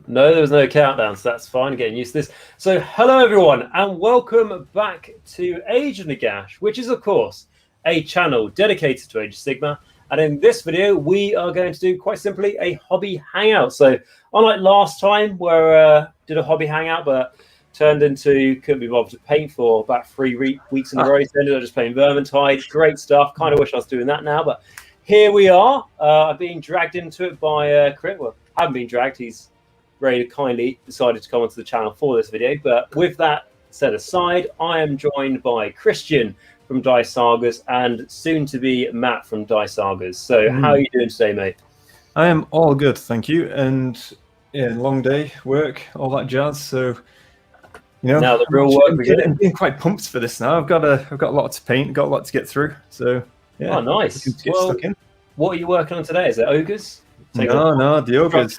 No, there was no countdown, so that's fine. Getting used to this. So, hello everyone, and welcome back to Age of Nagash, which is, of course, a channel dedicated to Age of Sigmar. And in this video, we are going to do quite simply a hobby hangout. So, unlike last time, where did a hobby hangout, but turned into couldn't be bothered to paint for about 3 weeks in a row. So ended up just playing Vermintide. Great stuff. Kind of wish I was doing that now, but here we are. I've been dragged into it by Crit. Well, I haven't been dragged. He's very kindly decided to come onto the channel for this video. But with that set aside, I am joined by Christian from Dice Sagas and soon to be Matt from Dice Sagas. So how are you doing today, mate? I am all good, thank you. And yeah, long day, work, all that jazz. So you know, now the real work begins. I'm being quite pumped for this now. I've got a lot to paint, got a lot to get through. So yeah, oh, nice. Get stuck in. What are you working on today? Is it ogres? No, the ogres.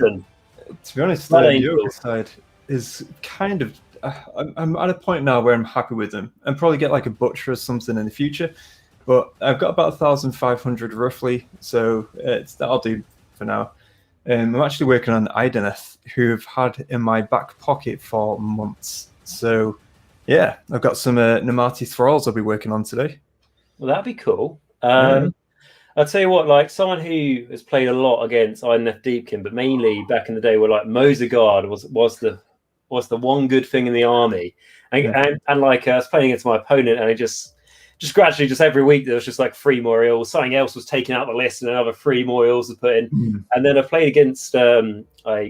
To be honest, the ogre side is kind of. I'm at a point now where I'm happy with them, and probably get like a butcher or something in the future. But I've got about 1,500 roughly, so that'll do for now. I'm actually working on Ideneth, who I've had in my back pocket for months. So yeah, I've got some Namati thralls I'll be working on today. Well, that'd be cool. I'll tell you what, like someone who has played a lot against Ideneth Deepkin, but mainly back in the day where like Mosagard was the one good thing in the army. And like I was playing against my opponent, and it just gradually, just every week, there was just like 3 more ills. Something else was taken out the list, and another 3 more ills was put in. And then I played against a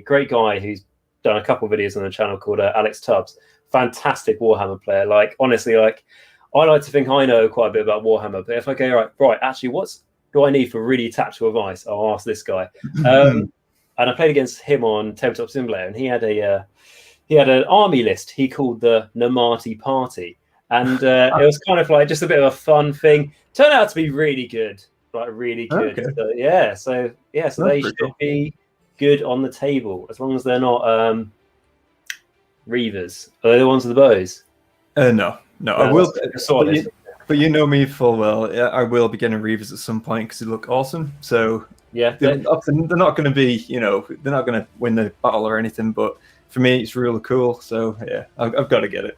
great guy who's done a couple of videos on the channel called Alex Tubbs. Fantastic Warhammer player. Like honestly, like I like to think I know quite a bit about Warhammer, but if I go right, actually, what do I need for really tactical advice? I'll ask this guy. And I played against him on Tabletop Simulator, and he had an army list he called the Namati Party. And it was kind of like just a bit of a fun thing. Turned out to be really good, like really good. Okay. So they should be good on the table as long as they're not Reavers. Are they the ones with the bows? No, I will. But you know me full well. Yeah, I will be getting Reavers at some point because they look awesome. So yeah, they're not going to be, they're not going to win the battle or anything. But for me, it's really cool. So yeah, I've got to get it.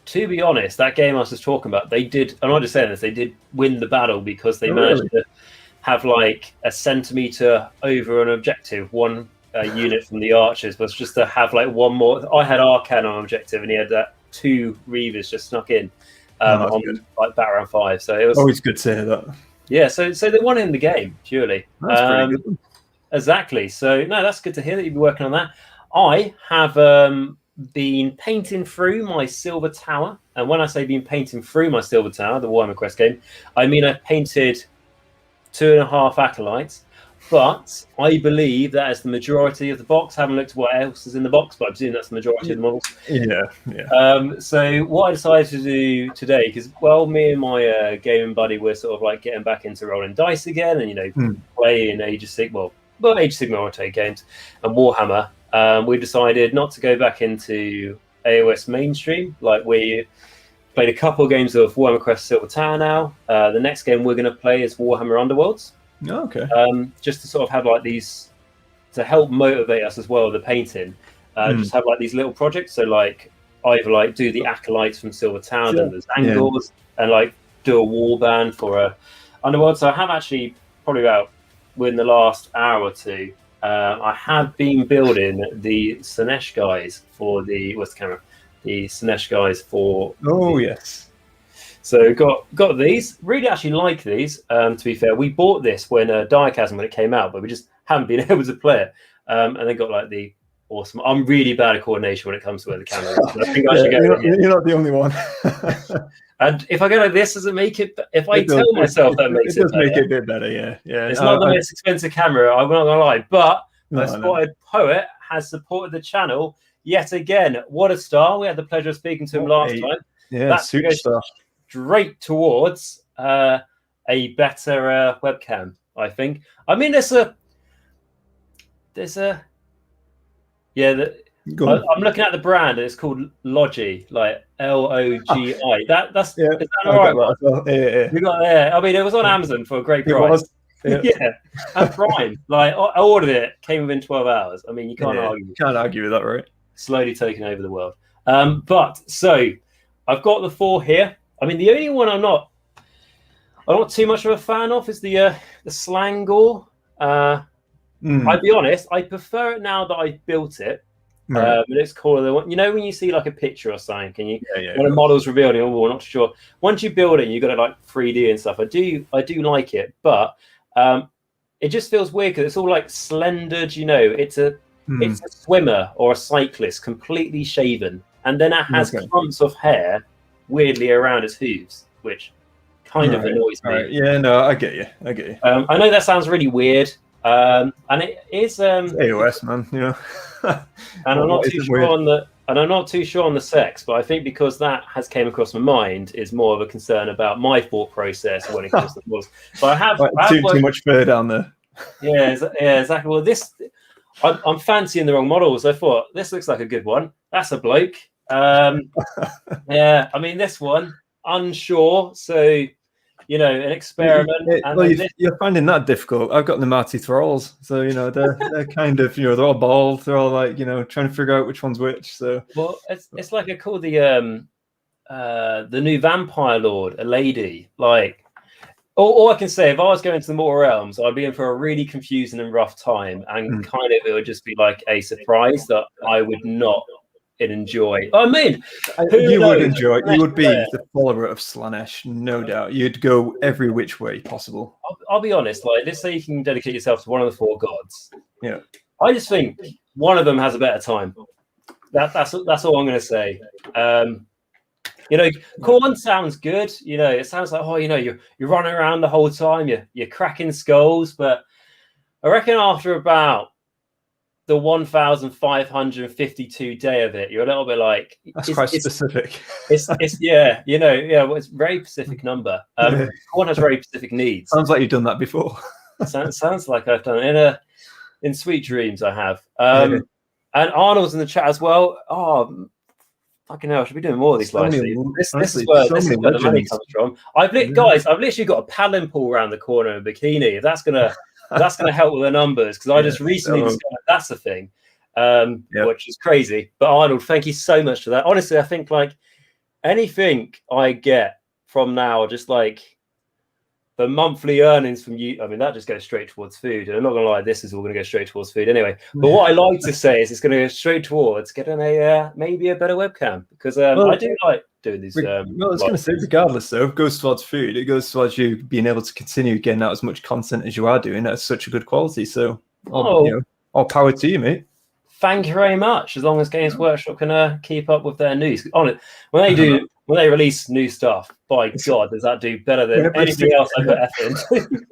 To be honest, that game I was just talking about, they did. I'm not just saying this. They did win the battle because they managed to have like a centimeter over an objective. One unit from the archers was just to have like one more. I had Arcan on objective, and he had that 2 Reavers just snuck in on like bat round 5. So it was always good to hear that. Yeah, so they won in the game purely. That's pretty good. Exactly. So no, that's good to hear that you've been working on that. I have been painting through my Silver Tower, and when I say been painting through my Silver Tower, the Warhammer Quest game, I mean I've painted 2.5 acolytes, but I believe that is the majority of the box. I haven't looked at what else is in the box, but I presume that's the majority of the models. Yeah. So what I decided to do today, because me and my gaming buddy were sort of like getting back into rolling dice again, and playing Age of Sigmar, Age of Sigmar rotate games and Warhammer. We decided not to go back into AOS mainstream. Like we played a couple of games of Warhammer Quest Silver Tower now. The next game we're going to play is Warhammer Underworlds. Oh, okay. Just to sort of have like these to help motivate us as well with the painting. Just have like these little projects. So like either like do the acolytes from Silver Tower, then there's angles, and like do a wall band for a Underworld. So I have actually probably about within the last hour or two. I have been building the Sinesh guys for the the Sinesh guys for. Oh yes. So got these. Really actually like these. To be fair, we bought this when Diachasm when it came out, but we just haven't been able to play it. And they got like the awesome. I'm really bad at coordination when it comes to where the camera is. I think I should you're not the only one. And if I go like this, does it make it? If I tell myself that makes it better, make it a bit better. Yeah. It's not the most expensive camera. I'm not gonna lie, but the Spotted Poet has supported the channel yet again. What a star! We had the pleasure of speaking to him last time. Yeah, that's superstar. Straight towards a better webcam, I think. I mean, I'm looking at the brand, and it's called Logi, like Logi. That's is that all right? Yeah. We got there. I mean, it was on Amazon for a great price. Yeah, and Prime. Like I ordered it, came within 12 hours. I mean, you can't argue. Can't argue with that, right? Slowly taking over the world. But so I've got the 4 here. I mean, the only one I'm not too much of a fan of is the Slangor. I'll be honest, I prefer it now that I built it. Right. But it's called you know when you see like a picture or something, can you when a model's revealed, we're not sure. Once you build it, you got to like 3D and stuff. I do like it, but it just feels weird because it's all like slendered. You know, it's a swimmer or a cyclist, completely shaven, and then it has clumps of hair weirdly around its hooves, which kind of annoys me. Right. Yeah, no, I get you. I know that sounds really weird, and it is it's AOS, man. You know. And I'm not too sure on the sex, but I think because that has came across my mind is more of a concern about my thought process when it comes to the models. But I have too much fur down there. Yeah, exactly. Well, I'm fancying the wrong models. I thought this looks like a good one. That's a bloke. Yeah, I mean this one unsure. So you know, an experiment. You're finding that difficult. I've got the Marty Thralls, so you know they're kind of they're all bald. They're all like trying to figure out which one's which. So it's like I call the new Vampire Lord a lady. Like all I can say, if I was going to the Mortal Realms, I'd be in for a really confusing and rough time, and kind of it would just be like a surprise that I would not enjoy. I mean, you would enjoy. You would be the follower of Slaanesh, no doubt. You'd go every which way possible. I'll be honest. Like, let's say you can dedicate yourself to one of the 4 gods. Yeah, I just think one of them has a better time. That's all I'm going to say. Khorne sounds good. It sounds like you're running around the whole time. You're cracking skulls, but I reckon after about the 1,552 day of it, you're a little bit like that's quite specific. It's it's a very specific number. Khorne has very specific needs. Sounds like you've done that before. sounds like I've done it in sweet dreams. I have. And Arnold's in the chat as well. Oh, fucking hell! Should be doing more of these live streams. This is where the money comes from. I've literally got a paddling pool around the corner in a bikini. If that's gonna help with the numbers, because I just recently discovered that's a thing, which is crazy. But Arnold, thank you so much for that. Honestly, I think like anything I get from now, just like the monthly earnings from you, I mean, that just goes straight towards food. And I'm not gonna lie, this is all gonna go straight towards food anyway. But what I like to say is it's gonna go straight towards getting maybe a better webcam, because I do like doing these. I was going to say, regardless, though, it goes towards food. It goes towards you being able to continue getting out as much content as you are doing at such a good quality. So, all power to you, mate. Thank you very much. As long as Games Workshop can keep up with their news. On it, when they release new stuff, by God, does that do better than anything else I put effort into?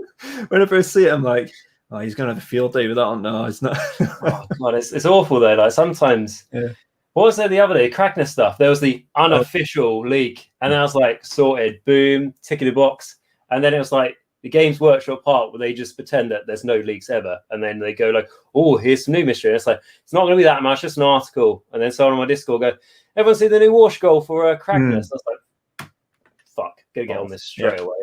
Whenever I see it, I'm like, oh, he's going to have a field day with that one. No, it's not. Oh, God, it's awful though. Like sometimes. Yeah. What was there the other day? Crackness stuff. There was the unofficial leak, and I was like, sorted, boom, tick in the box. And then it was like the Games Workshop part where they just pretend that there's no leaks ever, and then they go like, oh, here's some new mystery. And it's like, it's not going to be that much, just an article. And then someone on my Discord go, everyone see the new wash goal for Crackness? I was like, fuck, gotta get on this straight away.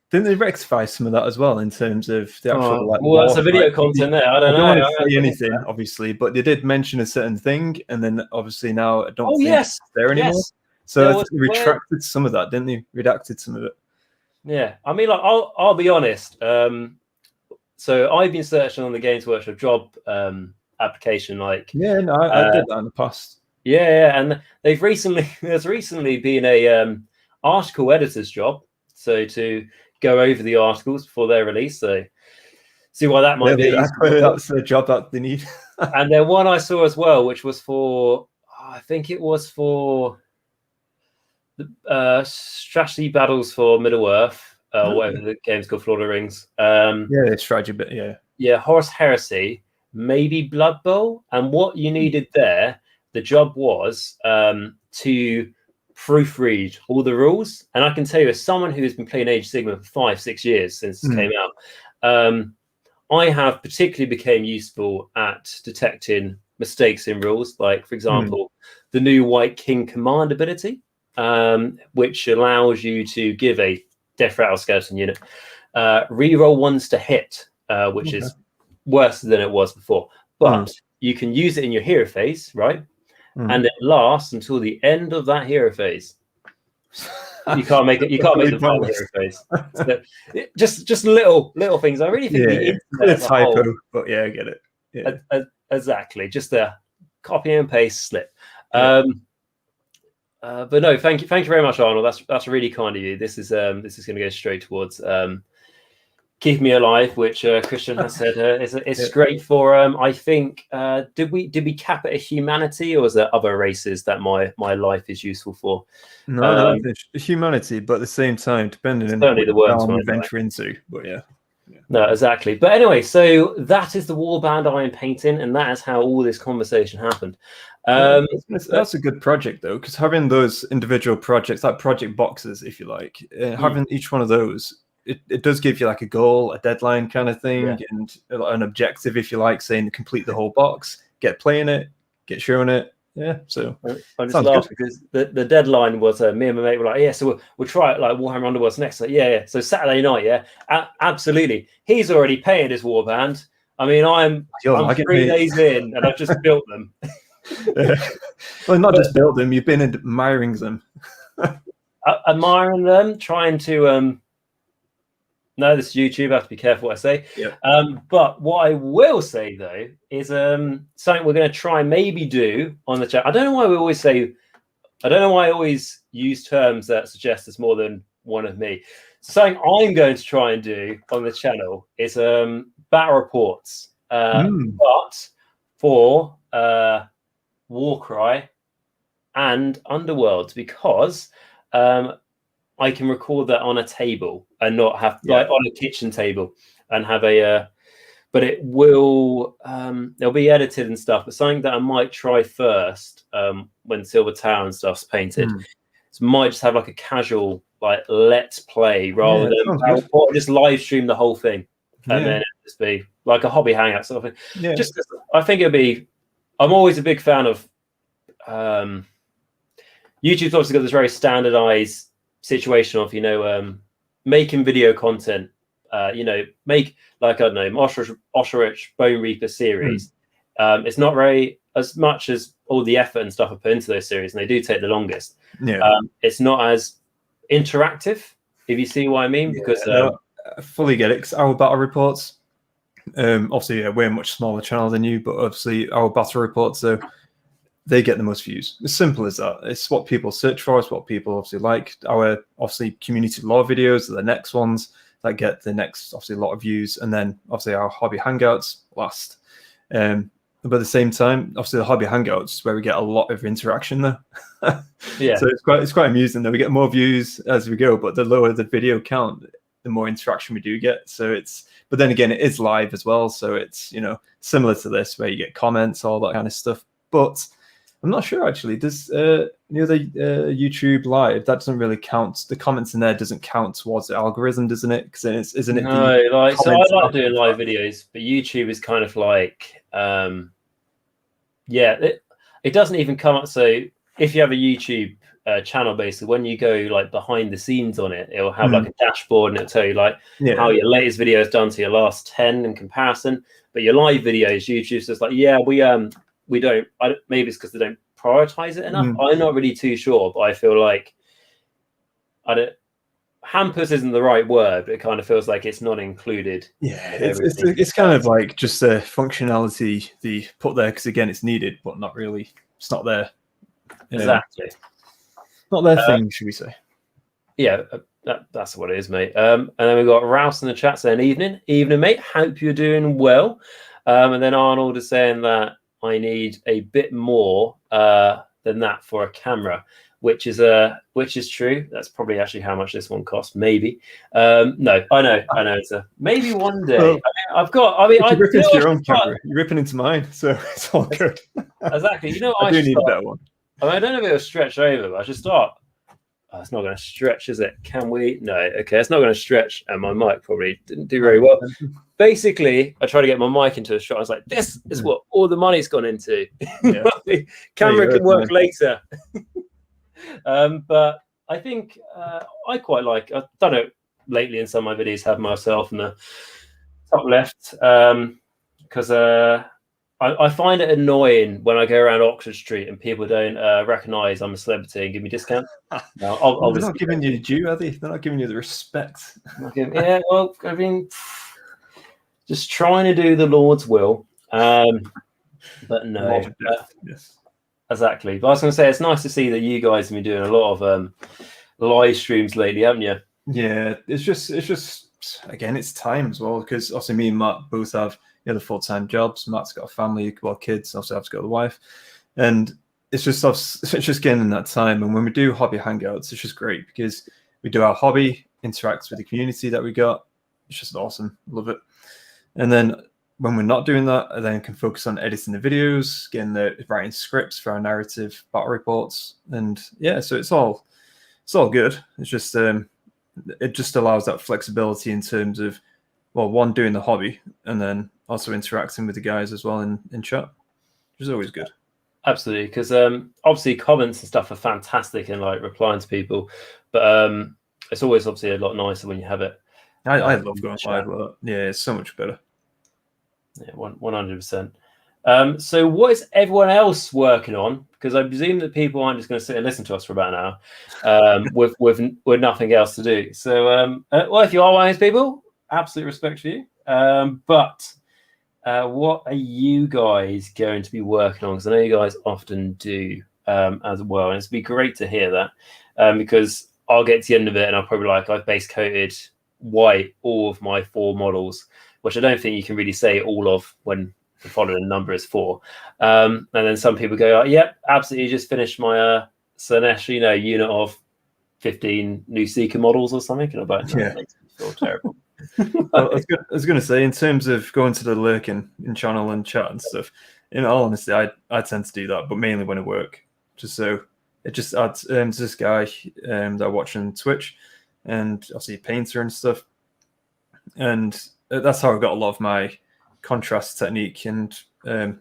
Didn't they rectify some of that as well in terms of the actual that's a video content there. I don't know. I don't want to say anything, obviously, but they did mention a certain thing, and then obviously now I don't think it's there anymore. Yes. So they retracted some of that, didn't they? Redacted some of it. Yeah, I mean, like I'll be honest. So I've been searching on the Games Workshop job application, like I did that in the past. Yeah, and there's recently been a article editor's job, so to go over the articles before their release. So see why that might be. That's the job that they need. And then one I saw as well, which was for, I think it was for the strategy battles for Middle Earth, whatever the game's called, Lord of the Rings. It's strategy, but yeah, Horus Heresy, maybe Blood Bowl. And what you needed there, the job was to proofread all the rules. And I can tell you, as someone who has been playing Age of Sigmar for 5-6 years since it came out, I have particularly became useful at detecting mistakes in rules. Like, for example, the new White King command ability, which allows you to give a death rattle skeleton unit reroll ones to hit, which is worse than it was before. But you can use it in your hero phase, right? And it lasts until the end of that hero phase. You can't make it. You can't make the final hero phase. So just little things. I really think the internet a typo, but I get it. Yeah. Exactly. Just a copy and paste slip. But no, thank you very much, Arnold. That's really kind of you. This is going to go straight towards keep me alive, which Christian has said is great for. I think did we cap it at humanity, or is there other races that my life is useful for? No, humanity, but at the same time, depending on certainly the worms you venture into. But yeah. No, exactly. But anyway, so that is the warband I am painting, and that is how all this conversation happened. That's a good project, though, because having those individual projects, like project boxes, if you like, having each one of those, it does give you like a goal, a deadline kind of thing, and an objective, if you like, saying complete the whole box, get playing it, get showing it. Yeah, so I just laughed because the deadline was me and my mate were like, so we'll try it like Warhammer Underworld's next. Like, so Saturday night, absolutely. He's already paying his warband. I mean, I'm 3 days in and I've just built them. Well, not just built them, you've been admiring them. Admiring them, trying to no, this is YouTube. I have to be careful what I say. But what I will say though is something we're going to try and maybe do on the chat. I don't know why I always use terms that suggest there's more than one of me. So something I'm going to try and do on the channel is battle reports, but for Warcry and Underworlds, because I can record that on a table and not have like on a kitchen table and have but it will it'll be edited and stuff. But something that I might try first when Silver Tower and stuff's painted, so might just have like a casual like let's play rather than just live stream the whole thing and then it'll just be like a hobby hangout sort of thing. Yeah. Just I think it'd be. I'm always a big fan of YouTube's obviously got this very standardized situation of making video content, make like I don't know Osherich Bone Reaper series. It's not very as much as all the effort and stuff I put into those series, and they do take the longest. It's not as interactive, if you see what I mean, because I fully get it. 'Cause our battle reports, obviously we're a much smaller channel than you, but obviously our battle reports, so they get the most views. As simple as that. It's what people search for. It's what people obviously like. Our obviously community lore videos are the next ones that get the next obviously a lot of views, and then obviously our hobby hangouts last. But at the same time, obviously the hobby hangouts is where we get a lot of interaction there. So it's quite amusing that we get more views as we go, but the lower the video count, the more interaction we do get. So but then again, it is live as well, so it's similar to this where you get comments, all that kind of stuff. But I'm not sure actually. Does the YouTube live, that doesn't really count? The comments in there doesn't count towards the algorithm, doesn't it? Because isn't it? No, so I like doing live videos, but YouTube is kind of like, it doesn't even come up. So if you have a YouTube channel, basically, when you go like behind the scenes on it, it'll have like a dashboard and it'll tell you like how your latest video is done to your last 10 in comparison. But your live videos, YouTube's just like, we don't. Maybe it's because they don't prioritize it enough. I'm not really too sure, but I feel like hampers isn't the right word, but it kind of feels like it's not included. It's kind of like just a functionality they put there because again it's needed, but not really. It's not there. Exactly. Not their thing, should we say? Yeah, that's what it is, mate. And then we've got Rouse in the chat saying evening, mate. Hope you're doing well. And then Arnold is saying that I need a bit more than that for a camera, which is true. That's probably actually how much this one costs. Maybe. No, I know. It's a maybe one day. Well, you're ripping into your own camera. You're ripping into mine, so it's all good. Exactly. I do need a better one. I don't know if it'll stretch over, but I should start. Oh, it's not going to stretch, is it? Can we? No. Okay, it's not going to stretch, and my mic probably didn't do very well. Basically, I tried to get my mic into a shot. I was like, this is what all the money's gone into. The camera can work later. But I think I quite like, I don't know, lately in some of my videos have myself in the top left, because I find it annoying when I go around Oxford Street and people don't recognise I'm a celebrity and give me discount. No, they're not giving you due, are they? They're not giving you the respect. Yeah, well, I mean, just trying to do the Lord's will. But no, yes, exactly. But I was going to say, it's nice to see that you guys have been doing a lot of live streams lately, haven't you? Yeah, it's just again, it's time as well, because obviously me and Matt both have the full-time jobs. Matt's got a family, well, kids. Obviously, I've got a wife, and it's just getting in that time. And when we do hobby hangouts, it's just great because we do our hobby, interacts with the community that we got. It's just awesome, love it. And then when we're not doing that, I then can focus on editing the videos, writing scripts for our narrative battle reports, and yeah, so it's all good. It's just it just allows that flexibility in terms of, well, one, doing the hobby, and then also interacting with the guys as well in chat, which is always good. Absolutely, because obviously comments and stuff are fantastic and like replying to people, but it's always obviously a lot nicer when you have it. I love going live with that. Yeah, it's so much better. Yeah, 100%. So what is everyone else working on? Because I presume that people aren't just going to sit and listen to us for about an hour with nothing else to do. So, well, if you are one of those people, absolute respect for you. But what are you guys going to be working on? Because I know you guys often do as well. And it'd be great to hear that because I'll get to the end of it and I'll probably I've base coated white all of my 4 models, which I don't think you can really say all of when the following number is 4. And then some people go, yep, absolutely, just finished my Slanesh, unit of 15 new Seeker models or something. And I'm like, no, that makes me feel terrible. Well, I was going to say, in terms of going to the lurking in channel and chat and stuff, in all honesty, I tend to do that, but mainly when I work. Just so it just adds this guy that I watch on Twitch, and obviously a painter and stuff. And that's how I got a lot of my contrast technique and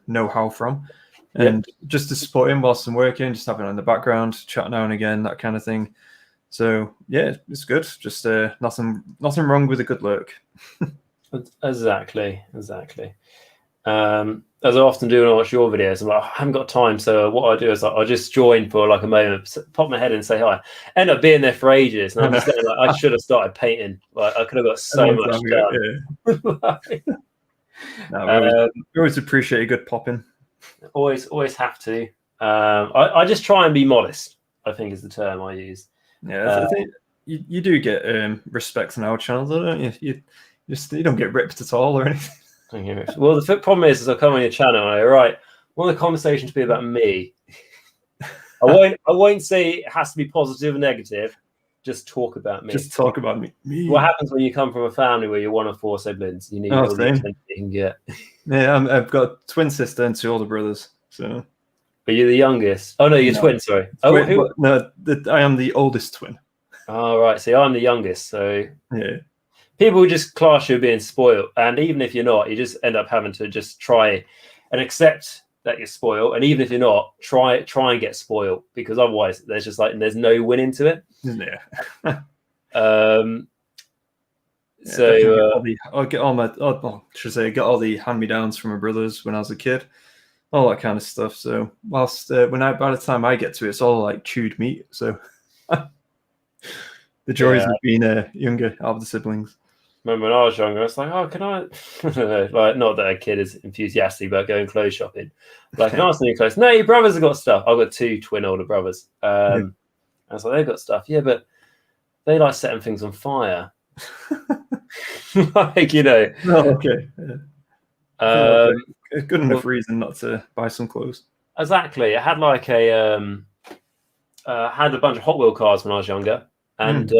know-how from. And just to support him whilst I'm working, just having it in the background, chat now and again, that kind of thing. So yeah, it's good. Just nothing wrong with a good lurk. Exactly. As I often do when I watch your videos, I'm like, I haven't got time. So what I do is I'll just join for a moment, pop my head in and say hi. End up being there for ages. And I'm just saying, I should have started painting. I could have got so much done. Yeah. We always appreciate a good popping. Always have to. I just try and be modest, I think is the term I use. Yeah, I think you do get respect on our channel, don't you? You don't get ripped at all or anything. Well, the problem is I come on your channel and I go, right, I want the conversation to be about me. I won't say it has to be positive or negative. Just talk about me. Just talk about me. What happens when you come from a family where you're one of 4 siblings? You need all the attention you can get. Yeah, I've got a twin sister and 2 older brothers. So, but you're the youngest. Oh no, you're twin. Sorry. No, I am the oldest twin. Oh right. See, I'm the youngest. So yeah. People will just class you as being spoiled, and even if you're not, you just end up having to just try and accept that you're spoiled. And even if you're not, try and get spoiled, because otherwise, there's no winning to it. Yeah. So I get all my, I get all the hand-me-downs from my brothers when I was a kid, all that kind of stuff. So whilst by the time I get to it, it's all like chewed meat. So the joys of being younger out of the siblings. Remember when I was younger, I was like, oh, can I? Like, not that a kid is enthusiastic about going clothes shopping. Like, can I ask any clothes? No, your brothers have got stuff. I've got 2 twin older brothers. I was like, they've got stuff. Yeah, but they like setting things on fire. Like, Oh, okay. Yeah. A good enough reason not to buy some clothes. Exactly. I had like had a bunch of Hot Wheel cars when I was younger, and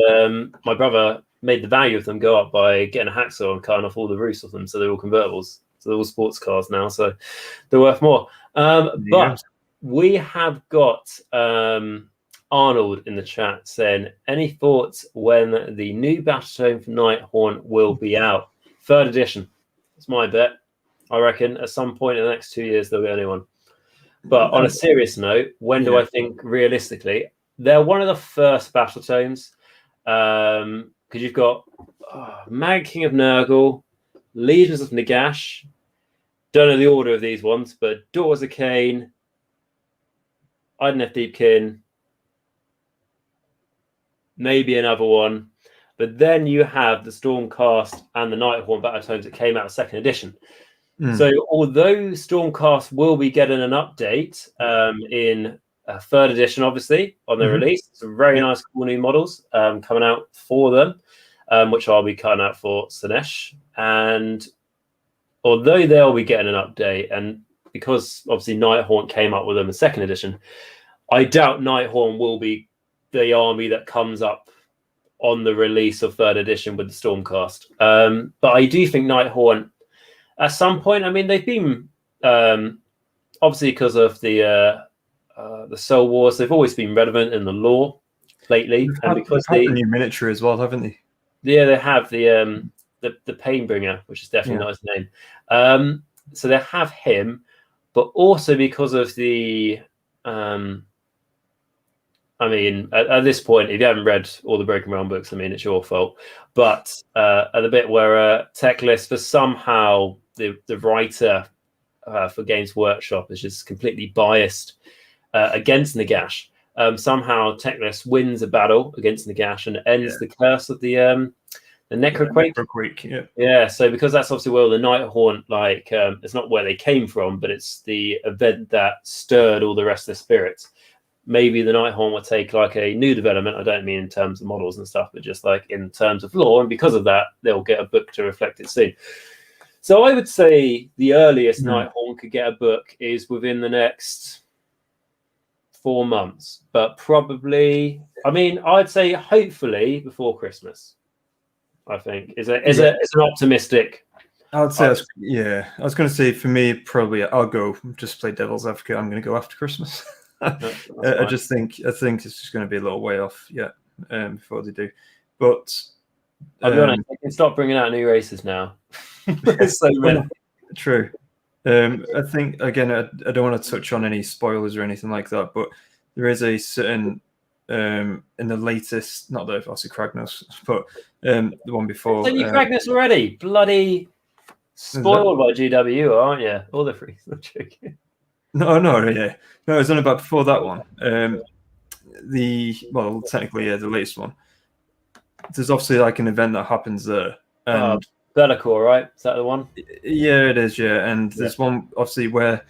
my brother made the value of them go up by getting a hacksaw and cutting off all the roofs of them, so they're all convertibles. So they're all sports cars now, so they're worth more. But we have got Arnold in the chat saying, any thoughts when the new Battletome for Nighthorn will be out? 3rd edition. It's my bet. I reckon at some point in the next 2 years there'll be a new one. But on a serious note, when do I think realistically? They're one of the first Battletomes. because you've got Mag King of Nurgle, Legions of Nagash. Don't know the order of these ones, but Daughters of Cain, Idoneth Deepkin, maybe another one. But then you have the Stormcast and the Nighthorn Battletomes that came out 2nd edition. So although Stormcast will be getting an update in 3rd edition, obviously, on their release, some very nice cool new models coming out for them, which I'll be cutting out for Sinesh. And although they'll be getting an update, and because obviously Nighthorn came up with them in 2nd edition, I doubt Nighthorn will be the army that comes up on the release of 3rd edition with the Stormcast. But I do think Nighthorn, at some point, I mean, they've been obviously because of the Soul Wars, they've always been relevant in the lore lately, and because they've had the new miniature as well, haven't they? Yeah, they have the Painbringer, which is definitely not his name. So they have him, but also because of the I mean, at this point, if you haven't read all the Broken Realm books, I mean, it's your fault. But at the bit where Techlist, for somehow the writer for Games Workshop is just completely biased against Nagash. Somehow Techlist wins a battle against Nagash and ends the curse of the Necroquake. Necroquake, yeah. So because that's obviously where the Nighthorn, like, it's not where they came from, but it's the event that stirred all the rest of the spirits. Maybe the Nighthorn will take like a new development. I don't mean in terms of models and stuff, but just like in terms of lore. And because of that, they'll get a book to reflect it soon. So I would say the earliest Nighthorn could get a book is within the next 4 months, but probably, I mean, I'd say hopefully before Christmas. I think is an optimistic. I would say, I was going to say for me, probably I'll go just play devil's advocate. I'm going to go after Christmas. I just think it's just going to be a little way off yet before they do. But I'll be honest, they can stop bringing out new races now. So many. True. I think again, I don't want to touch on any spoilers or anything like that, but there is a certain in the latest, not the obviously Kragnos, but the one before. Didn't you Kragnos already? Bloody spoiled by GW, aren't you? All the freaks. I'm joking. No, it's only about before that one. Technically, the latest one. There's obviously like an event that happens there, and Bellicor, right? Is that the one? Yeah, it is. Yeah, and there's one obviously where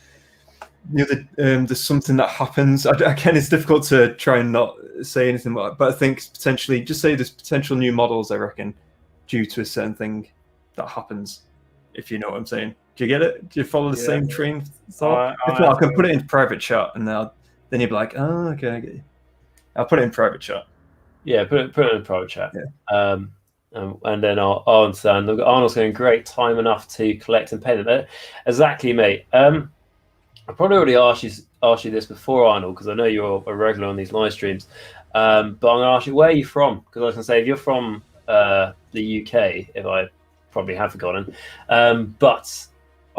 there's something that happens. Again, it's difficult to try and not say anything, but I think potentially just say there's potential new models. I reckon due to a certain thing that happens. If you know what I'm saying. Do you get it? Do you follow the same train of thought? If not, I can put it in private chat, and then you'll be like, "Oh, okay, I get you." I'll put it in private chat. Yeah, put it in private chat. Yeah. And then I'll understand. Arnold's going great time enough to collect and pay them. Exactly, mate. I probably already asked you this before, Arnold, because I know you're a regular on these live streams. But I'm going to ask you, where are you from? Because I was going to say, if you're from the UK, if I probably have forgotten, but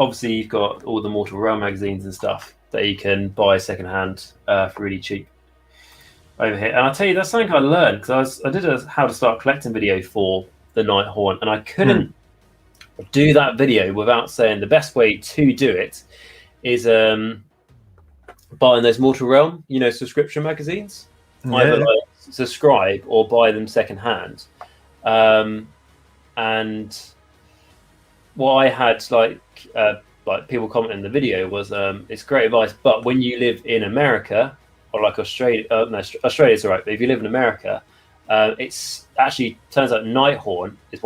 obviously you've got all the Mortal Realm magazines and stuff that you can buy secondhand for really cheap over here. And I'll tell you, that's something I learned because I did a how to start collecting video for the Nighthorn, and I couldn't do that video without saying the best way to do it is buying those Mortal Realm, subscription magazines. Either subscribe or buy them secondhand. And what I had like people commenting in the video was it's great advice, but when you live in America or like Australia, Australia's all right, but if you live in America, it's actually turns out Nighthorn is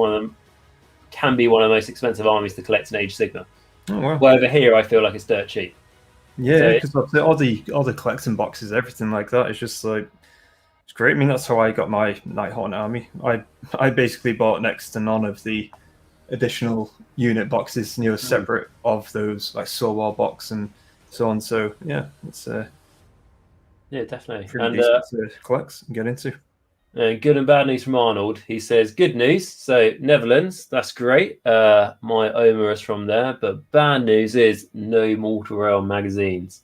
can be one of the most expensive armies to collect in Age of Sigmar. Oh, wow. Where over here I feel like it's dirt cheap. Yeah, because all the collecting boxes, everything like that, it's just like it's great. I mean, that's how I got my Nighthorn army. I basically bought next to none of the additional unit boxes, separate of those like Soul War box and so on. So yeah, it's definitely pretty decent to collect and get into. Good and bad news from Arnold. He says good news. So Netherlands, that's great. My Oma is from there, but bad news is no Mortal Realm magazines,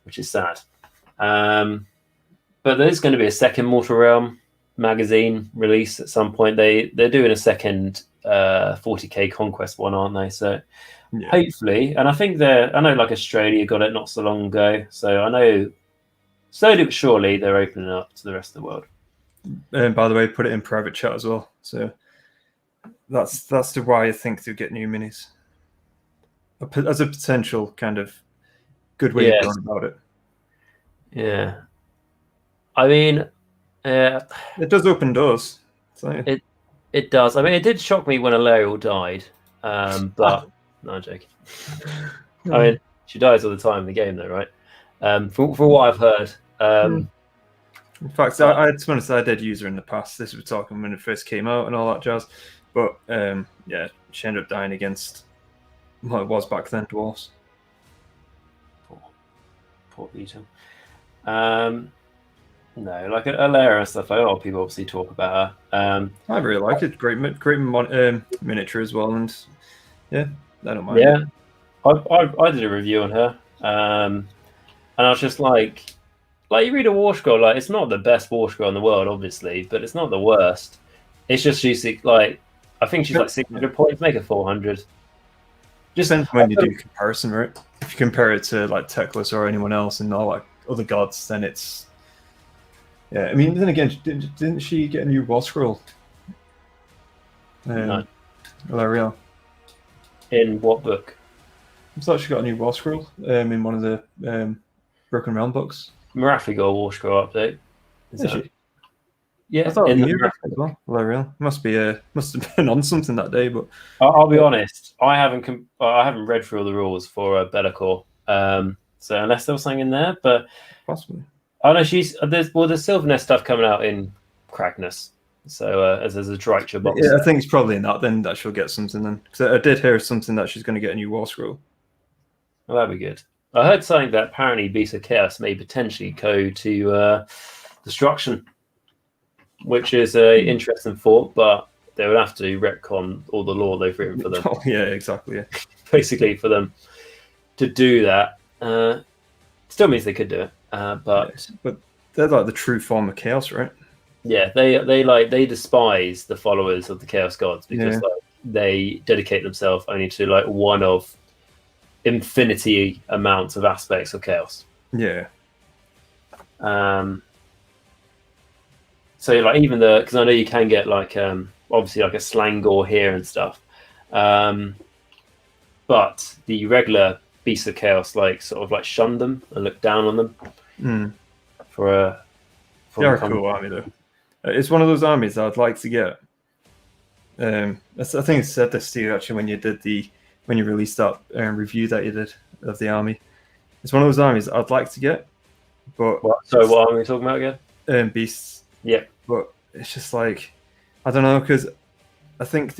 which is sad. But there's going to be a second Mortal Realm magazine release at some point. They're doing a second 40k Conquest one, aren't they? So hopefully, and I think I know like Australia got it not so long ago. So I know slowly but surely they're opening up to the rest of the world. And by the way, put it in private chat as well. So that's the why I think they'll get new minis as a potential kind of good way of going about it. Yeah, I mean, it does open doors. So. It does. I mean, it did shock me when Alariel died, but no, I'm joking. I mean, she dies all the time in the game, though, right? For what I've heard. In fact, I to be honest, I did use her in the past. This was talking when it first came out and all that jazz. But yeah, she ended up dying against what it was back then, dwarves. Poor Peter. No, like Alera and stuff. Like, a lot of people obviously talk about her. I really like it. Great miniature as well, and yeah, I don't mind. Yeah, I did a review on her, and I was just like you read a war scroll, like it's not the best war scroll in the world, obviously, but it's not the worst. It's just she's like, I think she's like 600 points, make it 400. Just when you do comparison, right? If you compare it to like Teclis or anyone else and all like other gods, then it's. Yeah, I mean, then again, didn't she get a new war scroll? No. L'Oreal. In what book? I thought she got a new war scroll in one of the Broken Realm books. Marathi got a war scroll update. Is she? Yeah, I thought in the as well. L'Oreal must have been on something that day, but I'll be honest, I haven't read through all the rules for Be'lakor, so unless there was something in there, but possibly. Oh no, there's Sylvaneth stuff coming out in Cragness, so as there's a Dreicher box. Yeah, I think it's probably not then that she'll get something then, because I did hear something that she's going to get a new war scroll. Well, that'd be good. I heard something that apparently Beast of Chaos may potentially go to Destruction, which is an interesting thought, but they would have to retcon all the lore they've written for them. Oh, yeah, exactly. Yeah. Basically, for them to do that, still means they could do it. But they're like the true form of chaos, right? Yeah, they despise the followers of the Chaos Gods because they dedicate themselves only to like one of infinity amounts of aspects of chaos. Yeah. So like even because I know you can get like obviously like a Slangor here and stuff, but the regular Beasts of Chaos like sort of like shun them and look down on them. For they're a cool army though. It's one of those armies that I'd like to get. I think I said this to you actually when you released that review that you did of the army. It's one of those armies I'd like to get, but what army are we talking about again? Beasts. Yeah, but it's just like I don't know because I think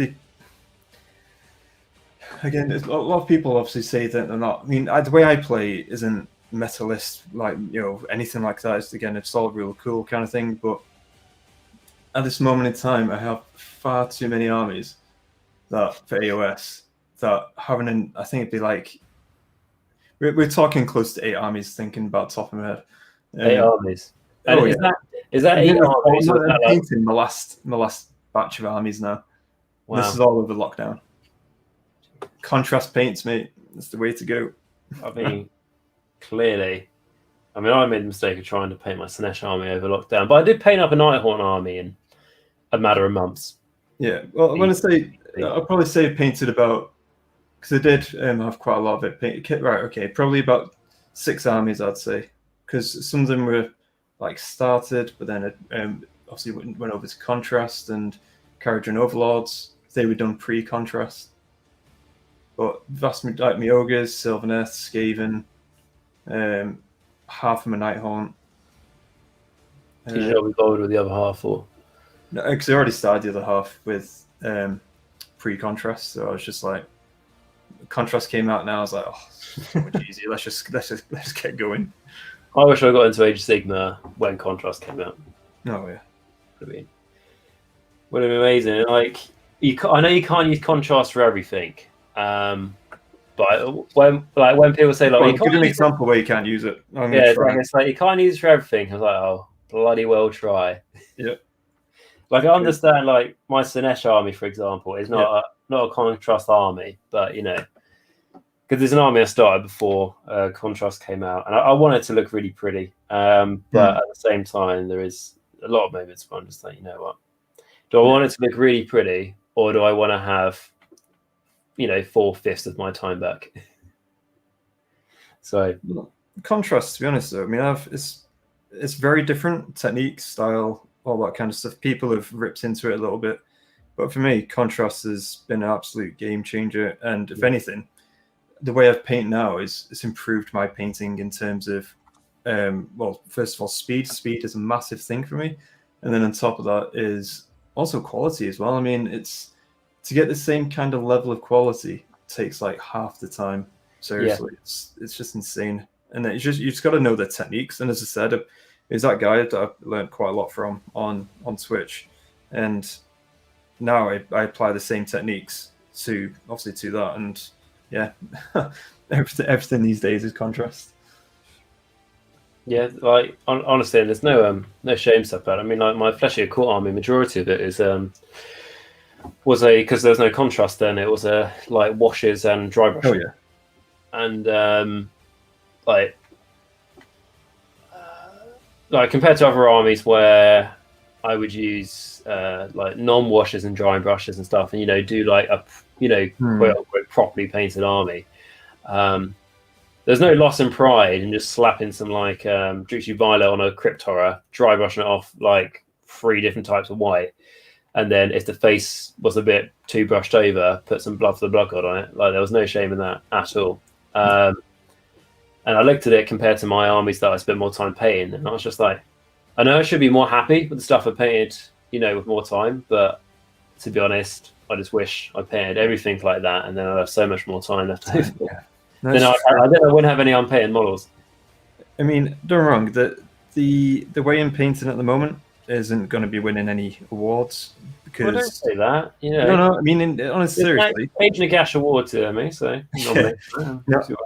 again a lot of people obviously say that they're not. I mean, the way I play isn't metalist, like anything like that. It's all real cool kind of thing, but at this moment in time I have far too many armies that for AOS that having I think it'd be like we're talking close to 8 armies thinking about top of my head. 8 armies. And is that 8 armies? I'm painting my last batch of armies now. Wow. This is all over lockdown. Contrast paints, mate. That's the way to go. I mean clearly, I made the mistake of trying to paint my Slaanesh army over lockdown, but I did paint up a Nighthorn army in a matter of months. Yeah, well, I'm going to say I'll probably say painted about because I did have quite a lot of it painted. Right, okay, probably about 6 armies, I'd say, because some of them were like started, but then it obviously went over to contrast and Kharadron Overlords. They were done pre-contrast, but vast like my ogres, Sylvaneth, Skaven. Half of my Nighthorn. Did you know we bothered with the other half, or? No, because I already started the other half with pre-contrast, so I was just like, contrast came out now. I was like, oh, so much easier. Let's just get going. I wish I got into Age of Sigmar when contrast came out. Oh yeah, would have been amazing. Like I know you can't use contrast for everything. But when people say like, give an example where you can't use it. It's like you can't use it for everything. I was like, oh, bloody well try. Yep. Like I understand, like my Sinesh army, for example, is not a contrast army, but because there's an army I started before contrast came out, and I want it to look really pretty. But at the same time, there is a lot of moments where I'm just like, you know what? Do I want it to look really pretty, or do I want to have 4/5 of my time back? So contrast, to be honest, though, I mean, it's very different technique, style, all that kind of stuff. People have ripped into it a little bit, but for me, contrast has been an absolute game changer. And if anything, the way I've painted now it's improved my painting in terms of, well, first of all, speed. Speed is a massive thing for me, and then on top of that is also quality as well. I mean, it's to get the same kind of level of quality takes like half the time. Seriously, it's just insane. And then you just got to know the techniques. And as I said, is that guy that I've learned quite a lot from on Twitch, and now I apply the same techniques to that. And yeah, everything these days is contrast. Yeah, like honestly, there's no shame stuff about it. I mean, like my Fleshy Court army, majority of it is was because there was no contrast. Then it was like washes and dry brushing. Oh yeah, and like compared to other armies where I would use like non-washes and dry brushes and stuff, and do like a quote unquote properly painted army. There's no loss in pride in just slapping some like Druchii Violet on a Crypt Horror, dry brushing it off like 3 different types of white, and then if the face was a bit too brushed over, put some Blood for the Blood God on it. Like there was no shame in that at all. And I looked at it compared to my armies that I spent more time painting, and I was just like, I know I should be more happy with the stuff I painted, with more time, but to be honest, I just wish I painted everything like that, and then I'd have so much more time left over. Yeah. Then I wouldn't have any unpainted models. I mean, don't get me wrong, the way I'm painting at the moment isn't going to be winning any awards because. Well, don't say that. No. I mean, honestly, seriously, Nagash award to me. So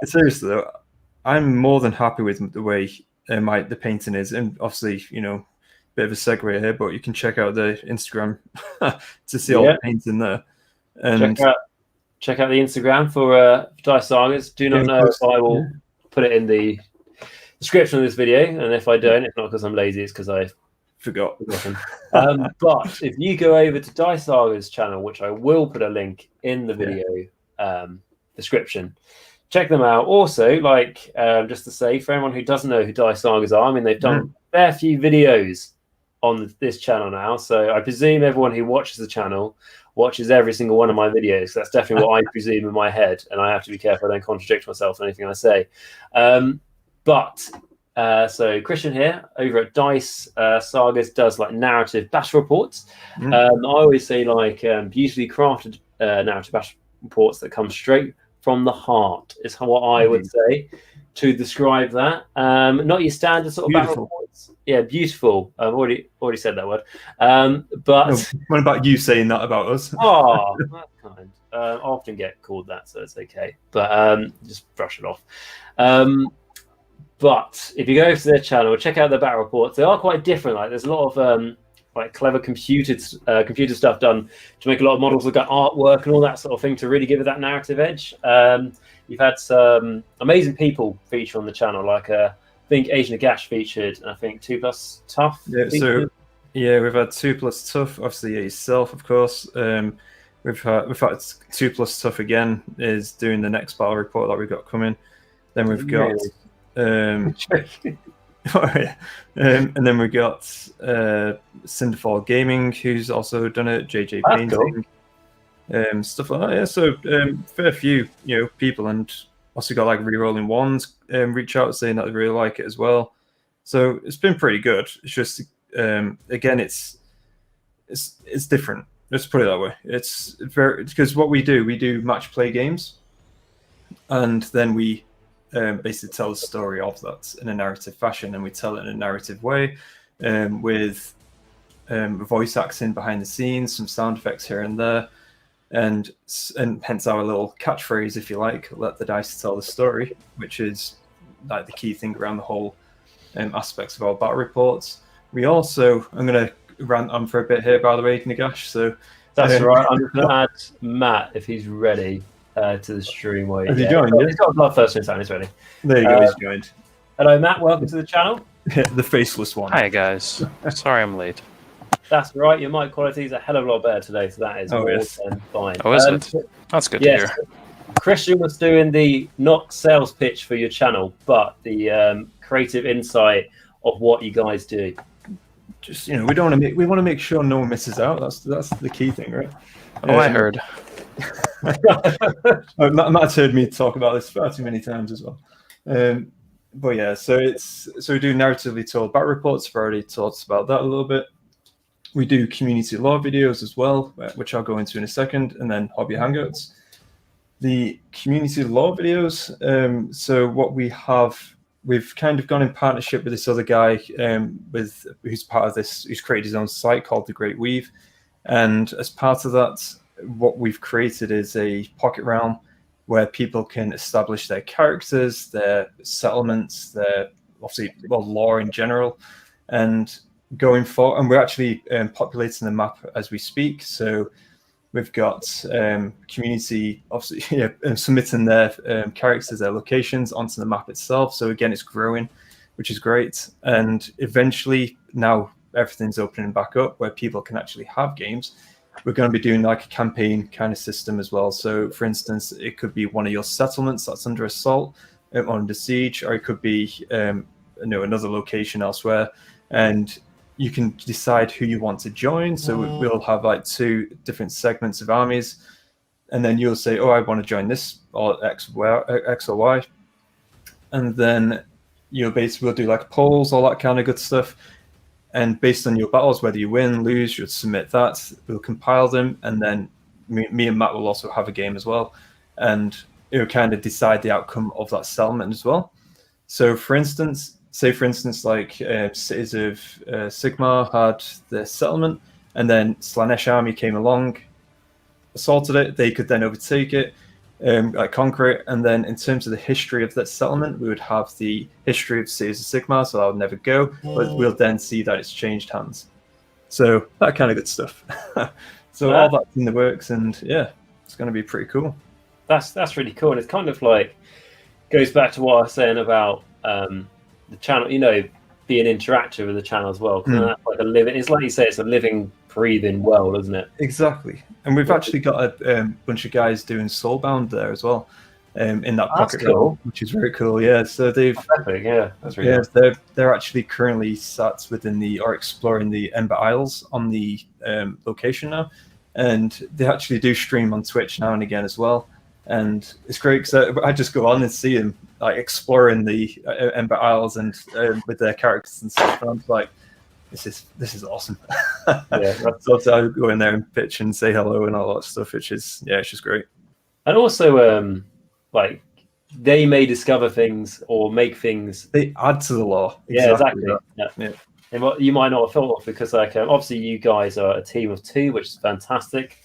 seriously though, I'm more than happy with the way the painting is, and obviously, bit of a segue here, but you can check out the Instagram to see all the painting there. And check out the Instagram for Dice Sagas. Do not know if I will put it in the description of this video, and if I don't, it's not because I'm lazy, it's because I forgot. But if you go over to Dice Saga's channel, which I will put a link in the video description, check them out. Also, just to say, for anyone who doesn't know who Dice Sagas are, I mean, they've done a fair few videos on this channel now, so I presume everyone who watches the channel watches every single one of my videos. That's definitely what I presume in my head, and I have to be careful I don't contradict myself in anything I say. So Christian here over at Dice Sagas does like narrative battle reports. I always say beautifully crafted narrative battle reports that come straight from the heart is what I would say to describe that. Not your standard sort of battle reports. Yeah, beautiful. I've already said that word. But what about you saying that about us? Oh, that's kind. I often get called that, so it's okay. But just brush it off. But if you go to their channel, check out their battle reports. They are quite different. Like there's a lot of clever computer stuff done to make a lot of models look at artwork and all that sort of thing to really give it that narrative edge. You've had some amazing people feature on the channel, I think Asian Nagash featured, and I think 2+ Tough. Yeah, featured. We've had 2+ Tough, obviously yourself, of course. We've had 2+ Tough again is doing the next battle report that we've got coming. Then we've got and then we got Cinderfall Gaming, who's also done it. JJ Painting, cool. Stuff like that. Yeah, so fair few people, and also got Rerolling ones reach out saying that they really like it as well. So it's been pretty good. It's just again, it's different. Let's put it that way. It's very because what we do match play games, and then we basically tell the story of that in a narrative fashion, and we tell it in a narrative way with voice acting behind the scenes, some sound effects here and there, and hence our little catchphrase, if you like, let the dice tell the story, which is the key thing around the whole aspects of our battle reports. We also, I'm going to rant on for a bit here, by the way, Nagash. So that's right. I'm just going to add Matt if he's ready to the stream. Has he joined? He's got a Bloodthirst in time. He's ready. There you go. He's joined. Hello, Matt. Welcome to the channel. The faceless one. Hi guys. Sorry I'm late. That's right. Your mic quality is a hell of a lot better today, so that is fine. Oh, is it? That's good to hear. Christian was doing the not sales pitch for your channel, but the creative insight of what you guys do. Just we want to make sure no one misses out. That's the key thing, right? I heard. Matt's heard me talk about this far too many times as well. But yeah, so we do narratively told battle reports. I've already talked about that a little bit. We do community lore videos as well, which I'll go into in a second, and then hobby hangouts. The community lore videos. So what we have, we've kind of gone in partnership with this other guy, who's part of this, who's created his own site called The Great Weave, and as part of that, what we've created is a pocket realm where people can establish their characters, their settlements, their lore in general, and going forward, and we're actually populating the map as we speak. So we've got community obviously submitting their characters, their locations onto the map itself. So again, it's growing, which is great. And eventually, now everything's opening back up where people can actually have games. We're going to be doing like a campaign kind of system as well. So for instance, it could be one of your settlements that's under assault or under siege, or it could be another location elsewhere, and you can decide who you want to join. So we'll have like 2 different segments of armies, and then you'll say, oh, I want to join this or X or Y. And then we'll do like polls, all that kind of good stuff. And based on your battles, whether you win, lose, you'll submit that. We'll compile them. And then me and Matt will also have a game as well. And it will kind of decide the outcome of that settlement as well. So for instance, like Cities of Sigmar had their settlement, and then Slaanesh army came along, assaulted it. They could then overtake it, conquer it, and then in terms of the history of that settlement, we would have the history of Cities of Sigmar, so that would never go, but we'll then see that it's changed hands. So that kind of good stuff. So all that's in the works, and yeah, it's going to be pretty cool. That's really cool, and it's kind of like goes back to what I was saying about the channel, being interactive with the channel as well. That's like it's like you say, it's a living, breathing world, isn't it? Exactly. And we've actually got a bunch of guys doing Soulbound there as well, in that pocket realm, which is very cool. Yeah. So they've that's really cool. They're actually currently sat exploring the Ember Isles on the location now, and they actually do stream on Twitch now and again as well. And it's great because I just go on and see them like exploring the Ember Isles and with their characters and stuff. And I'm like, this is awesome. So I go in there and pitch and say hello and all that stuff, which is it's just great. And also, like they may discover things or make things. They add to the lore. Exactly. Yeah. And what you might not have thought of, because like obviously you guys are a team of 2, which is fantastic.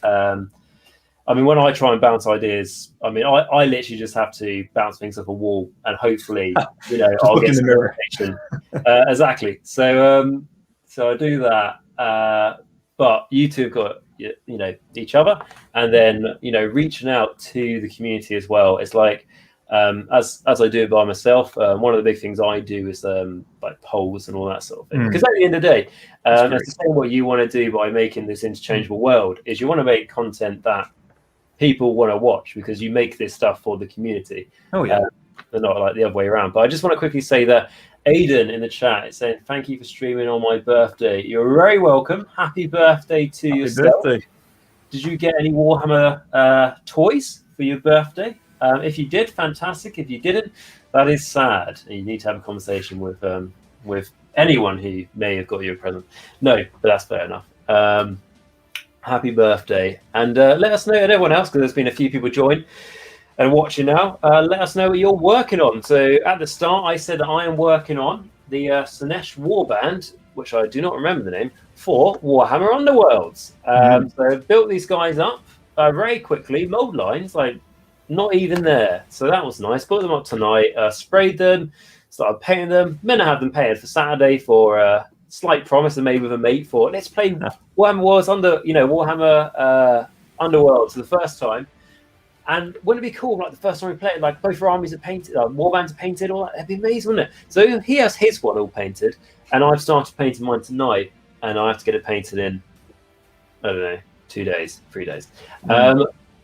I mean, when I try and bounce ideas, I literally just have to bounce things off a wall, and hopefully, I'll get some information. Exactly. So I do that. But you two have got, each other, and then reaching out to the community as well. It's like as I do it by myself. One of the big things I do is like polls and all that sort of thing. Because at the end of the day, it's the same what you want to do by making this interchangeable world is you want to make content that people want to watch, because you make this stuff for the community. They're not like the other way around. But I just want to quickly say that Aiden in the chat is saying, thank you for streaming on my birthday. You're very welcome. Happy birthday to yourself. Birthday. Did you get any Warhammer toys for your birthday? If you did, fantastic. If you didn't, that is sad. You need to have a conversation with anyone who may have got you a present. No, but that's fair enough. Happy birthday. And let us know, and everyone else, because there's been a few people join and watching now, let us know what you're working on. So at the start, I said that I am working on the Slaanesh Warband, which I do not remember the name, for Warhammer Underworlds. So I built these guys up very quickly, mold lines, like not even there. So that was nice. Put them up tonight, sprayed them, started painting them. Meant to have them painted for Saturday for slight promise I made with a mate for let's play Warhammer Wars Warhammer Underworld for the first time. And wouldn't it be cool, like the first time we played, like both our armies are painted, warbands are painted, all that? That'd be amazing, wouldn't it? So he has his one all painted, and I've started painting mine tonight, and I have to get it painted in, I don't know, 2 days, 3 days.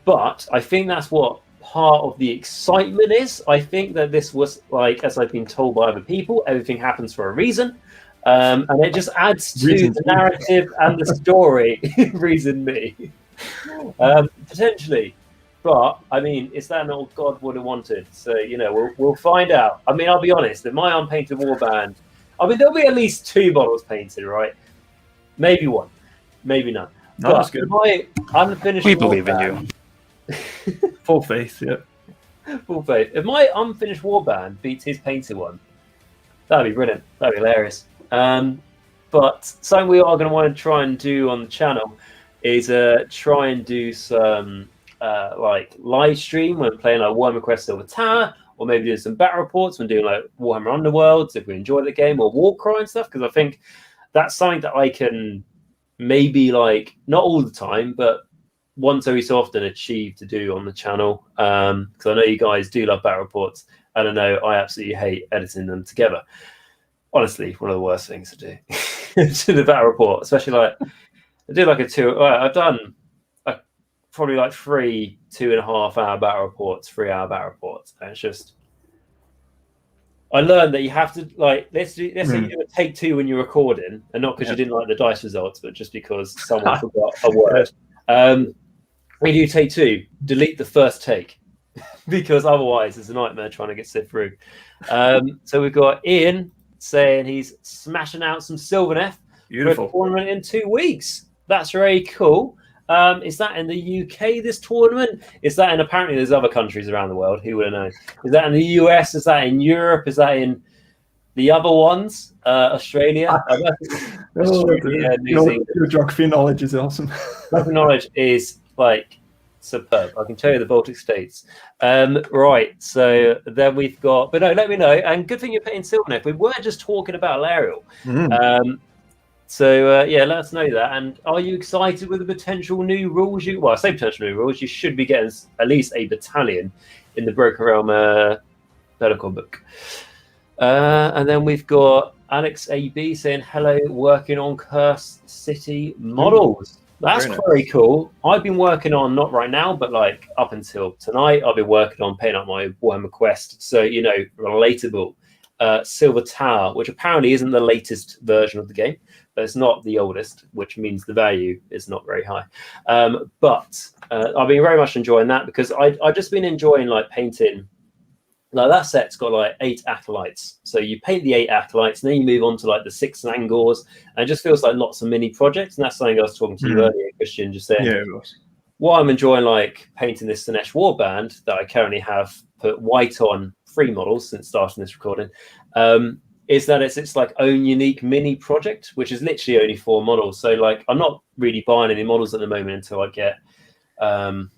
But I think that's what part of the excitement is. I think that this was, like, as I've been told by other people, everything happens for a reason. And it just adds to the narrative and the story. Reason me. Potentially. But I mean, is that not what God would have wanted? So we'll find out. I mean, I'll be honest. In my unpainted warband, I mean, there'll be at least 2 models painted, right? Maybe 1, maybe none. No, that's good. My unfinished. We believe in you. Full faith, yeah. Full faith. If my unfinished warband beats his painted one, that'd be brilliant. That'd be hilarious. But something we are going to want to try and do on the channel is try and do some. Like live stream when playing like Warhammer Quest Silver Tower, or maybe doing some battle reports when doing like Warhammer Underworlds if we enjoy the game, or Warcry and stuff, because I think that's something that I can maybe, like, not all the time, but once every so often achieve to do on the channel, because I know you guys do love battle reports, and I know I absolutely hate editing them together. Honestly, one of the worst things to do to the battle report, especially like I do like a 2. I've done probably like 3 2.5-hour battle reports, 3-hour battle reports, and it's just I learned that you have to, like, let's say you do a take 2 when you're recording, and not because you didn't like the dice results, but just because someone forgot a word. When you take 2, delete the first take because otherwise it's a nightmare trying to get sift through. So we've got Ian saying he's smashing out some Sylvaneth for a tournament in 2 weeks. That's very cool. Is that in the UK, this tournament? Is that in, apparently there's other countries around the world, who would know? Is that in the US? Is that in Europe? Is that in the other ones? Australia? Australia, New Zealand. Your geography knowledge is awesome. Geography knowledge is, like, superb. I can tell you the Baltic states. Right, so then we've got, but no, let me know. And good thing you're putting Sylvaneth. We were just talking about Lariel. So let us know that. And are you excited with the potential new rules? Well, I say potential new rules. You should be getting at least a battalion in the Broken Realm Protocol book. And then we've got Alex AB saying hello, working on Cursed City models. That's very cool. I've been working on, not right now, but like up until tonight, I've been working on painting up my Warhammer Quest. So, relatable Silver Tower, which apparently isn't the latest version of the game, but it's not the oldest, which means the value is not very high. But I've been very much enjoying that because I've just been enjoying, like, painting. Like, that set's got like 8 acolytes. So you paint the 8 acolytes, and then you move on to like the 6 Nangors, and it just feels like lots of mini projects. And that's something I was talking to you earlier, Christian, just saying. Yeah, what I'm enjoying, like, painting this Slaanesh warband that I currently have put white on 3 models since starting this recording, is that it's like own unique mini project, which is literally only 4 models. So, like, I'm not really buying any models at the moment until I get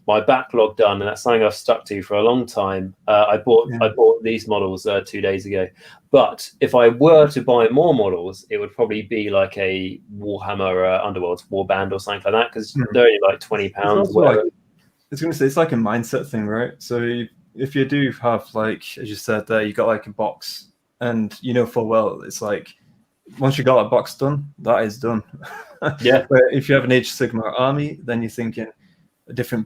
my backlog done, and that's something I've stuck to for a long time. I bought these models 2 days ago, but if I were to buy more models, it would probably be like a Warhammer Underworlds warband or something like that, because they're only like £20. I was going to say, it's like a mindset thing, right? So if you do have, like, as you said there, you got like a box, and full well, it's like once you got that box done, that is done. Yeah. But if you have an Age Sigma army, then you're thinking different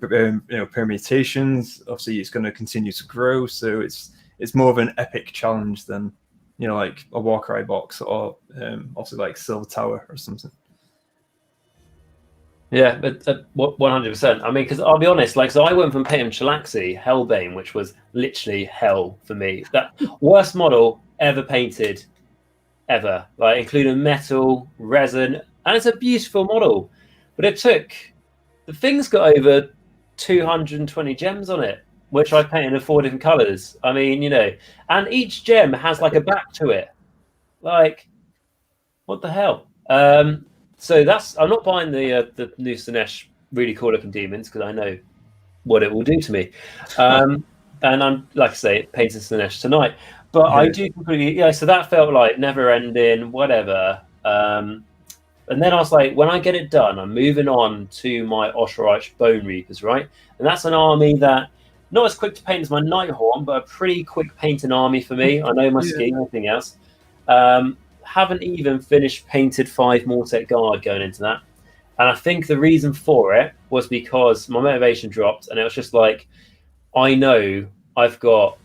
permutations. Obviously, it's going to continue to grow, so it's more of an epic challenge than like a Warcry box or also like Silver Tower or something. Yeah, but 100%. I mean, because I'll be honest, like, so I went from painting Chilaxi Hellbane, which was literally hell for me. That worst model ever painted, ever, like, including metal, resin, and it's a beautiful model, but the thing's got over 220 gems on it, which I painted in 4 different colors. I mean, and each gem has like a back to it. Like, what the hell? So I'm not buying the new Slaanesh really cool looking demons, because I know what it will do to me. And I'm, like I say, painting Slaanesh tonight. But I do completely, so that felt like never ending, whatever. And then I was like, when I get it done, I'm moving on to my Osherite Bone Reapers, right? And that's an army that not as quick to paint as my Nighthorn, but a pretty quick painting army for me. I know my ski, anything else. Haven't even finished painted 5 Mortek Guard going into that. And I think the reason for it was because my motivation dropped, and it was just like, I know I've got,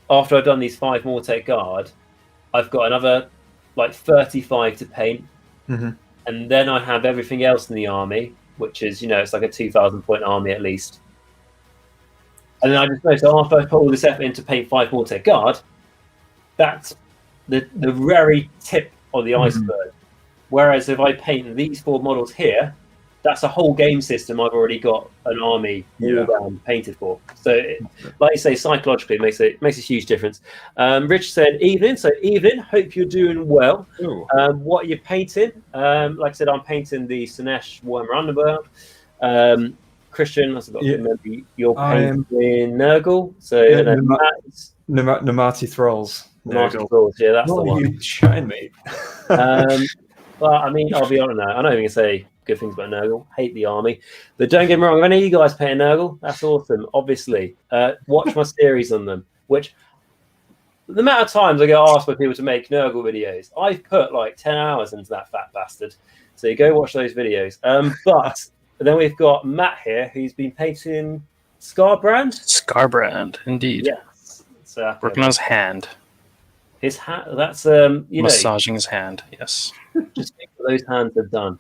after I've done these 5 Mortek Guard, I've got another like 35 to paint. And then I have everything else in the army, which is, it's like a 2,000 point army at least. And then I just know, so after I put all this effort into paint 5 Mortek Guard, that's the very tip of the iceberg. Whereas if I paint these 4 models here, that's a whole game system I've already got an army all down painted for. So, like you say, psychologically, it makes a huge difference. Rich said, evening. So, evening, hope you're doing well. What are you painting? Like I said, I'm painting the Sinesh Warhammer Underworld. Christian, I forgot to remember, you're painting Nurgle. So, Namati Thralls. Namati Thralls, yeah, that's the one. You chatting, mate. Well, I mean, I'll be honest now. I know you're going to say good things about Nurgle. Hate the army. But don't get me wrong, if any of you guys paint Nurgle, that's awesome, obviously. Watch my series on them, which the amount of times I get asked by people to make Nurgle videos, I've put like 10 hours into that fat bastard. So you go watch those videos. But then we've got Matt here, who's been painting Scarbrand. Scarbrand, indeed. Yes. So, working on his hand. His hand, that's, massaging his hand, yes. Just think what those hands have done.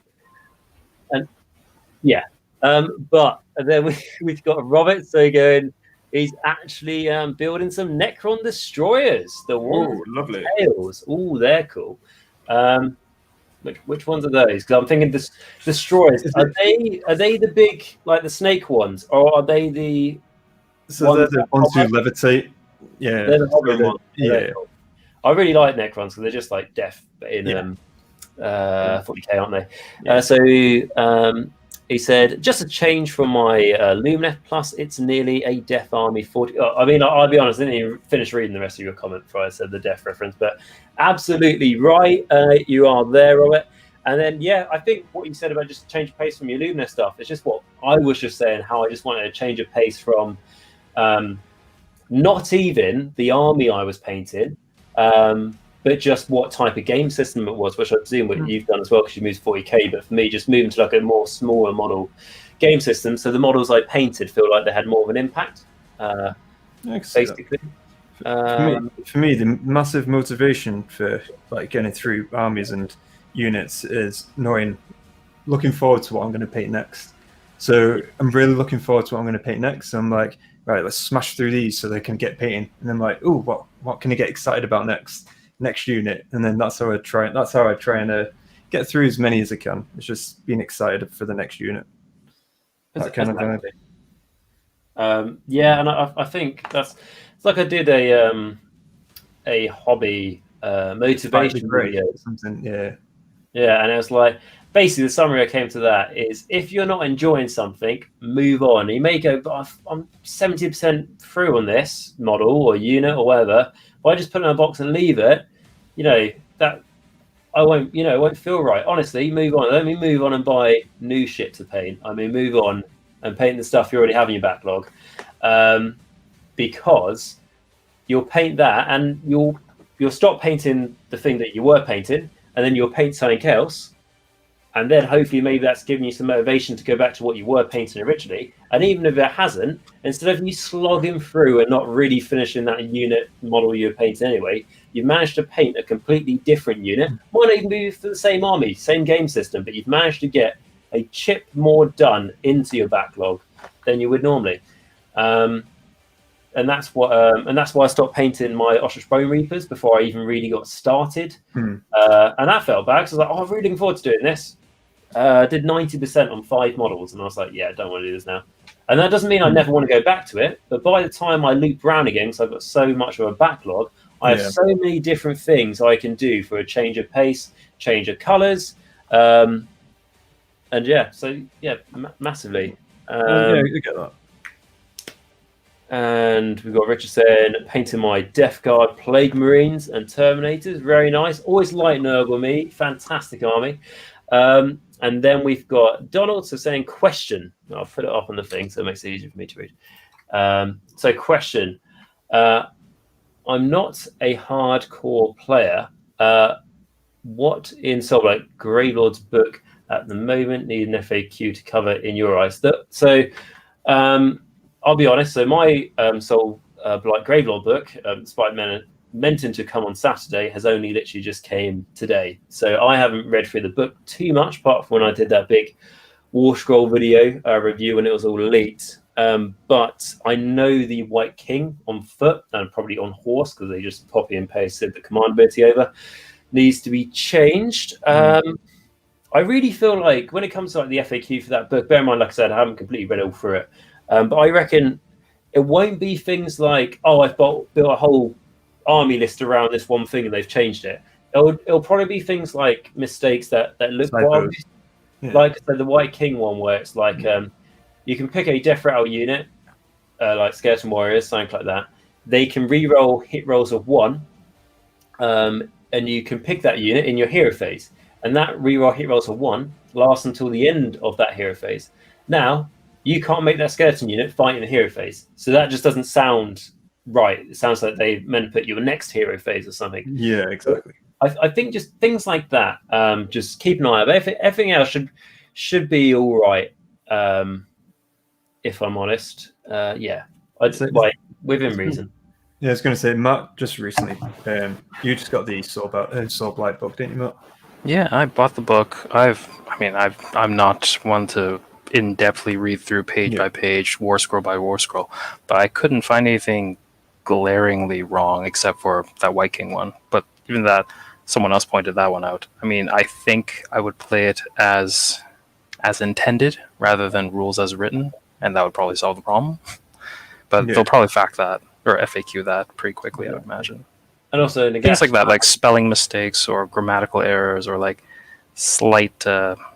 And yeah. But then we've got Robert, so going, he's actually building some Necron Destroyers. The ones lovely. Tails. Oh, they're cool. Which ones are those? Because I'm thinking Destroyers. Are they the big, like the snake ones, or are they the? So they're the ones who levitate. Yeah. They're the Hobbit ones. Yeah. Cool. I really like Necrons because they're just like death in 40k, aren't they? Yeah. He said, just a change from my Lumineth Plus, it's nearly a Death Army 40. I mean, I'll be honest, I didn't even finish reading the rest of your comment before I said the Death reference, but absolutely right. You are there, Robert. And then, I think what you said about just change of pace from your Lumineth stuff, it's just what I was just saying, how I just wanted to change of pace from not even the army I was painting, but just what type of game system it was, which I presume what you've done as well because you moved 40k. But for me, just moving to like a more smaller model game system, so the models I painted feel like they had more of an impact. Basically, for me, the massive motivation for like getting through armies and units is looking forward to what I'm going to paint next. So I'm really looking forward to what I'm going to paint next. So I'm like, right, let's smash through these so they can get painting, and I'm like, oh, what can I get excited about next unit? And then that's how I try and get through as many as I can. It's just being excited for the next unit. That kind of vibe. And I think it's like I did a hobby motivation video or something. And it was like, basically the summary I came to that is, if you're not enjoying something, move on. You may go, but I'm 70% through on this model or unit or whatever. If I just put it in a box and leave it, that I won't, it won't feel right. Honestly, move on. Let me move on and buy new shit to paint. I mean, move on and paint the stuff you already have in your backlog, because you'll paint that and you'll stop painting the thing that you were painting, and then you'll paint something else. And then hopefully maybe that's giving you some motivation to go back to what you were painting originally. And even if it hasn't, instead of you slogging through and not really finishing that unit model you were painting anyway, you've managed to paint a completely different unit. Might not even be for the same army, same game system, but you've managed to get a chip more done into your backlog than you would normally. And that's why I stopped painting my Ostrich Bone Reapers before I even really got started. And that felt bad because I was like, I'm really looking forward to doing this. Did 90% on 5 models, and I was like, I don't want to do this now. And that doesn't mean I never want to go back to it, but by the time I loop around again, because I've got so much of a backlog, I have so many different things I can do for a change of pace, change of colours, massively. You get that. And we've got Richard saying, painting my Death Guard, Plague Marines, and Terminators. Very nice. Always light Nurgle me. Fantastic army. And then we've got Donald saying, question. I'll put it up on the thing so it makes it easier for me to read. So question. I'm not a hardcore player. What in Soulbound Gravelord's book at the moment need an FAQ to cover in your eyes? So I'll be honest. So my Blight Gravelord book, despite meant to come on Saturday, has only literally just came today. So I haven't read through the book too much, apart from when I did that big War Scroll video review when it was all leaked. But I know the White King on foot and probably on horse, because they just copy and pasted the command ability over, needs to be changed. I really feel like when it comes to like the FAQ for that book, bear in mind, like I said, I haven't completely read all through it. But I reckon it won't be things like, oh, I've built a whole army list around this one thing and they've changed it. It'll probably be things like mistakes that look wild. Yeah. Like the White King one, where it's like you can pick a Death Rattle unit, like Skeleton Warriors, something like that. They can re-roll hit rolls of 1, and you can pick that unit in your hero phase. And that re-roll hit rolls of 1 lasts until the end of that hero phase. Now, you can't make that skeleton unit fight in the hero phase. So that just doesn't sound right. It sounds like they meant to put you in next hero phase or something. Yeah, exactly. I think just things like that, just keep an eye out. Everything else should be all right, if I'm honest. Yeah, I'd say within reason. Yeah, I was going to say, Matt, just recently, you just got the Soul Blight book, didn't you, Matt? Yeah, I bought the book. I'm not one to in-depthly read through page by page, war scroll by war scroll, but I couldn't find anything glaringly wrong except for that White King one. But even that, someone else pointed that one out. I mean, I think I would play it as intended rather than rules as written, and that would probably solve the problem. But they'll probably fact that or FAQ that pretty quickly, I would imagine. And also things like that, like spelling mistakes or grammatical errors or like slight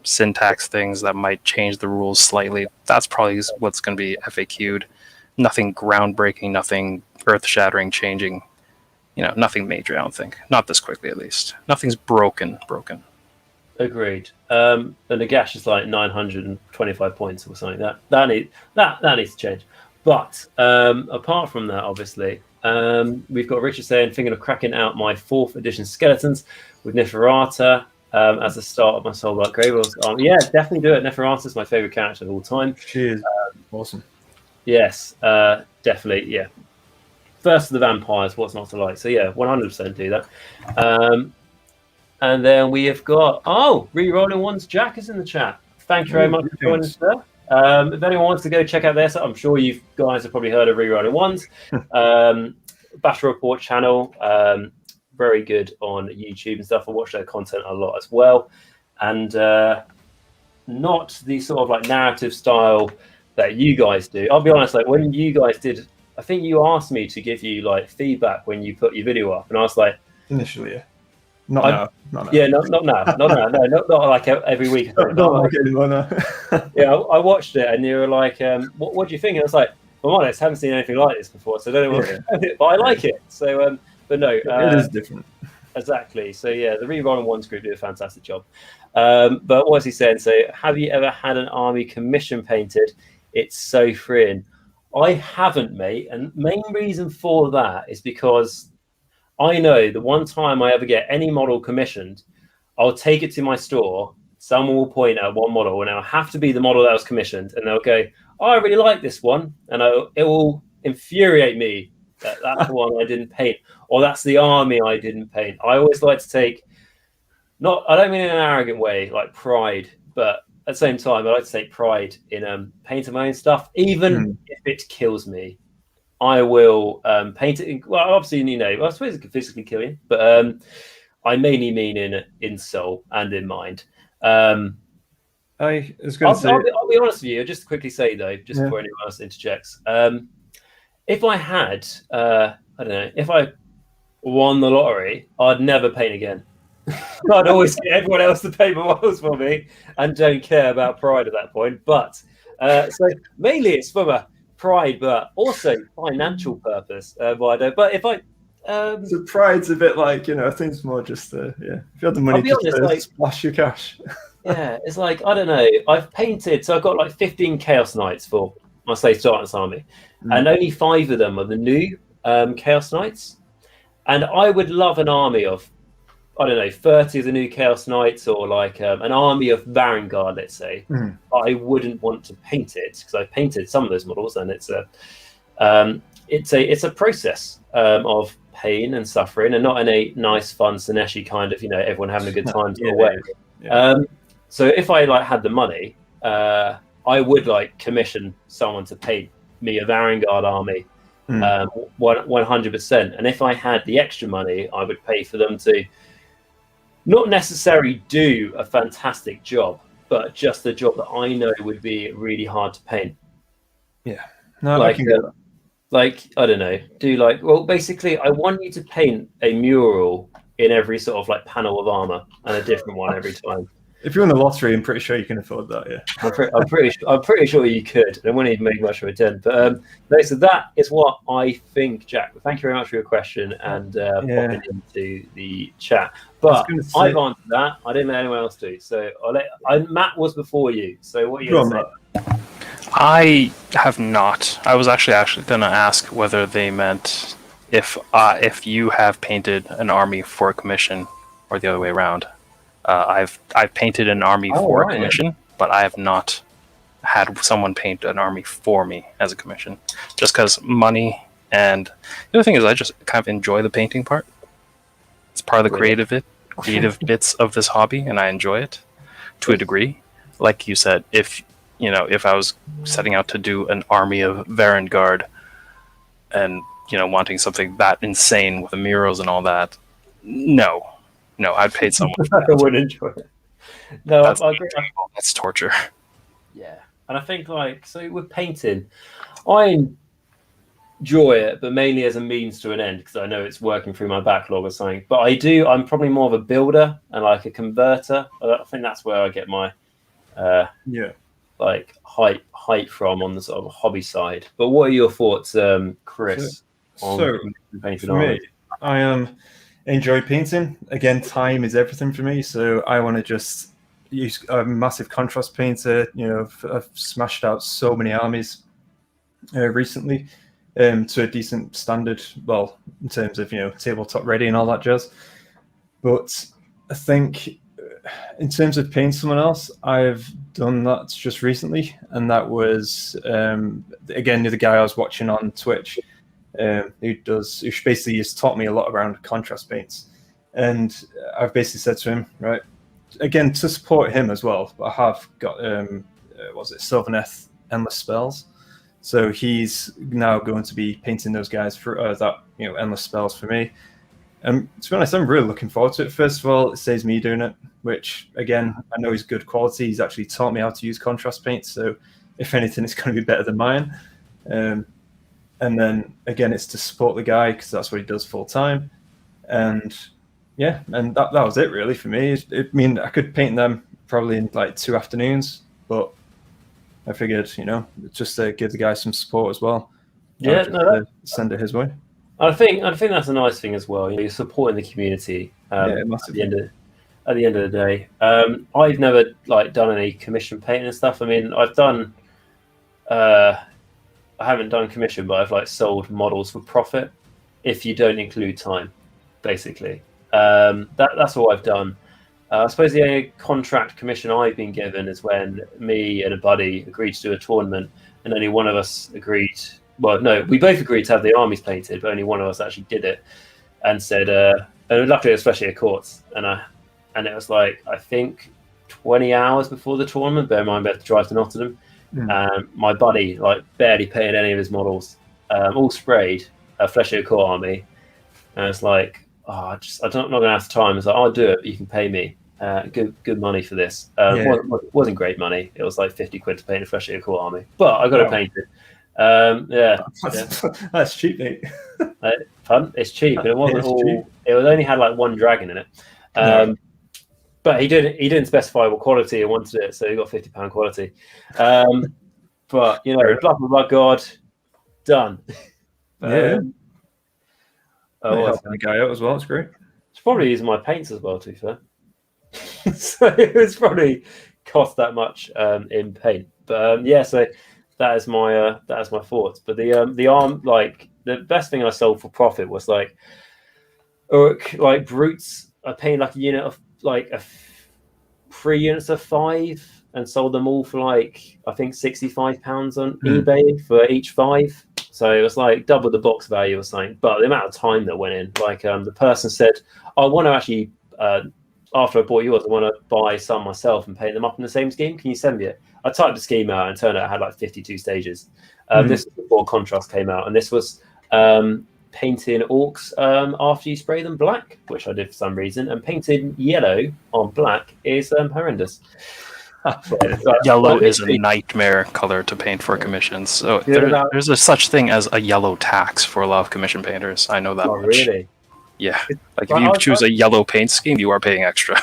syntax things that might change the rules slightly. That's probably what's going to be FAQ'd. Nothing groundbreaking, nothing earth-shattering, changing. Nothing major, I don't think. Not this quickly, at least. Nothing's broken. Agreed. The Nagash is like 925 points or something. That needs to change. But apart from that, obviously, we've got Richard saying, thinking of cracking out my 4th edition skeletons with Neferata as the start of my Soulblight Gravelords. Yeah, definitely do it. Neferata is my favorite character of all time. She is awesome. Yes, definitely. Yeah. First of the vampires, what's not to like? So yeah, 100% do that. And then we have got Rerolling One's Jacq is in the chat. Thank you very much for joining us there. If anyone wants to go check out their stuff, I'm sure you guys have probably heard of Rerolling One's Battle Report channel. Very good on YouTube and stuff. I watch their content a lot as well, and not the sort of like narrative style that you guys do. I'll be honest, like when you guys did, I think you asked me to give you like feedback when you put your video up, and I was like, initially, yeah. Not now. Yeah, not now. Not like every week. Not like anymore, no. Yeah, I watched it, and you were like, "What do you think?" And I was like, "I'm honest, I haven't seen anything like this before, so I don't know what." Yeah. But I like it. So, but no, it is different. Exactly. So yeah, the Rerolling Ones group did a fantastic job. But what was he saying? So, have you ever had an army commission painted? It's so freeing. I haven't, mate, and main reason for that is because I know the one time I ever get any model commissioned, I'll take it to my store. Someone will point at one model, and it'll have to be the model that was commissioned, and they'll go, "Oh, I really like this one," and it will infuriate me that that's the one I didn't paint, or that's the army I didn't paint. I always like to take, I don't mean in an arrogant way, like pride, but at the same time, I like to take pride in painting my own stuff, even if it kills me. I will paint it. Well, obviously, I suppose it could physically kill you, but I mainly mean in soul and in mind. I was going to say. I'll be honest with you. Just to quickly say though, just before anyone else interjects, if I had, I don't know, if I won the lottery, I'd never paint again. I'd always get everyone else to paint my models for me, and don't care about pride at that point. But so mainly it's from a pride, but also financial purpose. Why don't? But if I so pride's a bit like, I think it's more just if you had the money, just honest, to splash your cash. Yeah, it's like, I don't know. I've painted, so I've got like 15 Chaos Knights for my Slave Darkness army, and only 5 of them are the new Chaos Knights. And I would love an army of, I don't know, 30 of the new Chaos Knights, or like an army of Vanguard, let's say. I wouldn't want to paint it because I painted some of those models, and it's a process of pain and suffering, and not in a nice, fun, Sineshi kind of, everyone having a good time away. Yeah. So if I had the money, I would commission someone to paint me a Vanguard army, 100%. And if I had the extra money, I would pay for them to not necessarily do a fantastic job, but just the job that I know would be really hard to paint. Yeah, no, I can get that. I don't know, basically I want you to paint a mural in every sort of panel of armor, and a different one every time. If you win the lottery, I'm pretty sure you can afford that. Yeah, I'm pretty sure you could. It wouldn't even make much of a dent. But so that is what I think, Jack. Thank you very much for your question and popping into the chat. But I've answered that. I didn't let anyone else do. So Matt was before you. So what are you going to say? I have not. I was actually going to ask whether they meant if you have painted an army for a commission, or the other way around. I've painted an army for a commission, but I have not had someone paint an army for me as a commission, just because money. And the other thing is, I just kind of enjoy the painting part. It's part of the creative bits of this hobby, and I enjoy it to a degree. Like you said, if I was setting out to do an army of Vanguard, and wanting something that insane with the murals and all that, no, I'd pay someone. I would enjoy it. No, that's torture. Yeah, and I think so with painting, I enjoy it, but mainly as a means to an end, because I know it's working through my backlog or something. But I'm probably more of a builder and a converter. I think that's where I get my height from on the sort of hobby side. But what are your thoughts, Chris? For me, I enjoy painting. Again, time is everything for me, so I want to just use a massive contrast painter. I've smashed out so many armies recently to a decent standard, well, in terms of tabletop ready and all that jazz. But I think in terms of painting someone else, I've done that just recently, and that was again the guy I was watching on Twitch, who basically has taught me a lot around contrast paints. And I've basically said to him, right, again, to support him as well, I have got Sylvaneth Endless Spells, so he's now going to be painting those guys for that endless spells for me. To be honest, I'm really looking forward to it. First of all, it saves me doing it, which, again, I know is good quality. He's actually taught me how to use contrast paint, so if anything, it's going to be better than mine. And then, again, it's to support the guy, because that's what he does full-time. And, yeah, and that was it, really, for me. I could paint them probably in, 2 afternoons, but I figured, just to give the guy some support as well. Yeah, send it his way. I think that's a nice thing as well. You're supporting the community at the end of the day. I've never done any commission painting and stuff. I mean, I've done. I haven't done commission, but I've sold models for profit. If you don't include time, basically, that's all I've done. I suppose the only contract commission I've been given is when me and a buddy agreed to do a tournament, and only one of us agreed. Well, no, we both agreed to have the armies painted, but only one of us actually did it, and said, and luckily it was especially at courts, and it was I think 20 hours before the tournament. Bear in mind we had to drive to Nottingham. My buddy barely painted any of his models, all sprayed, a Fleshy Court army, and it's I'm not going to have the time. It's I'll do it, but you can pay me good money for this. Wasn't great money. It was 50 quid to paint a Fleshy Court army, but I got it painted. That's cheap, mate. Fun. It's cheap, but it wasn't all. Cheap. It only had one dragon in it. But he didn't specify what quality he wanted it, so he got £50 quality. But Blood God, done. Yeah. Helping the guy out as well. It's great. It's probably using my paints as well, to be fair. So it's probably cost that much in paint. But so that is my thoughts. But the arm, like the best thing I sold for profit was like brutes. I paid like a unit of like 3 units of 5 and sold them all for like I think £65 on eBay for each 5. So it was like double the box value or something. But the amount of time that went in, like the person said, I want to actually after I bought yours, I want to buy some myself and paint them up in the same scheme. Can you send me it? I typed the scheme out and turned out it had like 52 stages. This was before Contrast came out, and this was painting orcs after you spray them black, which I did for some reason, and painting yellow on black is horrendous. Yellow is a nightmare color to paint for commissions. So there's a such thing as a yellow tax for a lot of commission painters. I know that much. Really? Yeah. Like if you choose a yellow paint scheme, you are paying extra.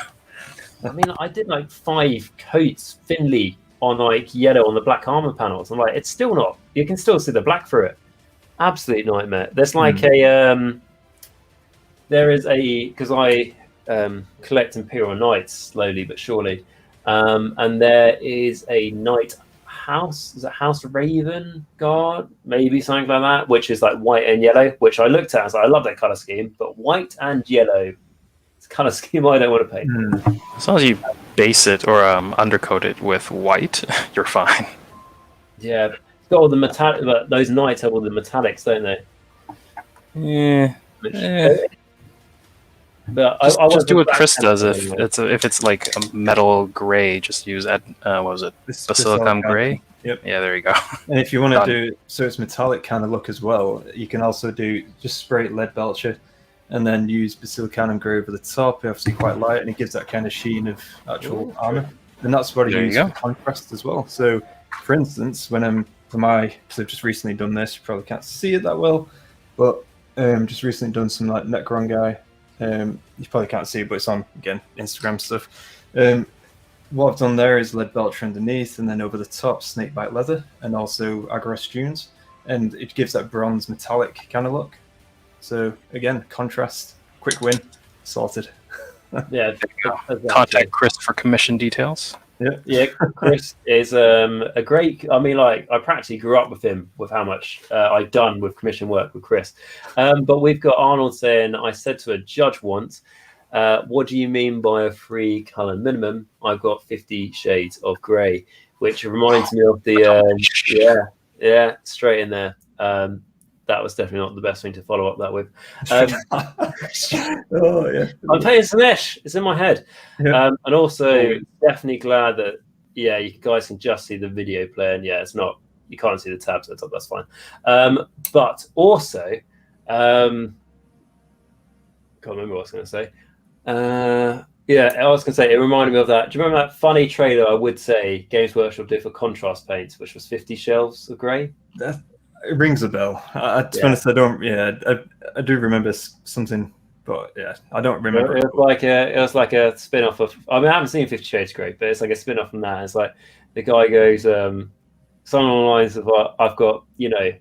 I mean, I did like 5 coats thinly on like yellow on the black armor panels. I'm like, it's still not. You can still see the black through it. Absolute nightmare. There's like there is a because I collect Imperial Knights slowly but surely, and there is a Knight House. Is it House Raven Guard? Maybe something like that, which is like white and yellow. Which I looked at. I was like, I love that color scheme, but white and yellow. Color scheme I don't want to paint. As long as you base it or undercoat it with white, you're fine. Yeah, it's got all the metallic. But those knights have all the metallics, don't they? Yeah. But just do what Chris does. If it's like a metal gray, just use what was it? Basilicum gray. Yep. Yeah, there you go. And if you want to do so, it's metallic kind of look as well. You can also do just spray lead belcher. And then use Basilicum Grey over the top. Obviously quite light, and it gives that kind of sheen of actual armor. And that's what I use for contrast as well. So, for instance, when I'm because I've just recently done this, you probably can't see it that well, but just recently done some like Necron guy. You probably can't see it, but it's on again Instagram stuff. What I've done there is lead belcher underneath, and then over the top snakebite leather, and also Agorist dunes, and it gives that bronze metallic kind of look. So again, contrast, quick win, sorted. Yeah, contact Chris for commission details. Yeah, Chris is a great. I mean, like I practically grew up with him with how much I've done with commission work with Chris. But we've got Arnold saying, I said to a judge once, "What do you mean by a 3 color minimum?" I've got 50 shades of grey, which reminds me of the straight in there. That was definitely not the best thing to follow up that with. Oh yeah, I'm playing Slanesh. It's in my head, and also definitely glad that you guys can just see the video player. And it's not you can't see the tabs at the top. That's fine. But also, can't remember what I was going to say. I was going to say it reminded me of that. Do you remember that funny trailer? I would say Games Workshop did for contrast paints, which was 50 shelves of grey. It rings a bell. To be honest, I don't. I do remember something, but I don't remember. It was like a spin-off of. I mean, I haven't seen 50 Shades of Grey, but it's like a spin-off from that. It's like the guy goes, something along the lines of, "I've got a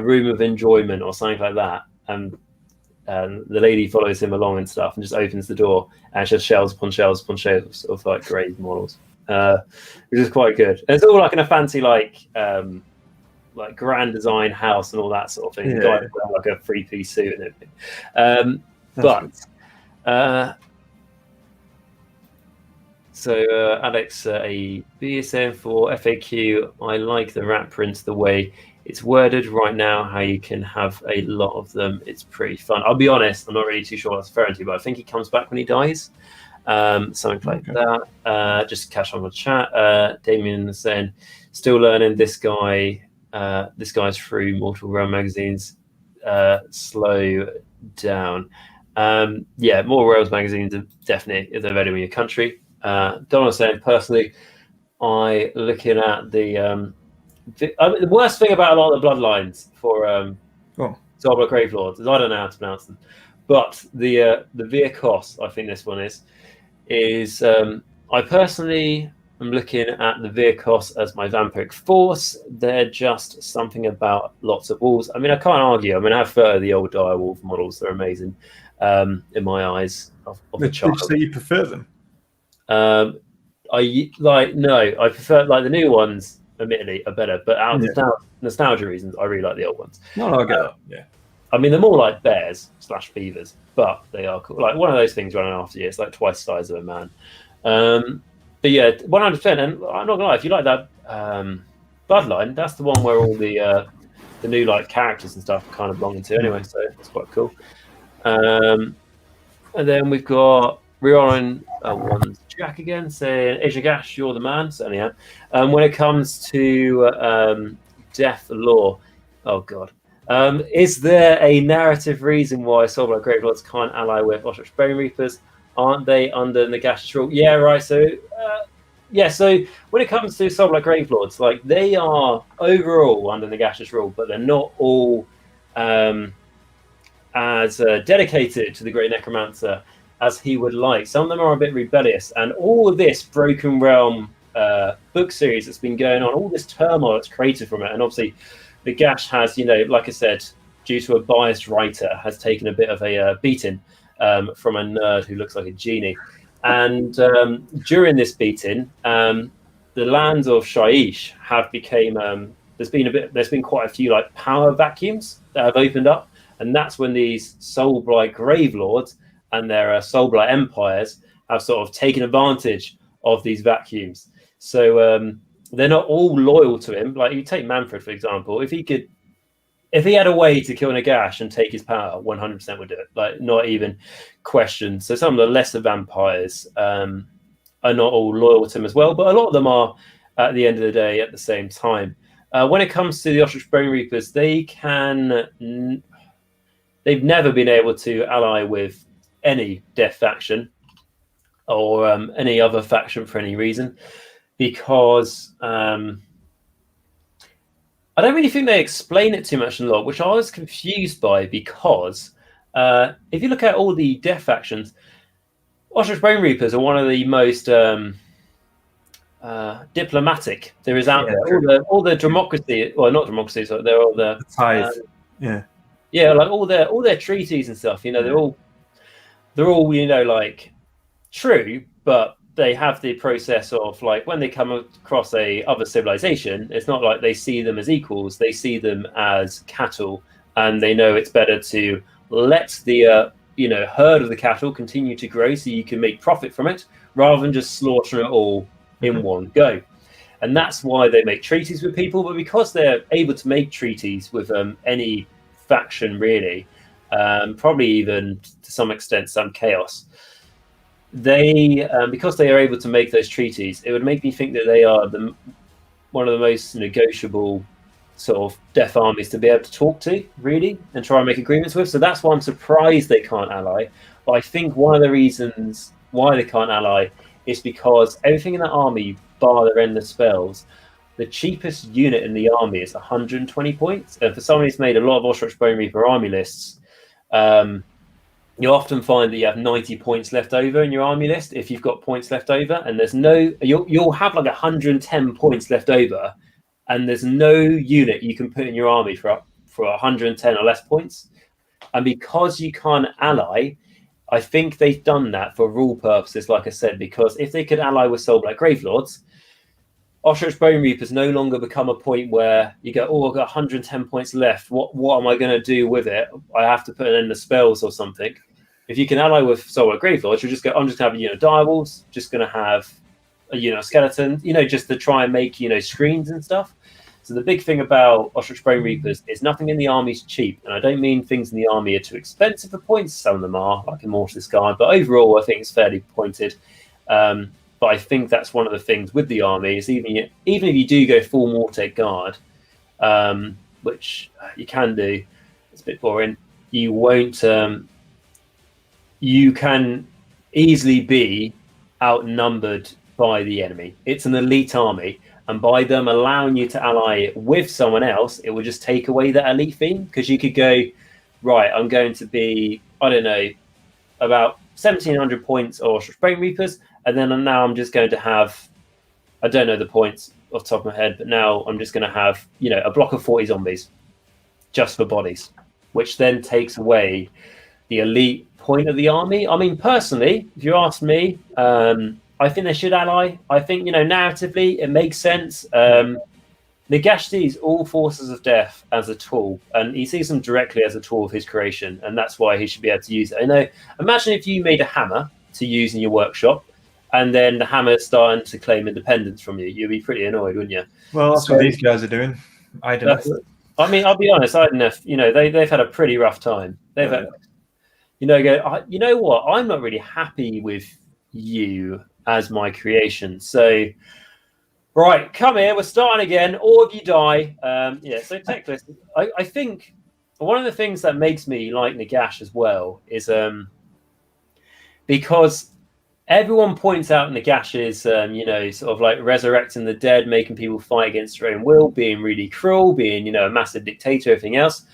room of enjoyment" or something like that, and the lady follows him along and stuff, and just opens the door, and it's just shelves upon shelves upon shelves of like grey models, which is quite good. And it's all like in a fancy like grand design house and all that sort of thing. The guy wearing like a 3-piece suit and everything. So Alex a BSM for FAQ. I like the rat prints the way it's worded right now. How you can have a lot of them. It's pretty fun. I'll be honest. I'm not really too sure what that's referring to, but I think he comes back when he dies. Something like that. Just catch on the chat. Damien is saying, still learning this guy. This guy's through Mortal Realm magazines. Slow down. More Realms magazines are definitely if they're available in your country. Donald saying, personally, I looking at the worst thing about a lot of the bloodlines for Zobla Gravelords is I don't know how to pronounce them, but the Via Kos, I think this one is I personally I'm looking at the Virkos as my vampiric force. They're just something about lots of wolves. I mean, I can't argue. I mean, I have the old dire wolf models. They're amazing in my eyes of the child. Did you say you prefer them? I prefer like the new ones. Admittedly, are better, but out of nostalgia reasons, I really like the old ones. No, I get it. Yeah. I mean, they're more like bears / beavers, but they are cool. Like one of those things running after you. It's like twice the size of a man. But yeah, 100%. And I'm not gonna lie, if you like that Bloodline, that's the one where all the new like characters and stuff kind of belong into anyway. So it's quite cool. And then we've got Rerolling one's Jacq again saying, "Hey Nagash, you're the man." Certainly am. When it comes to death law, oh god. Is there a narrative reason why Soulbound Gravelords can't ally with Ostrich Bone Reapers? Aren't they under Nagash's rule? Yeah, right. So, so when it comes to Soulbound Gravelords, like they are overall under Nagash's rule, but they're not all as dedicated to the Great Necromancer as he would like. Some of them are a bit rebellious, and all of this Broken Realm book series that's been going on, all this turmoil that's created from it, and obviously Nagash has, like I said, due to a biased writer, has taken a bit of a beating from a nerd who looks like a genie. And during this beating, the lands of Shaiish have became. There's been quite a few like power vacuums that have opened up, and that's when these Soulblight Gravelords and their Soulblight empires have sort of taken advantage of these vacuums. So they're not all loyal to him. Like you take Manfred, for example. If he had a way to kill Nagash and take his power, 100% would do it. Like not even question. So some of the lesser vampires are not all loyal to him as well, but a lot of them are at the end of the day at the same time. When it comes to the Ostrich Bone Reapers, they've never been able to ally with any death faction or any other faction for any reason. Because I don't really think they explain it too much in the lore, which I was confused by, because if you look at all the death factions, Ostrich Bone Reapers are one of the most diplomatic there is out there. All the democracy, well, not democracy, so they're all the ties. Like all their treaties and stuff. They're all like true, but they have the process of like when they come across a other civilization, it's not like they see them as equals. They see them as cattle, and they know it's better to let the herd of the cattle continue to grow so you can make profit from it, rather than just slaughter it all in one go. And that's why they make treaties with people. But because they're able to make treaties with any faction really, probably even to some extent some chaos, they because they are able to make those treaties, it would make me think that they are one of the most negotiable sort of death armies to be able to talk to really and try and make agreements with. So that's why I'm surprised they can't ally. But I think one of the reasons why they can't ally is because everything in that army, bar their endless spells, the cheapest unit in the army is 120 points. And for someone who's made a lot of Ostrich Bone Reaper army lists, you often find that you have 90 points left over in your army list if you've got points left over, and you'll have like 110 points left over, and there's no unit you can put in your army for 110 or less points. And because you can't ally, I think they've done that for rule purposes, like I said, because if they could ally with Soulblight Gravelords, Ostrich Bone Reapers no longer become a point where you go, oh, I've got 110 points left. What am I going to do with it? I have to put it in the spells or something. If you can ally with Soulblight Gravelords, you'll just go, I'm just going to have a unit of direwolves, just going to have a unit of skeleton, just to try and make, screens and stuff. So the big thing about Ostrich Bone Reapers is nothing in the army is cheap. And I don't mean things in the army are too expensive for points. Some of them are, like Immortalist Guard. But overall, I think it's fairly pointed. But I think that's one of the things with the army is even if you do go full Mortec Guard, which you can do, it's a bit boring, you won't... you can easily be outnumbered by the enemy. It's an elite army. And by them allowing you to ally with someone else, it will just take away that elite theme. Because you could go, right, I'm going to be, I don't know, about 1,700 points or Ostrich Bone Reapers. And then now I'm just going to have I don't know the points off the top of my head, but now I'm just going to have, a block of 40 zombies just for bodies, which then takes away the elite point of the army. I mean, personally, if you ask me, I think they should ally. I think, narratively, it makes sense. Nagash sees all forces of death as a tool, and he sees them directly as a tool of his creation, and that's why he should be able to use it. Imagine if you made a hammer to use in your workshop, and then the hammer starting to claim independence from you. You'd be pretty annoyed, wouldn't you? Well, that's what these guys are doing. I don't know. I mean, I'll be honest, they've had a pretty rough time. They've had, you know what? I'm not really happy with you as my creation. So, right, come here. We're starting again. All of you die. So tech list. I think one of the things that makes me like Nagash as well is because everyone points out Nagash is, sort of like resurrecting the dead, making people fight against their own will, being really cruel, being, a massive dictator, everything else.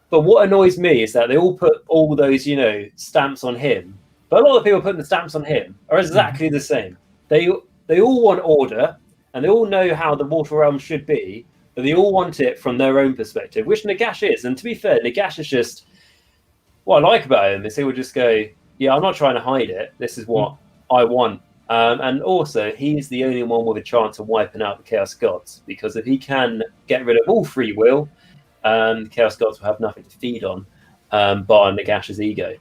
But what annoys me is that they all put all those, stamps on him. But a lot of people putting the stamps on him are exactly the same. They all want order, and they all know how the Mortal Realm should be, but they all want it from their own perspective, which Nagash is. And to be fair, Nagash is just, what I like about him is he will just go, yeah, I'm not trying to hide it. This is what I want. And also, he's the only one with a chance of wiping out the Chaos Gods, because if he can get rid of all free will, the Chaos Gods will have nothing to feed on, bar Nagash's ego,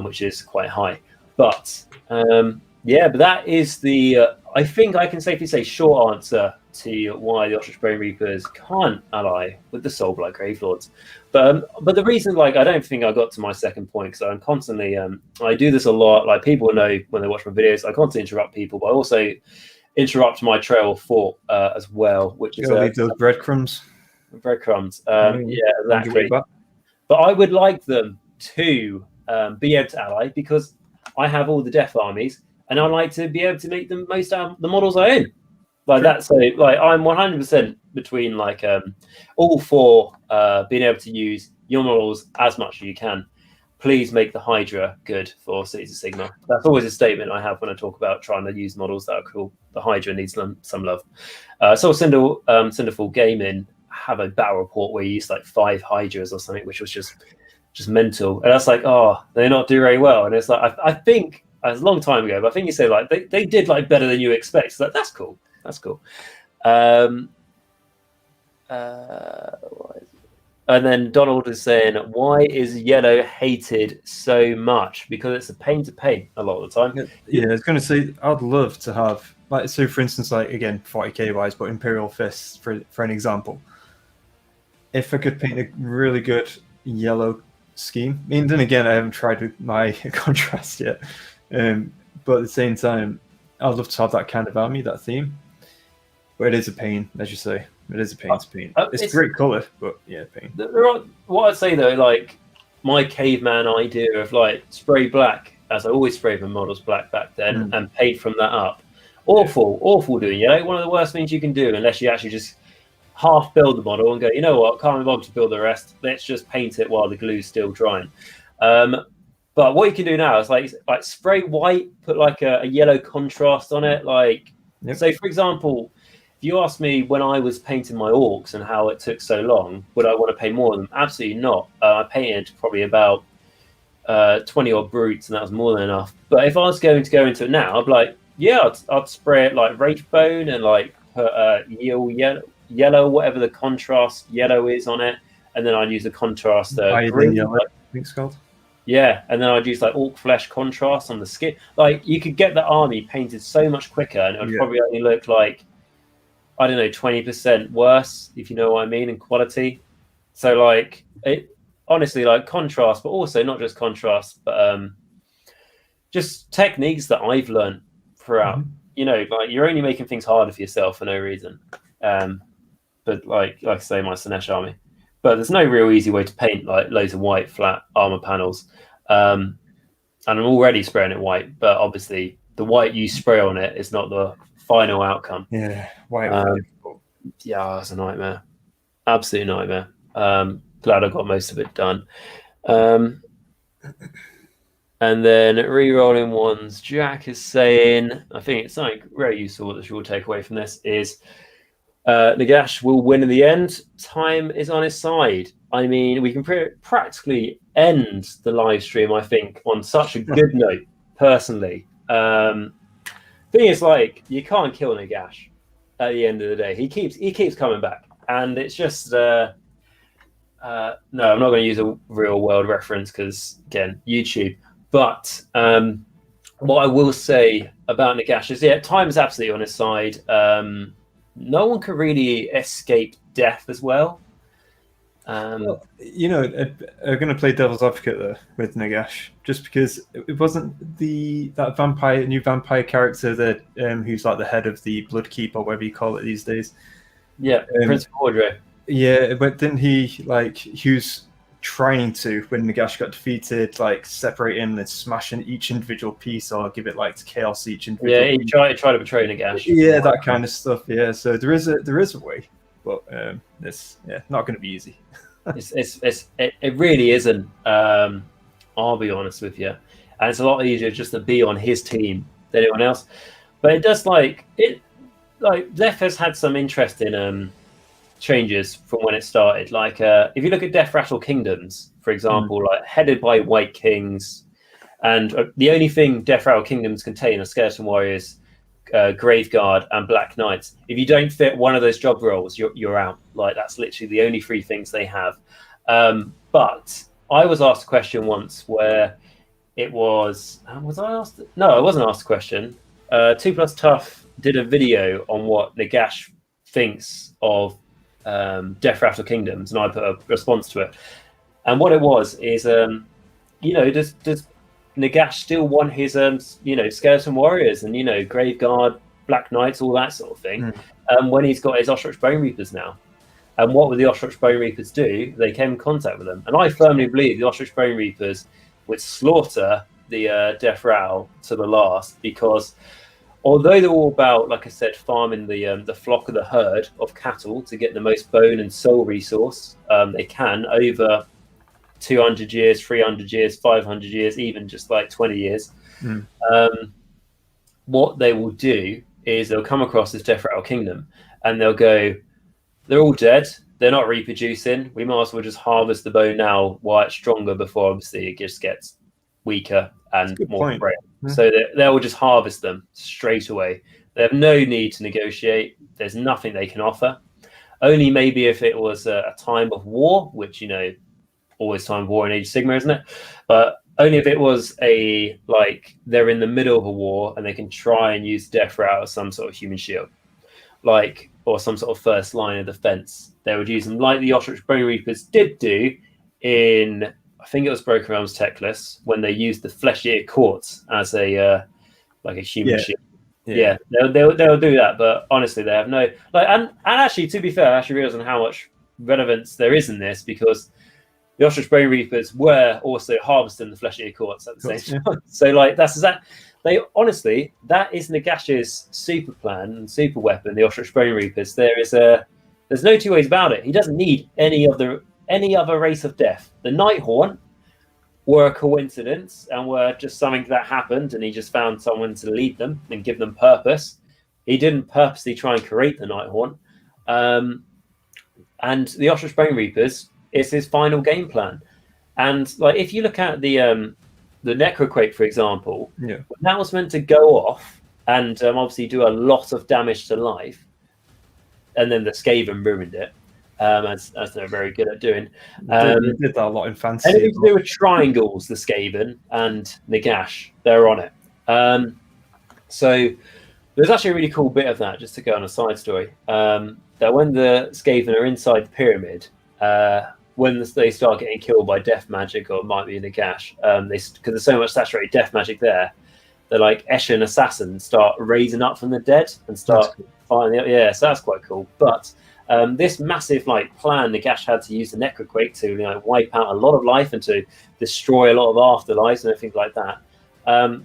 which is quite high. But but that is the I think I can safely say short answer to why the Ostrich Brain Reapers can't ally with the Soulblight Gravelords. But the reason, I don't think I got to my second point, because I'm constantly I do this a lot. Like, people know when they watch my videos, I constantly interrupt people, but I also interrupt my trail of thought as well, which is leave those breadcrumbs. Breadcrumbs. Exactly. But I would like them to be able to ally, because I have all the death armies, and I like to be able to make the most out of the models I own. That's I'm 100% between all for being able to use your models as much as you can. Please make the Hydra good for Cities of Sigmar. That's always a statement I have when I talk about trying to use models that are cool. The Hydra needs some love. So Cinderfall Gaming have a battle report where you use 5 Hydras or something, which was just mental. And that's they not do very well. And it's I think it was a long time ago, but I think you say they did better than you expect. So that's cool. That's cool. And then Donald is saying, why is yellow hated so much? Because it's a pain to paint a lot of the time. Yeah, I was going to say, I'd love to have, so for instance, again, 40k wise, but Imperial Fists, for an example. If I could paint a really good yellow scheme. I mean, then again, I haven't tried with my contrast yet. But at the same time, I'd love to have that kind of army, that theme. But it is a pain, as you say. It is a pain to paint. It's a great colour, but yeah, pain. What I'd say though, my caveman idea of spray black, as I always sprayed my models black back then, and paint from that up. Awful doing yellow. One of the worst things you can do, unless you actually just half build the model and go, you know what, can't be bothered to build the rest. Let's just paint it while the glue's still drying. But what you can do now is spray white, put a yellow contrast on it. So for example, if you ask me when I was painting my orcs and how it took so long, would I want to paint more of them? Absolutely not. I painted probably about 20 odd brutes, and that was more than enough. But if I was going to go into it now, I'd be I'd spray it Wraithbone and put yellow, whatever the contrast yellow is on it, and then I'd use the contrast green. Yellow, I think it's called. Yeah, and then I'd use orc flesh contrast on the skin. You could get the army painted so much quicker, and it would probably only look 20% worse, if you know what I mean, in quality. So it honestly contrast, but also not just contrast, but just techniques that I've learned throughout. You're only making things harder for yourself for no reason. But like I say, my Sinesh army. But there's no real easy way to paint loads of white flat armor panels. And I'm already spraying it white, but obviously the white you spray on it is not the final outcome. Yeah, white. Yeah, it's a nightmare. Absolute nightmare. Glad I got most of it done. And And then re-rolling ones, Jacq is saying, I think it's something very useful that you will take away from this is Nagash will win in the end. Time is on his side. I mean, we can practically end the live stream, I think, on such a good note, personally. Thing is, like, you can't kill Nagash at the end of the day. He keeps coming back. And it's just... no, I'm not going to use a real world reference because, again, YouTube. But what I will say about Nagash is, yeah, time is absolutely on his side. No one can really escape death as well. Well, you know, I'm going to play devil's advocate there with Nagash, just because it wasn't that new vampire character that who's like the head of the Bloodkeep or whatever you call it these days. Yeah, Prince Mordred. Yeah, but didn't he was trying to, when Nagash got defeated, like separate him and smash in each individual piece or give it like to chaos each individual. Yeah, he tried to betray Nagash. Yeah, that kind of stuff. Yeah, so there is a way, but it's not going to be easy. It really isn't. I'll be honest with you, and it's a lot easier just to be on his team than anyone else. But it does Death has had some interesting changes from when it started. Like if you look at Death Rattle Kingdoms, for example, like headed by White Kings, and the only thing Death Rattle Kingdoms contain are Skeleton Warriors, Graveguard, and Black Knights. If you don't fit one of those job roles, you're out. Like that's literally the only three things they have. But I was asked a question once where it was I asked? No, I wasn't asked a question. 2+ Tough did a video on what Nagash thinks of Death Rattle Kingdoms, and I put a response to it. And what it was is, does Nagash still want his, Skeleton Warriors and, Graveguard, Black Knights, all that sort of thing, when he's got his Ostrich Bone Reapers now? And what would the Ostrich Bone Reapers do? They came in contact with them. And I firmly believe the Ostrich Bone Reapers would slaughter the Death Rattle to the last, because although they're all about, like I said, farming the flock of the herd of cattle to get the most bone and soul resource they can over 200 years, 300 years, 500 years, even just like 20 years. What they will do is they'll come across this Death Rattle Kingdom and they'll go, they're all dead, they're not reproducing, we might as well just harvest the bone now while it's stronger before obviously it just gets weaker and more frail. So they'll just harvest them straight away. They have no need to negotiate. There's nothing they can offer. Only maybe if it was a time of war, which, always time of war in Age of Sigmar, isn't it? But only if it was they're in the middle of a war and they can try and use Death Rattle as some sort of human shield, or some sort of first line of defense. They would use them like the Ostrich Bone Reapers did do in, I think it was Broken Realms Techless, when they used the Flesh-Eater Quartz as a human shield. Yeah, they'll do that, but honestly, they have no and actually, to be fair, I actually realised how much relevance there is in this, because the Ostrich Bone Reapers were also harvesting the Flesh-Eater Quartz at the same time. So that's exact. That is Nagash's super plan and super weapon, the Ostrich Bone Reapers. There's no two ways about it. He doesn't need any other race of death. The Nighthorn were a coincidence and were just something that happened, and he just found someone to lead them and give them purpose. He didn't purposely try and create the Nighthorn. And the Ostrich Bone Reapers is his final game plan. And if you look at the Necroquake, for example, that was meant to go off and obviously do a lot of damage to life, and then the Skaven ruined it. As they're very good at doing. They did that a lot in fantasy. Anything to do with triangles, the Skaven and Nagash, they're on it. So there's actually a really cool bit of that, just to go on a side story, that when the Skaven are inside the pyramid, when they start getting killed by death magic, or it might be Nagash, because there's so much saturated death magic there, they're like Eshin assassins start raising up from the dead and start fighting. Yeah, so that's quite cool. But this massive plan Nagash had to use the Necroquake to wipe out a lot of life and to destroy a lot of afterlives and everything like that.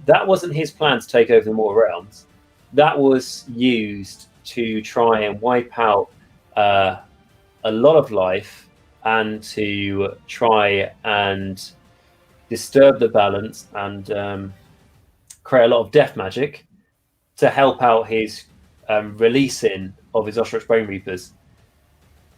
That wasn't his plan to take over the Mortal Realms. That was used to try and wipe out a lot of life and to try and disturb the balance and create a lot of death magic to help out his releasing of his Ostrich Bone Reapers.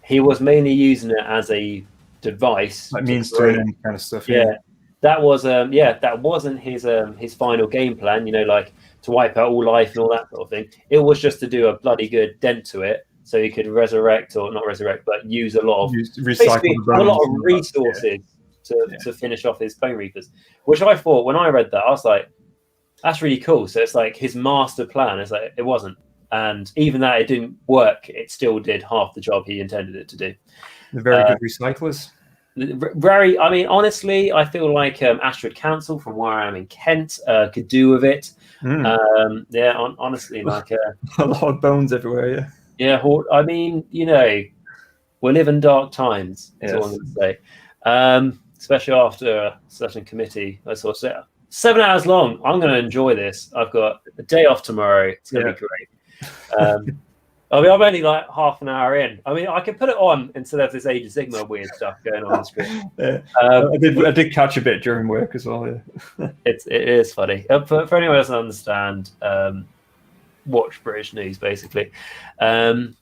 He was mainly using it as a device, like means to an end kind of stuff. Yeah, that was that wasn't his final game plan. You know, like to wipe out all life and all that sort of thing. It was just to do a bloody good dent to it, so he could resurrect, or not resurrect, but use a lot of resources to finish off his Bone Reapers. Which I thought, when I read that, I was like, that's really cool. So it's like his master plan. It's like it wasn't, and even that it didn't work, it still did half the job he intended it to do. They're very good recyclers. Very, I mean, honestly, I feel like Ashford Council, from where I am in Kent, could do with it. Honestly, like a lot of bones everywhere. Yeah, I mean, you know, we live in dark times. That's all I'm going to say. Especially after a certain committee. I saw 7 hours long. I'm going to enjoy this. I've got a day off tomorrow. It's going to be great. I mean, I'm only like half an hour in. I mean, I can put it on instead of this Age of Sigmar weird stuff going on the screen. I did catch a bit during work as well. Yeah. It is funny. For anyone else to understand, watch British news, basically. So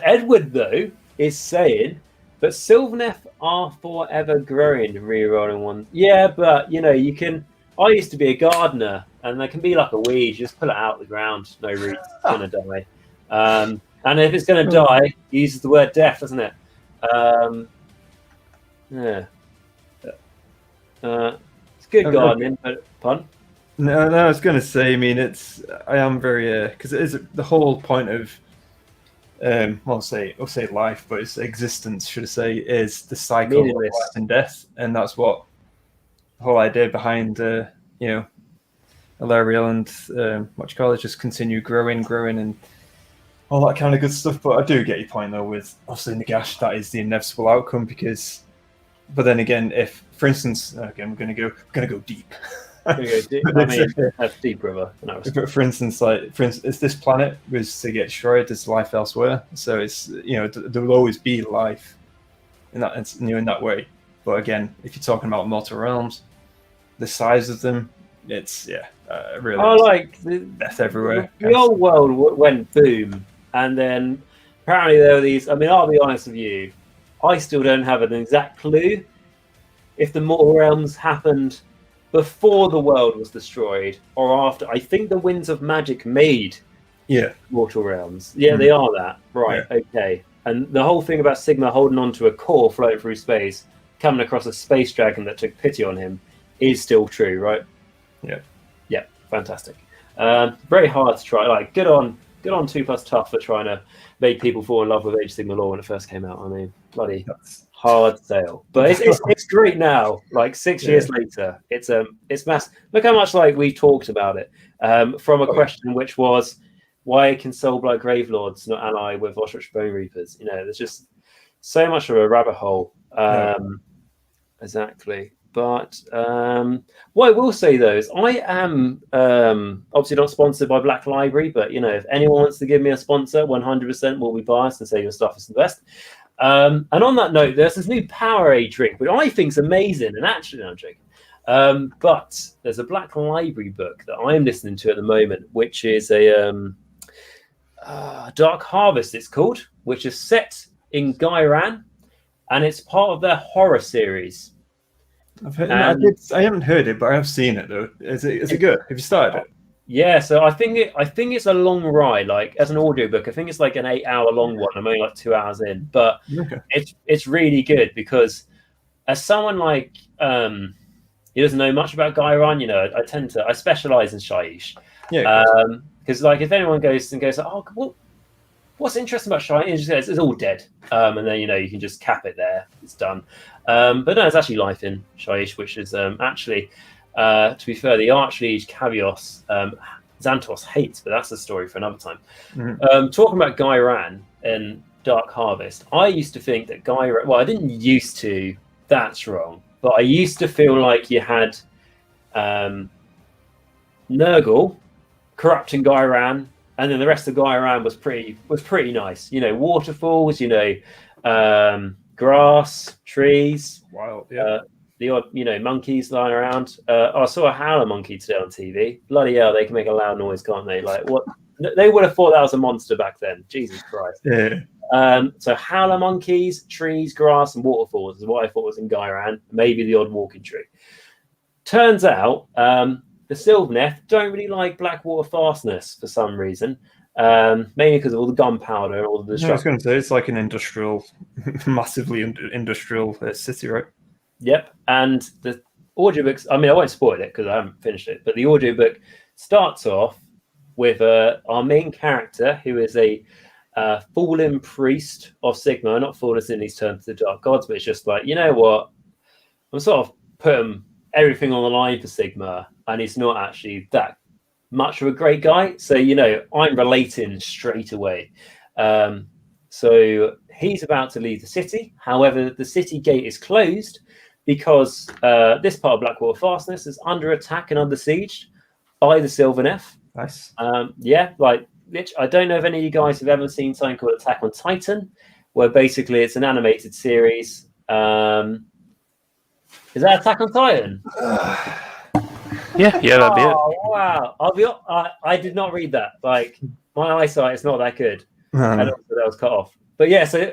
Edward, though, is saying, but Sylvaneth are forever growing, rerolling ones. Yeah, but, you know, you can... I used to be a gardener, and they can be like a weed. You just pull it out of the ground. No roots. It's going to die. And if it's going to die, it uses the word death, doesn't it? It's good gardening, but pun? No, I was going to say, I mean, I am very, because it is the whole point of, I'll say life, but it's existence, should I say, is the cycle of life and death. And that's what the whole idea behind, Alariel and just continue growing and all that kind of good stuff. But I do get your point, though, with obviously Nagash, that is the inevitable outcome but then again, if, for instance, again, we're going to go deep. That's deep, river. For instance, if this planet was to get destroyed, there's life elsewhere. So it's, there will always be life in that way. But again, if you're talking about mortal realms, the size of them, it's really. I like death everywhere. The old world went boom, and then apparently there were these. I mean, I'll be honest with you, I still don't have an exact clue if the mortal realms happened before the world was destroyed or after. I think the Winds of Magic made mortal realms. Yeah, they are that. Right, okay. And the whole thing about Sigma holding on to a core floating through space, coming across a space dragon that took pity on him, is still true, right? Yeah, fantastic. Very hard to try. Like, good on 2+ Tough for trying to make people fall in love with Age Sigma lore when it first came out. I mean, bloody hard sale, but it's great now. Like 6 years later, it's mass. Look how much like we talked about it from a question which was, why can Soulblight Gravelords not ally with Ostrich Bone Reapers? You know, there's just so much of a rabbit hole. Exactly. But what I will say though is I am obviously not sponsored by Black Library, but if anyone wants to give me a sponsor, 100% will be biased and say your stuff is the best. And on that note, there's this new Powerade drink, which I think is amazing, and actually I'm joking. But there's a Black Library book that I'm listening to at the moment, which is a Dark Harvest, it's called, which is set in Gairan, and it's part of their horror series. I haven't heard it, but I have seen it though. Is it good? Have you started it? Yeah, so I think it's a long ride. Like as an audiobook, I think it's like an 8-hour long one. I'm only like 2 hours in, but it's really good because as someone like he doesn't know much about Gairan, I specialize in Shaiish. Because like if anyone goes, oh, well, what's interesting about Shaiish? It's all dead, and then you can just cap it there. It's done. But no, it's actually life in Shaiish, which is actually. To be fair, the Archliege Cavios Xantos hates, but that's a story for another time. Talking about Gairan and Dark Harvest, I used to think that Gairan... Well, I didn't used to. That's wrong. But I used to feel like you had Nurgle corrupting Gairan, and then the rest of Gairan was pretty nice. Waterfalls, grass, trees. Wild, the odd, monkeys lying around. I saw a howler monkey today on TV. Bloody hell, they can make a loud noise, can't they? Like what? They would have thought that was a monster back then. Jesus Christ. Yeah. So howler monkeys, trees, grass, and waterfalls is what I thought was in Gairan. Maybe the odd walking tree. Turns out the Sylvaneth don't really like Blackwater fastness for some reason. Mainly because of all the gunpowder and all the destruction. I was going to say it's like an industrial, massively industrial city, right? Yep. And the audiobooks, I won't spoil it because I haven't finished it, but the audiobook starts off with our main character who is a fallen priest of Sigma, not fallen as in he's turned to the Dark Gods, but it's just like, you know what? I'm sort of putting everything on the line for Sigma, and he's not actually that much of a great guy. So, I'm relating straight away. So he's about to leave the city. However, the city gate is closed because this part of Blackwater Fastness is under attack and under siege by the Sylvaneth. Nice. I don't know if any of you guys have ever seen something called Attack on Titan, where basically it's an animated series. Is that Attack on Titan? Yeah, that'd be it. Wow. I did not read that. Like, my eyesight is not that good. And also that was cut off. But yeah, so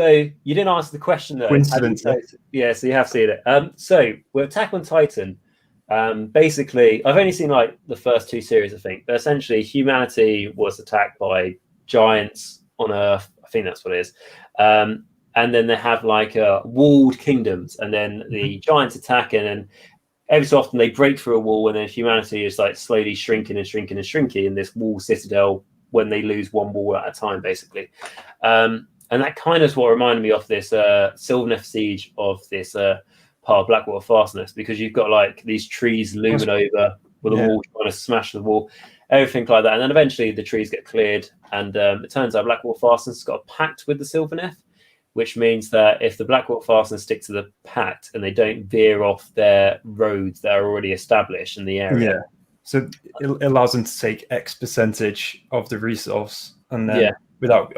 you didn't answer the question though. Coincidence. Yeah, so you have seen it. So with Attack on Titan, basically, I've only seen like the first 2 series, I think. But essentially, humanity was attacked by giants on Earth. I think that's what it is. And then they have like walled kingdoms, and then the giants attack, and then every so often they break through a wall, and then humanity is like slowly shrinking in this wall citadel when they lose one wall at a time, basically. And that kind of is what reminded me of this Sylvaneth siege of this part of Blackwater Fastness, because you've got like these trees looming over with a wall trying to smash the wall, everything like that. And then eventually the trees get cleared, and it turns out Blackwater Fastness has got a pact with the Sylvaneth, which means that if the Blackwater Fastness stick to the pact and they don't veer off their roads that are already established in the area. So it allows them to take X percentage of the resource, and then without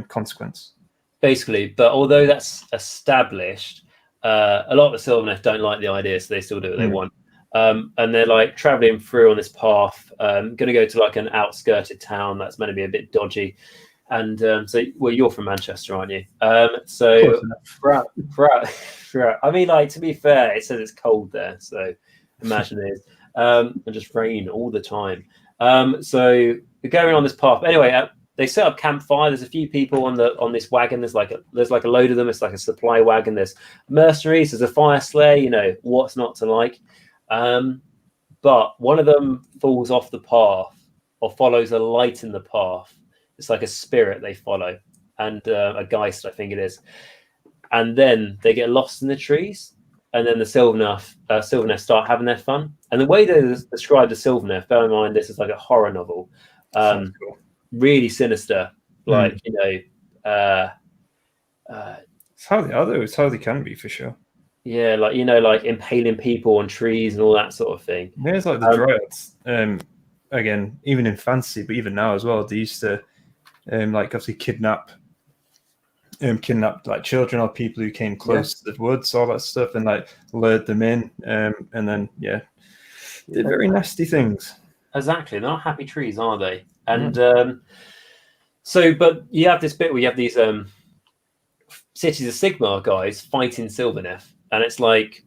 consequence. Basically, but although that's established, a lot of the Sylvaneth don't like the idea, so they still do what they want. And they're like traveling through on this path, going to go to like an outskirted town that's meant to be a bit dodgy. And you're from Manchester, aren't you? So I mean, like, to be fair, it says it's cold there, so imagine it is. And just rain all the time. So we're going on this path. Anyway, they set up campfire. There's a few people on this wagon. There's like a load of them. It's like a supply wagon. There's mercenaries. There's a fire slayer. What's not to like. But one of them falls off the path or follows a light in the path. It's like a spirit they follow, and a geist, I think it is. And then they get lost in the trees, and then the Sylvaneth start having their fun. And the way they describe the Sylvaneth, bear in mind this is like a horror novel, Cool. Really sinister. Like it's how they are, though. It's how they can be, for sure. Yeah, like impaling people on trees and all that sort of thing. Yeah, it's like the Dryads. Again, even in fantasy, but even now as well, they used to obviously kidnap like children or people who came close to the woods, all that stuff, and like lured them in, and then did very nasty things. Exactly, they're not happy trees, are they? And but you have this bit where you have these Cities of Sigmar guys fighting Sylvaneth, and it's like,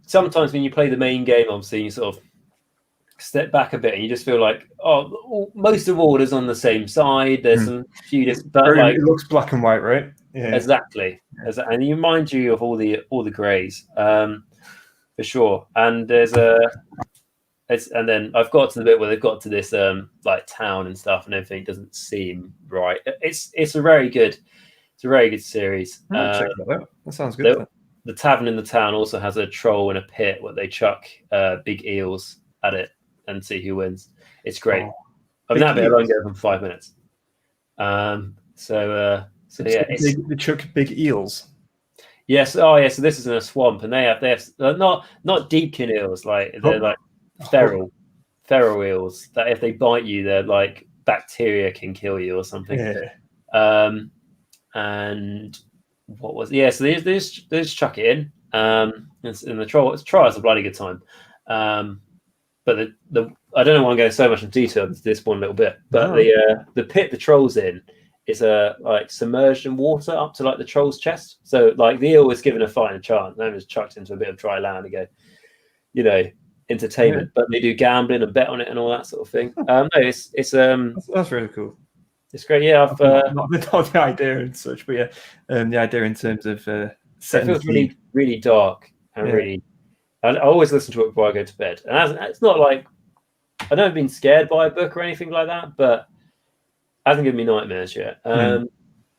sometimes when you play the main game, obviously you sort of step back a bit and you just feel like, most of all is on the same side. There's some few different, but it looks black and white, right? Yeah, exactly. And you remind you of all the greys, for sure. And and then I've got to the bit where they've got to this like town and stuff, and everything doesn't seem right. It's a very good series. Check that out. That sounds good. The tavern in the town also has a troll in a pit where they chuck big eels at it and see who wins. It's great. That bit alone goes for 5 minutes. So they chuck big eels. Yes. So this is in a swamp, and they have not deepkin eels, like they're like feral eels that if they bite you, they're like bacteria can kill you or something. Yeah. And what was yeah? So they just chuck it in. And the trial is a bloody good time. But the I don't want to go so much in detail into this one little bit. But the pit the troll's in is like submerged in water up to like the troll's chest. So like the eel was given a fighting chance, then was chucked into a bit of dry land and go, entertainment. But they do gambling and bet on it and all that sort of thing. No, it's that's really cool. It's great. Yeah, I've not the idea and such, but the idea in terms of it feels really, really dark and really. I always listen to it before I go to bed, and it's not like I've never been scared by a book or anything like that, but it hasn't given me nightmares yet. But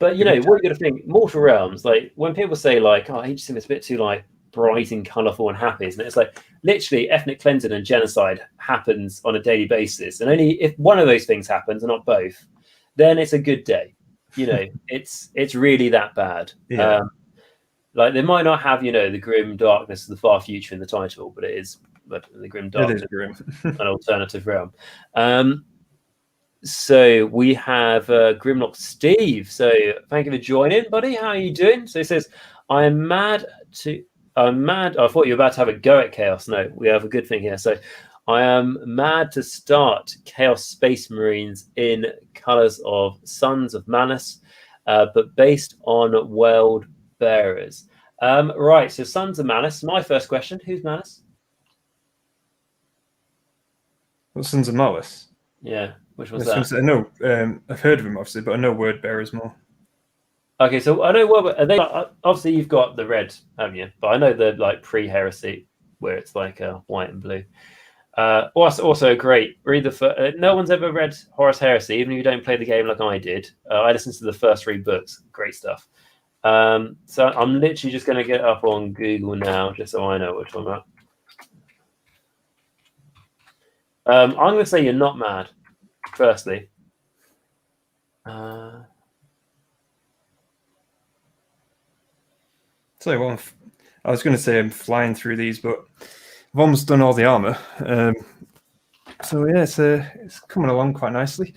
what you got to think, Mortal Realms, like when people say like, "Oh, Age of Sigmar's a bit too like bright and colourful and happy," isn't it? It's like literally ethnic cleansing and genocide happens on a daily basis, and only if one of those things happens and not both, then it's a good day. It's really that bad. Yeah. Like they might not have, the grim darkness of the far future in the title, but it is the grim darkness, an alternative realm. So we have Grimlock Steve. So thank you for joining, buddy. How are you doing? So he says, I'm mad. I thought you were about to have a go at Chaos. No, we have a good thing here. So I am mad to start Chaos Space Marines in colors of Sons of Manus, but based on World Bearers. Right, so Sons of Manus. My first question: who's Manus? What's Sons of Manus? Yeah, which was that? I know. I've heard of him obviously, but I know Word Bearers more. Okay, so I know obviously you've got the red, haven't you? But I know the like pre-heresy where it's like white and blue. Also great. Read the no one's ever read Horus Heresy, even if you don't play the game like I did. I listened to the first 3 books. Great stuff. So I'm literally just going to get up on Google now, just so I know what we're talking about. I'm going to say you're not mad. Firstly, tell you what, I was going to say I'm flying through these, but I've almost done all the armor. So yeah, it's coming along quite nicely.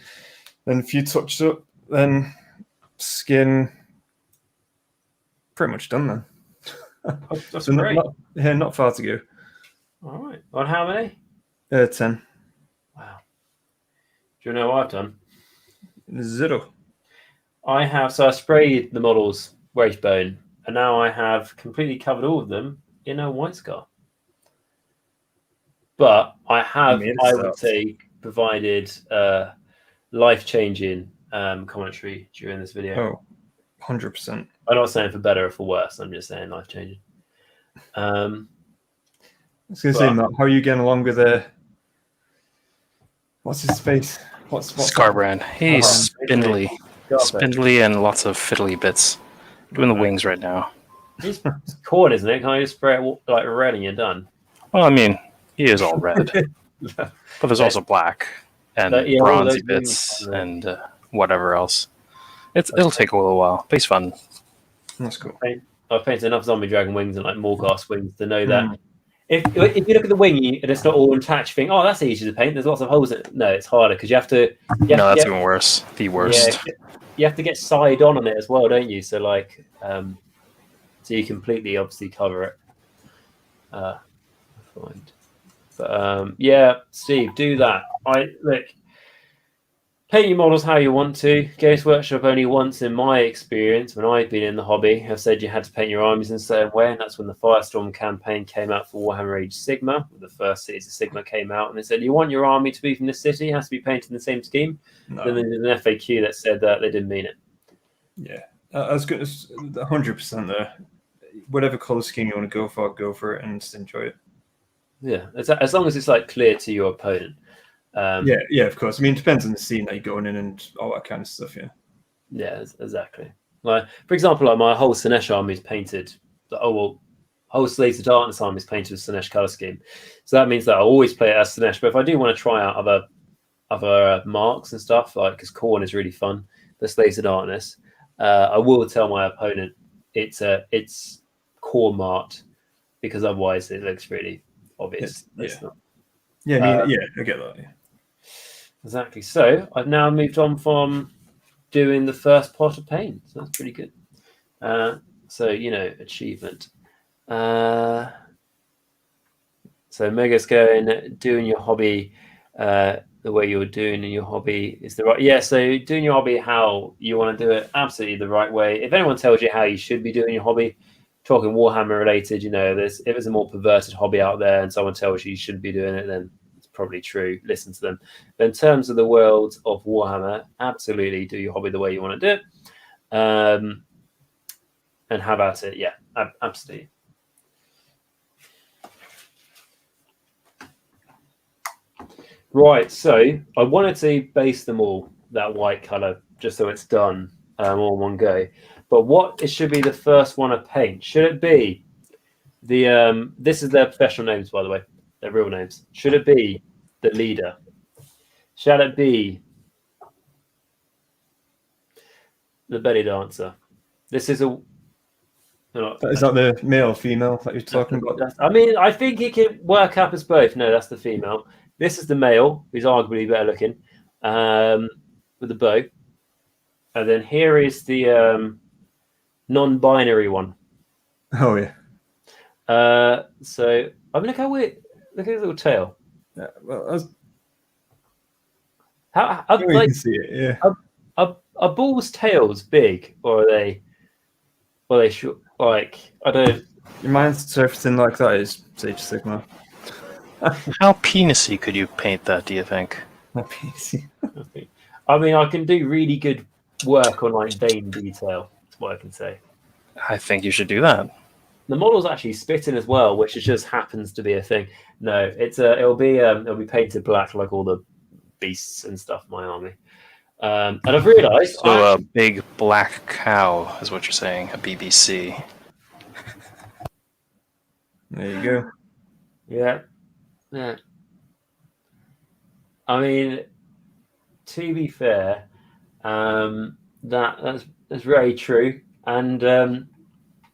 Then a few touched up, then skin. Pretty much done then. That's so great. Not far to go. All right. On how many? 10. Wow. Do you know what I've done? 0. I sprayed the models Rage Bone, and now I have completely covered all of them in a White Scar. But I have, I would say, provided life-changing commentary during this video. Oh, 100%. I'm not saying for better or for worse. I'm just saying life-changing. I was going to say, Matt, how are you getting along with what's his face? What's Scarbrand? He's spindly and lots of fiddly bits. Doing the wings right now. He's corn, isn't it? Can I just spray it like red and you're done? Well, I mean, he is all red, but there's also black and bronzy bits and whatever else. It'll take a little while, but it's fun. That's cool. I've painted enough zombie dragon wings and like Morgasts wings to know that if you look at the wing and it's not all attached, you think, oh, that's easy to paint. There's lots of holes in it. No, it's harder because you have to. That's even worse. The worst. Yeah, you have to get side on it as well, don't you? So like, so you completely obviously cover it. But Steve, do that. Paint your models how you want to. Games Workshop only once, in my experience, when I've been in the hobby, have said you had to paint your armies in a certain way, and that's when the Firestorm campaign came out for Warhammer Age of Sigmar. The first Cities of Sigmar came out, and they said, you want your army to be from this city, it has to be painted in the same scheme. No. Then there's an FAQ that said that they didn't mean it. Yeah, I was good. 100% there. Whatever colour scheme you want to go for it and just enjoy it. Yeah, as long as it's like clear to your opponent. Yeah, of course. I mean, it depends on the scene that you're going in and all that kind of stuff. Yeah, exactly. Like, for example, like my whole Sinesh army is painted. Whole Slaves of Darkness army is painted with Sinesh color scheme. So that means that I always play it as Sinesh. But if I do want to try out other marks and stuff, like because Khorne is really fun, the Slaves of Darkness, I will tell my opponent it's Khorne marked because otherwise it looks really obvious. It's not. Yeah, I get that. Yeah. Exactly. So I've now moved on from doing the first pot of paint. So that's pretty good. So, achievement. So Mega's going, doing your hobby the way you're doing in your hobby is the right. Yeah, so doing your hobby how you want to do it, absolutely the right way. If anyone tells you how you should be doing your hobby, talking Warhammer related, if there's a more perverted hobby out there and someone tells you shouldn't be doing it, then it's probably true. Listen to them. But in terms of the world of Warhammer, absolutely do your hobby the way you want to do it. And have at it. Yeah, absolutely. Right, so I wanted to base them all that white color just so it's done all in one go. But what it should be the first one I paint? Should it be the this is their professional names, by the way, their real names. Should it be the leader? Shall it be the belly dancer? This is a. Is that the male or female that you're talking about? I mean, I think it can work up as both. No, that's the female. This is the male, who's arguably better looking, with the bow. And then here is the non-binary one. Oh, yeah. So, I mean, look how weird. Look at his little tail. Yeah, well, how you can see it, yeah. Are bulls' tails big, or are they short? Like, I don't. Your mind's surfacing like that is Sage Sigma. How penisy could you paint that, do you think? Not penisy. I mean, I can do really good work on like vein detail. That's what I can say. I think you should do that. The model's actually spitting as well, which just happens to be a thing. No, it'll be painted black like all the beasts and stuff in my army. And I've realised so a big black cow is what you're saying, a BBC. There you go. Yeah. I mean, to be fair, that's very true. And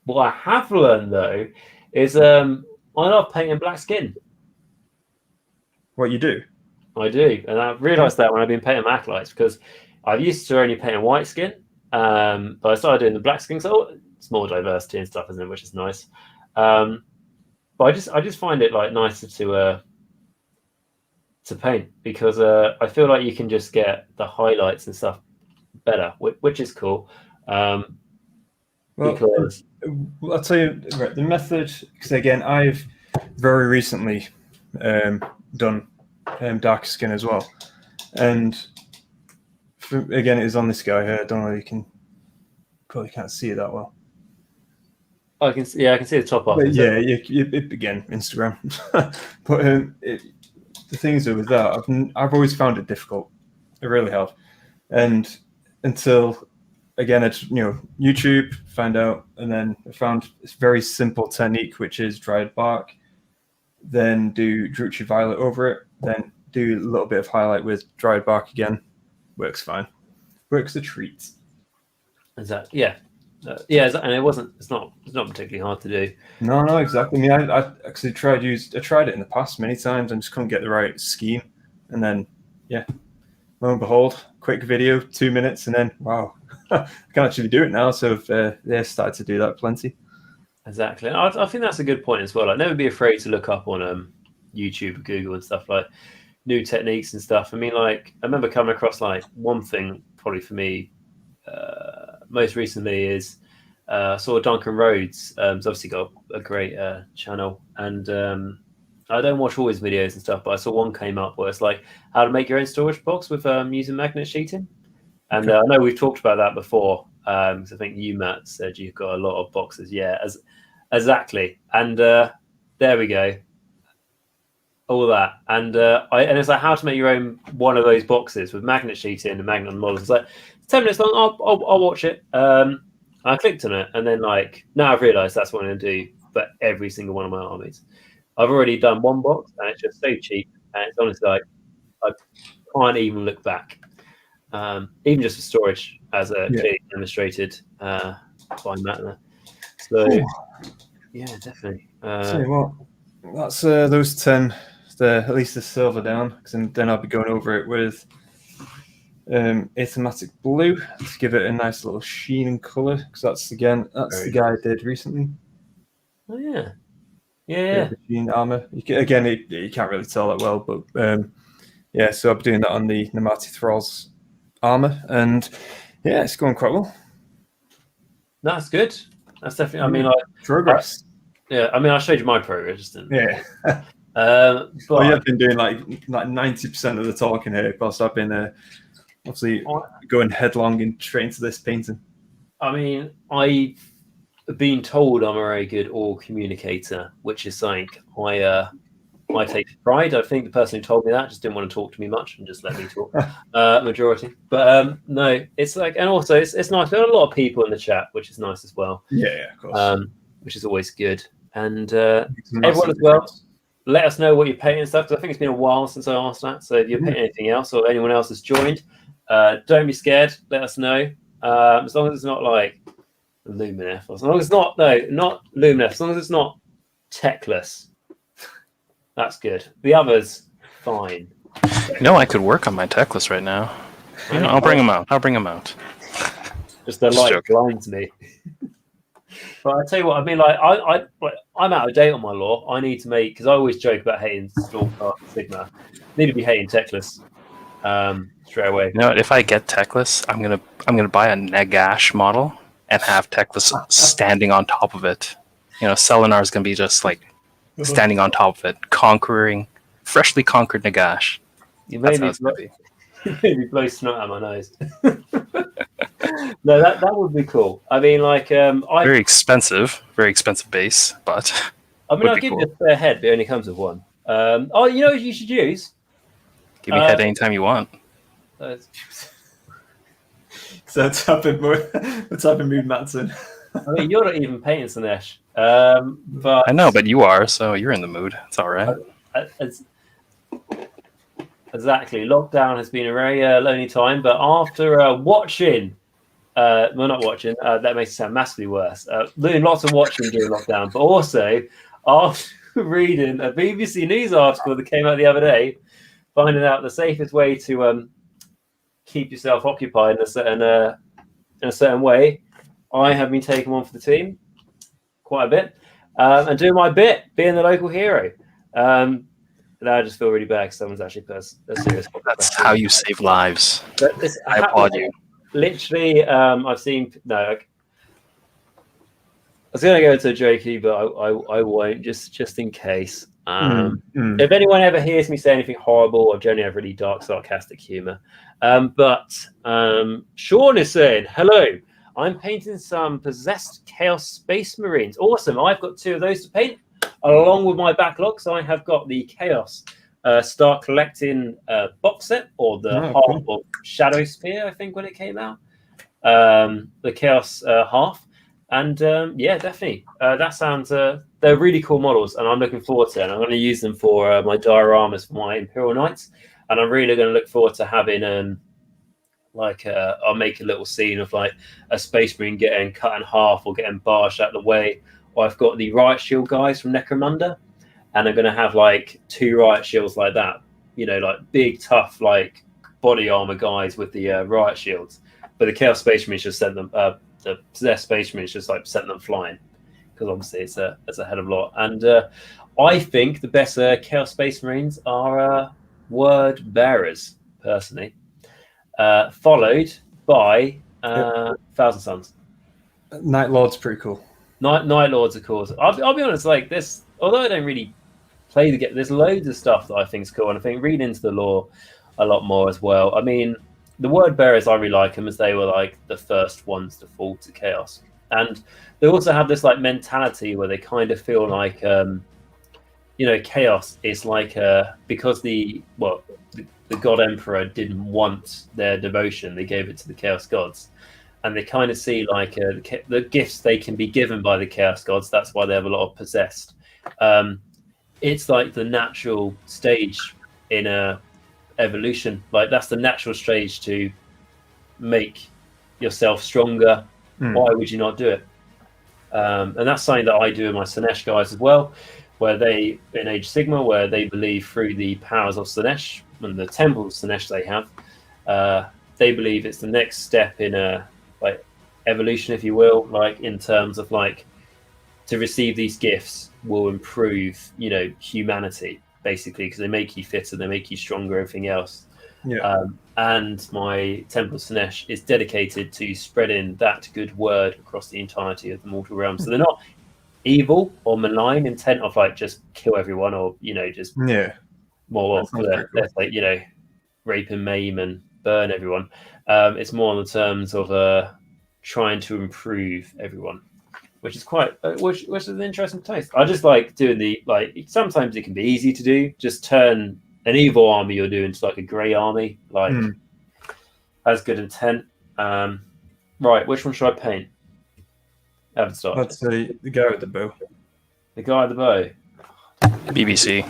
what I have learned though is I love painting black skin. What you do? I do, and I've realised that when I've been painting my acolytes, because I used to only paint white skin, but I started doing the black skin, so it's more diversity and stuff, isn't it? Which is nice. But I just find it like nicer to paint, because I feel like you can just get the highlights and stuff better, which is cool. Well, because I'll tell you, right, the method, because again, I've very recently done dark skin as well, and again, it is on this guy here. I don't know if you probably can't see it that well. I can see the top off. Yeah, again, Instagram. But the things with that, I've always found it difficult. I really have, and until again, it's YouTube, find out, and then I found this very simple technique, which is dried bark, then do Druchii Violet over it, then do a little bit of highlight with dried bark again. Works fine. Works a treat. Is that and it's not particularly hard to do. No, exactly. I mean, I actually tried it in the past many times and just couldn't get the right scheme. And then, lo and behold, quick video, 2 minutes, and then wow, I can actually do it now. So they started to do that plenty. Exactly. I think that's a good point as well. Like, never be afraid to look up on YouTube, Google, and stuff like new techniques and stuff. I mean, like, I remember coming across like one thing probably for me most recently is I saw Duncan Rhodes. He's obviously got a great channel, and I don't watch all his videos and stuff, but I saw one came up where it's like how to make your own storage box with using magnet sheeting. And I know we've talked about that before. Because I think you, Matt, said you've got a lot of boxes. Yeah, exactly. And there we go. All that. And it's like how to make your own one of those boxes with magnet sheeting and magnet on the models. It's like 10 minutes long. I'll watch it. I clicked on it, and then like now I've realised that's what I'm going to do for every single one of my armies. I've already done one box, and it's just so cheap, and it's honestly like I can't even look back. Even just for storage, as clearly demonstrated by Matt there. So, yeah, definitely. Tell you what, that's those 10, at least the silver down, because then I'll be going over it with Athematic Blue to give it a nice little sheen and colour, because that's the guy I did recently. Oh yeah. Sheen armour. You can't really tell that well, but so I'll be doing that on the Namati Thrall's armour, and yeah, it's going quite well. That's good. That's definitely. I mean, like progress. I showed you my progress, didn't I? Yeah. But you have been doing like 90% of the talking here, because I've been obviously going headlong and straight into this painting. I mean, I've been told I'm a very good org communicator, which is something I take pride. I think the person who told me that just didn't want to talk to me much and just let me talk majority. But no, it's like, and also it's nice. There are a lot of people in the chat, which is nice as well. Yeah, of course. Which is always good. And everyone as well, let us know what you're painting and stuff, because I think it's been a while since I asked that. So if you're painting anything else or anyone else has joined, don't be scared. Let us know. As long as it's not like Lumineth, as long as it's not Lumineth, as long as it's not techless. That's good. The others, fine. I could work on my tech list right now. I'll bring them out. Just the light blinds me. But I tell you what, I mean, like I'm out of date on my lore. I need to make, because I always joke about hating Stormcast Sigma. Need to be hating techless straight away. If I get techless, I'm gonna buy a Nagash model and have techless standing on top of it. Selenar's gonna be just like standing on top of it, freshly conquered Nagash. You made me blow snot out my nose. No, that would be cool. I mean, like, very expensive base, but I mean, I'll give you a spare head, but it only comes with one. You know what you should use? Give me head anytime you want. So what's happened, Mood Matson? I mean, you're not even painting Slaanesh. But I know, but you are, so you're in the mood. It's all right. Exactly. Lockdown has been a very lonely time, but after watching, not watching, that makes it sound massively worse. Doing lots of watching during lockdown, but also after reading a BBC News article that came out the other day, finding out the safest way to keep yourself occupied in a certain way, I have been taking one for the team quite a bit, and doing my bit, being the local hero. I just feel really bad because someone's actually put a serious. That's how you save lives. I applaud you. Literally, I've seen I was going to go into a jokey, but I won't, just in case. If anyone ever hears me say anything horrible, I generally have really dark, sarcastic humor. But Sean is saying, hello, I'm painting some possessed Chaos Space Marines. Awesome. I've got 2 of those to paint. Along with my backlogs, I have got the Chaos Start Collecting box set, or the half of Shadow Spear, I think, when it came out. The Chaos half. And definitely. That sounds, they're really cool models, and I'm looking forward to it. And I'm going to use them for my dioramas for my Imperial Knights. And I'm really going to look forward to having, I'll make a little scene of like a Space Marine getting cut in half or getting barged out of the way. I've got the Riot Shield guys from Necromunda, and I'm going to have like 2 Riot Shields like that, like big, tough, like body armor guys with the Riot Shields. But the Chaos Space Marines just sent them, the Possessed Space Marines just like sent them flying, because obviously it's a hell of a lot. And I think the best Chaos Space Marines are Word Bearers, personally, followed by Thousand Suns. Night Lord's pretty cool. Night Lords, of course. I'll be honest, like this, although I don't really play the game, there's loads of stuff that I think is cool, and I think reading into the lore a lot more as well. I mean, the Word Bearers, I really like them, as they were like the first ones to fall to Chaos, and they also have this like mentality where they kind of feel like Chaos is like because the God Emperor didn't want their devotion, they gave it to the Chaos Gods. And they kind of see like the gifts they can be given by the Chaos Gods. That's why they have a lot of possessed. It's like the natural stage in a evolution. Like that's the natural stage to make yourself stronger. Why would you not do it? And that's something that I do with my Slaanesh guys as well, where they, in Age Sigma, where they believe through the powers of Slaanesh and the temple of Slaanesh they have, they believe it's the next step in a like evolution, if you will, like in terms of like to receive these gifts will improve, humanity basically, because they make you fitter, they make you stronger, everything else. Yeah. And my Temple of Sinesh is dedicated to spreading that good word across the entirety of the mortal realm. So they're not evil or malign intent of like just kill everyone or just more let's like rape and maim and burn everyone. It's more on the terms of trying to improve everyone, which is quite which is an interesting taste. I just like doing the sometimes it can be easy to do, just turn an evil army you're doing to like a grey army, has good intent. Right, which one should I paint? I haven't started. Let's say the guy with the bow. The guy with the bow. BBC.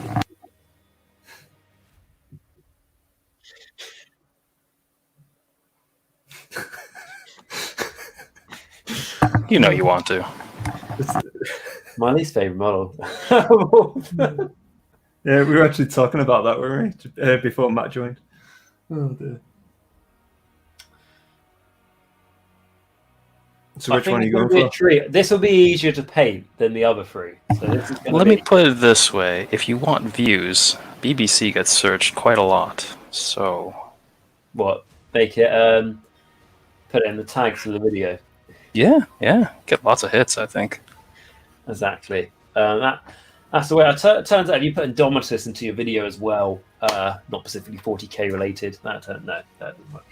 You know you want to. My least favorite model. Yeah, we were actually talking about that, weren't we? Before Matt joined. Oh dear. So which one are you going for? This will be easier to paint than the other three. So this is Let me put it this way: if you want views, BBC gets searched quite a lot. So, what? Make it put it in the tags of the video. Yeah, get lots of hits, I think. Exactly. That's the way. It turns out if you put Indomitus into your video as well, not specifically 40k related, that doesn't work.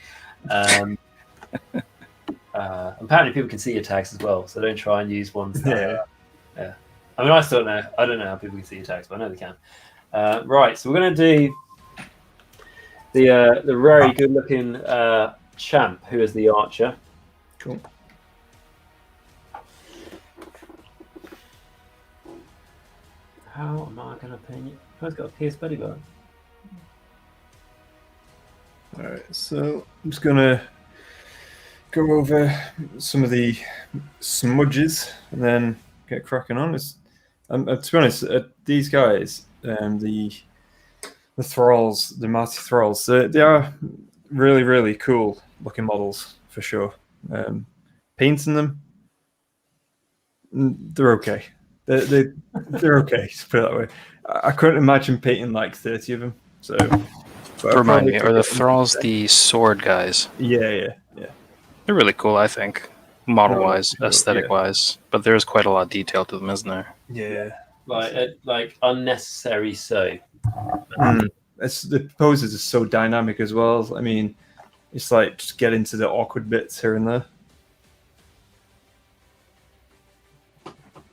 Apparently, people can see your tags as well, so don't try and use ones. Yeah. I mean, I still don't know. I don't know how people can see your tags, but I know they can. Right. So we're going to do the very good-looking champ, who is the archer. Cool. How am I going to paint you? I've got a pierced belly button. All right, so I'm just going to go over some of the smudges and then get cracking on. To be honest, these guys, the thralls, the mighty thralls, they are really, really cool looking models for sure. Painting them, they're okay. They're okay, to put it that way. I couldn't imagine painting like 30 of them. So, remind me, are the thralls the sword guys? Yeah. They're really cool, I think, model-wise, aesthetic-wise. But there's quite a lot of detail to them, isn't there? Yeah, like unnecessary. So, the poses are so dynamic as well. I mean, it's like just get into the awkward bits here and there.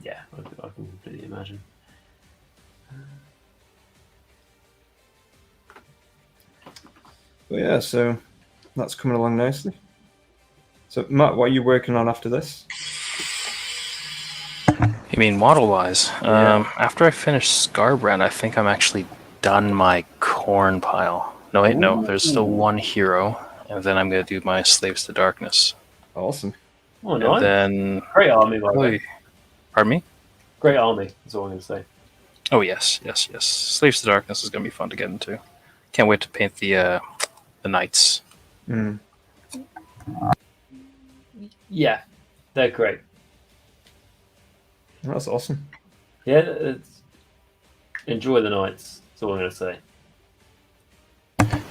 Yeah, I can completely imagine. But yeah, so that's coming along nicely. So Matt, what are you working on after this? You mean model-wise? Yeah. After I finish Scarbrand, I think I'm actually done my corn pile. No, wait, no. There's still one hero, and then I'm going to do my Slaves to Darkness. Awesome. Oh, nice. Then great army, by the way. Pardon me? Great army, that's all I'm going to say. Oh, yes. Slaves to Darkness is going to be fun to get into. Can't wait to paint the knights. Yeah, they're great. That's awesome. Yeah, enjoy the knights, that's all I'm going to say.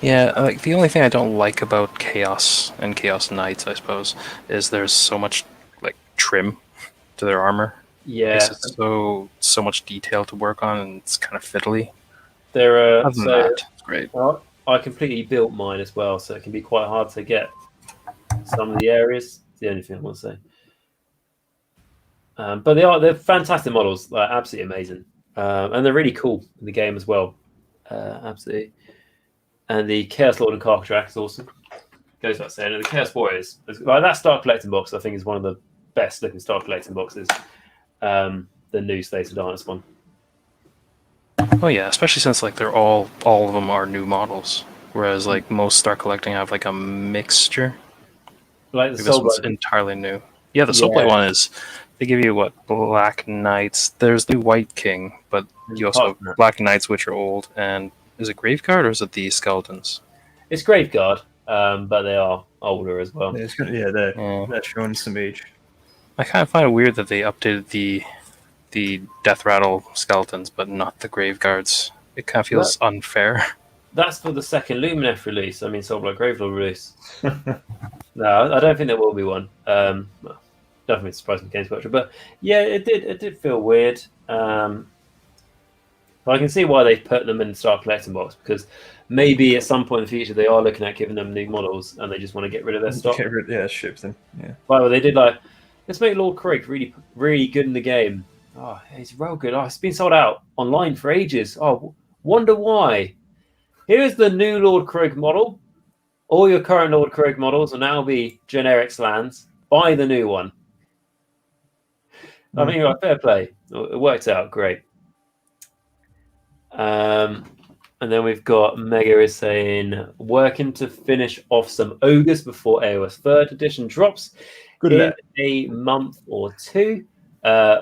Yeah, like the only thing I don't like about Chaos and Chaos Knights, I suppose, is there's so much like trim to their armor. Yeah, it's so much detail to work on, and it's kind of fiddly. They're Other than that, it's great. Well, I completely built mine as well, so it can be quite hard to get some of the areas. It's the only thing I want to say. But they're fantastic models, like absolutely amazing, and they're really cool in the game as well. Absolutely. And the Chaos Lord and Carcatrack is awesome. Goes without saying. And the Chaos Warriors, like that Star Collecting box, I think is one of the best looking Star Collecting boxes. The new Slaves to Darkness one. Oh yeah, especially since like they're all of them are new models, whereas like most Star Collecting have like a mixture. Like the this one's entirely new. Yeah, the Soulblade one is. They give you what, Black Knights. There's the White King, but you also have Black Knights, which are old. And is it Graveguard or is it the Skeletons? It's Graveguard. but they are older as well. They're showing some age. I kind of find it weird that they updated the Death Rattle skeletons, but not the Grave Guards. It kind of feels unfair. That's for the second Lumineth release. I mean, Soulblight Gravelord release. No, I don't think there will be one. Definitely surprising Games Workshop, but yeah, it did feel weird. But I can see why they put them in the Star Collecting box, because maybe at some point in the future they are looking at giving them new models and they just want to get rid of their stock. Ship them. Yeah. Well, they did let's make Lord Craig really, really good in the game. Oh, he's real good. Oh, it's been sold out online for ages. Oh, wonder why. Here's the new Lord Craig model. All your current Lord Craig models will now be generic slans. Buy the new one. I mean, fair play. It worked out great. And then we've got Mega is saying, working to finish off some ogres before AOS 3rd edition drops in a month or two.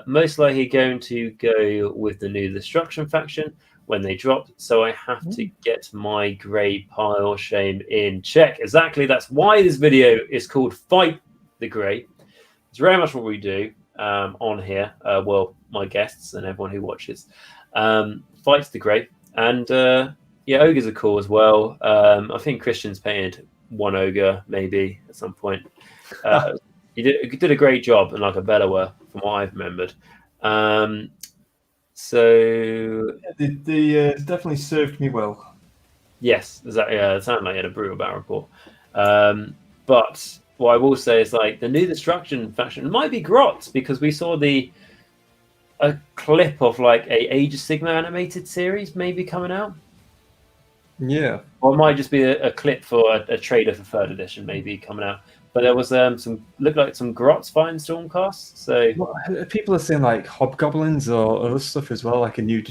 Most likely going to go with the new Destruction faction when they drop, so I have to get my grey pile shame in check. Exactly, that's why this video is called Fight the Grey. It's very much what we do on here. Well, my guests and everyone who watches fights the Grey. And ogres are cool as well. I think Christian's painted one ogre maybe at some point. He did a great job and a Bellower from what I've remembered. So they definitely served me well. Yes, exactly. It sounded like he had a brutal battle report. But what I will say is the new Destruction faction might be Grot, because we saw a clip of a Age of Sigma animated series maybe coming out. Yeah. Or it might just be a clip for a trailer for 3rd edition maybe coming out. But there was looked like some Grots fighting Stormcasts. So people are saying Hobgoblins or other stuff as well, a new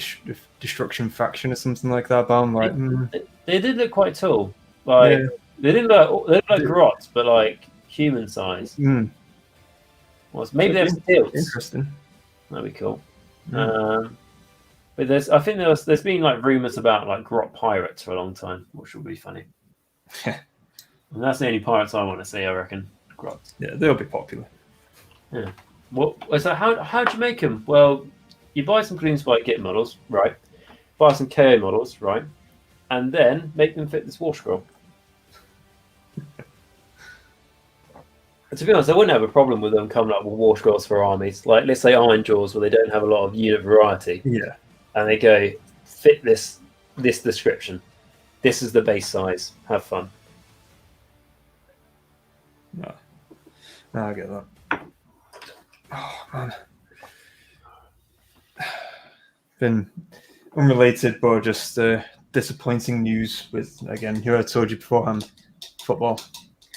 Destruction faction or something like that. But I'm they did look quite tall. They didn't look like Grots, but human size. Maybe they're stilts. Interesting. That'd be cool. But I think there's been rumors about Grot pirates for a long time, which will be funny. And that's the only pirates I want to see, I reckon. Grots. Yeah, they'll be popular. Yeah. So how'd you make them? Well, you buy some Gloomspite Git models, right? Buy some KO models, right? And then make them fit this War Scroll. To be honest, I wouldn't have a problem with them coming up with War Scrolls for armies. Let's say Iron Jaws, where they don't have a lot of unit variety. Yeah. And they go, fit this description. This is the base size. Have fun. No, I get that. Oh, man. Been unrelated, but just disappointing news with, again, here I told you beforehand, football.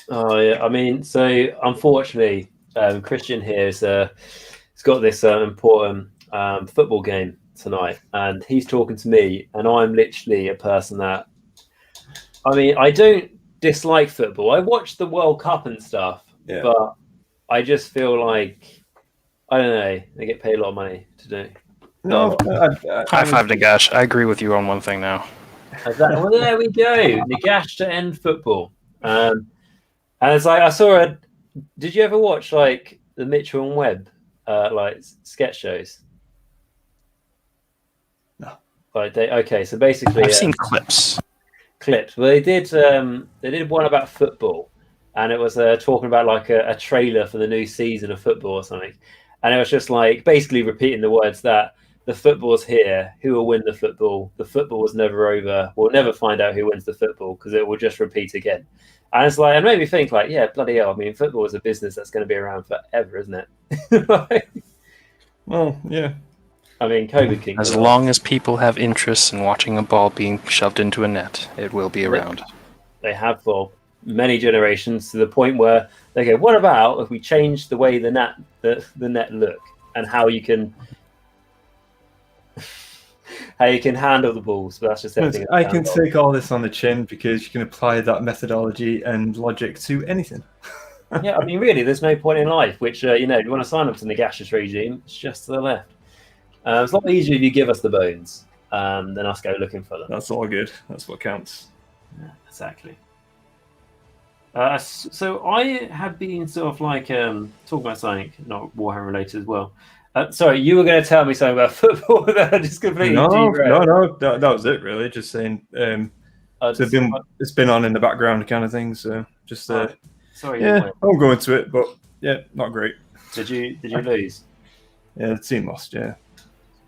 Oh, yeah. I mean, so unfortunately, Christian here has got this important football game tonight, and he's talking to me, and I'm literally a person that, I mean, I don't dislike football. I watch the World Cup and stuff, but I just feel I don't know, they get paid a lot of money to do. No, high five, Nagash. I agree with you on one thing now. Well, there we go. Nagash to end football. And it's I saw did you ever watch the Mitchell and Webb sketch shows? No. So basically I've seen clips. Well, they did one about football, and it was talking about a trailer for the new season of football or something, and it was just basically repeating the words that the football's here, who will win the football was never over, we'll never find out who wins the football because it will just repeat again. And it's it made me think yeah, bloody hell, I mean, football is a business that's going to be around forever, isn't it? Well, yeah. I mean, COVID King. As long as people have interest in watching a ball being shoved into a net, it will be around. They have for many generations, to the point where they go, what about if we change the way the net look and how you can handle the balls? But that's just everything. I can take all this on the chin because you can apply that methodology and logic to anything. Yeah, I mean, really, there's no point in life. Which if you want to sign up to Nagash's regime, it's just to the left. It's a lot easier if you give us the bones than us go looking for them. That's all good. That's what counts. Yeah, exactly. So I have been sort of like talking about something not Warhammer related as well. Sorry, you were going to tell me something about football that I just completely No, derailed. that was it really. Just saying. So it's been on in the background kind of thing. So just sorry, yeah, I won't go into it, but yeah, not great. Did you lose? Yeah, the team lost. Yeah.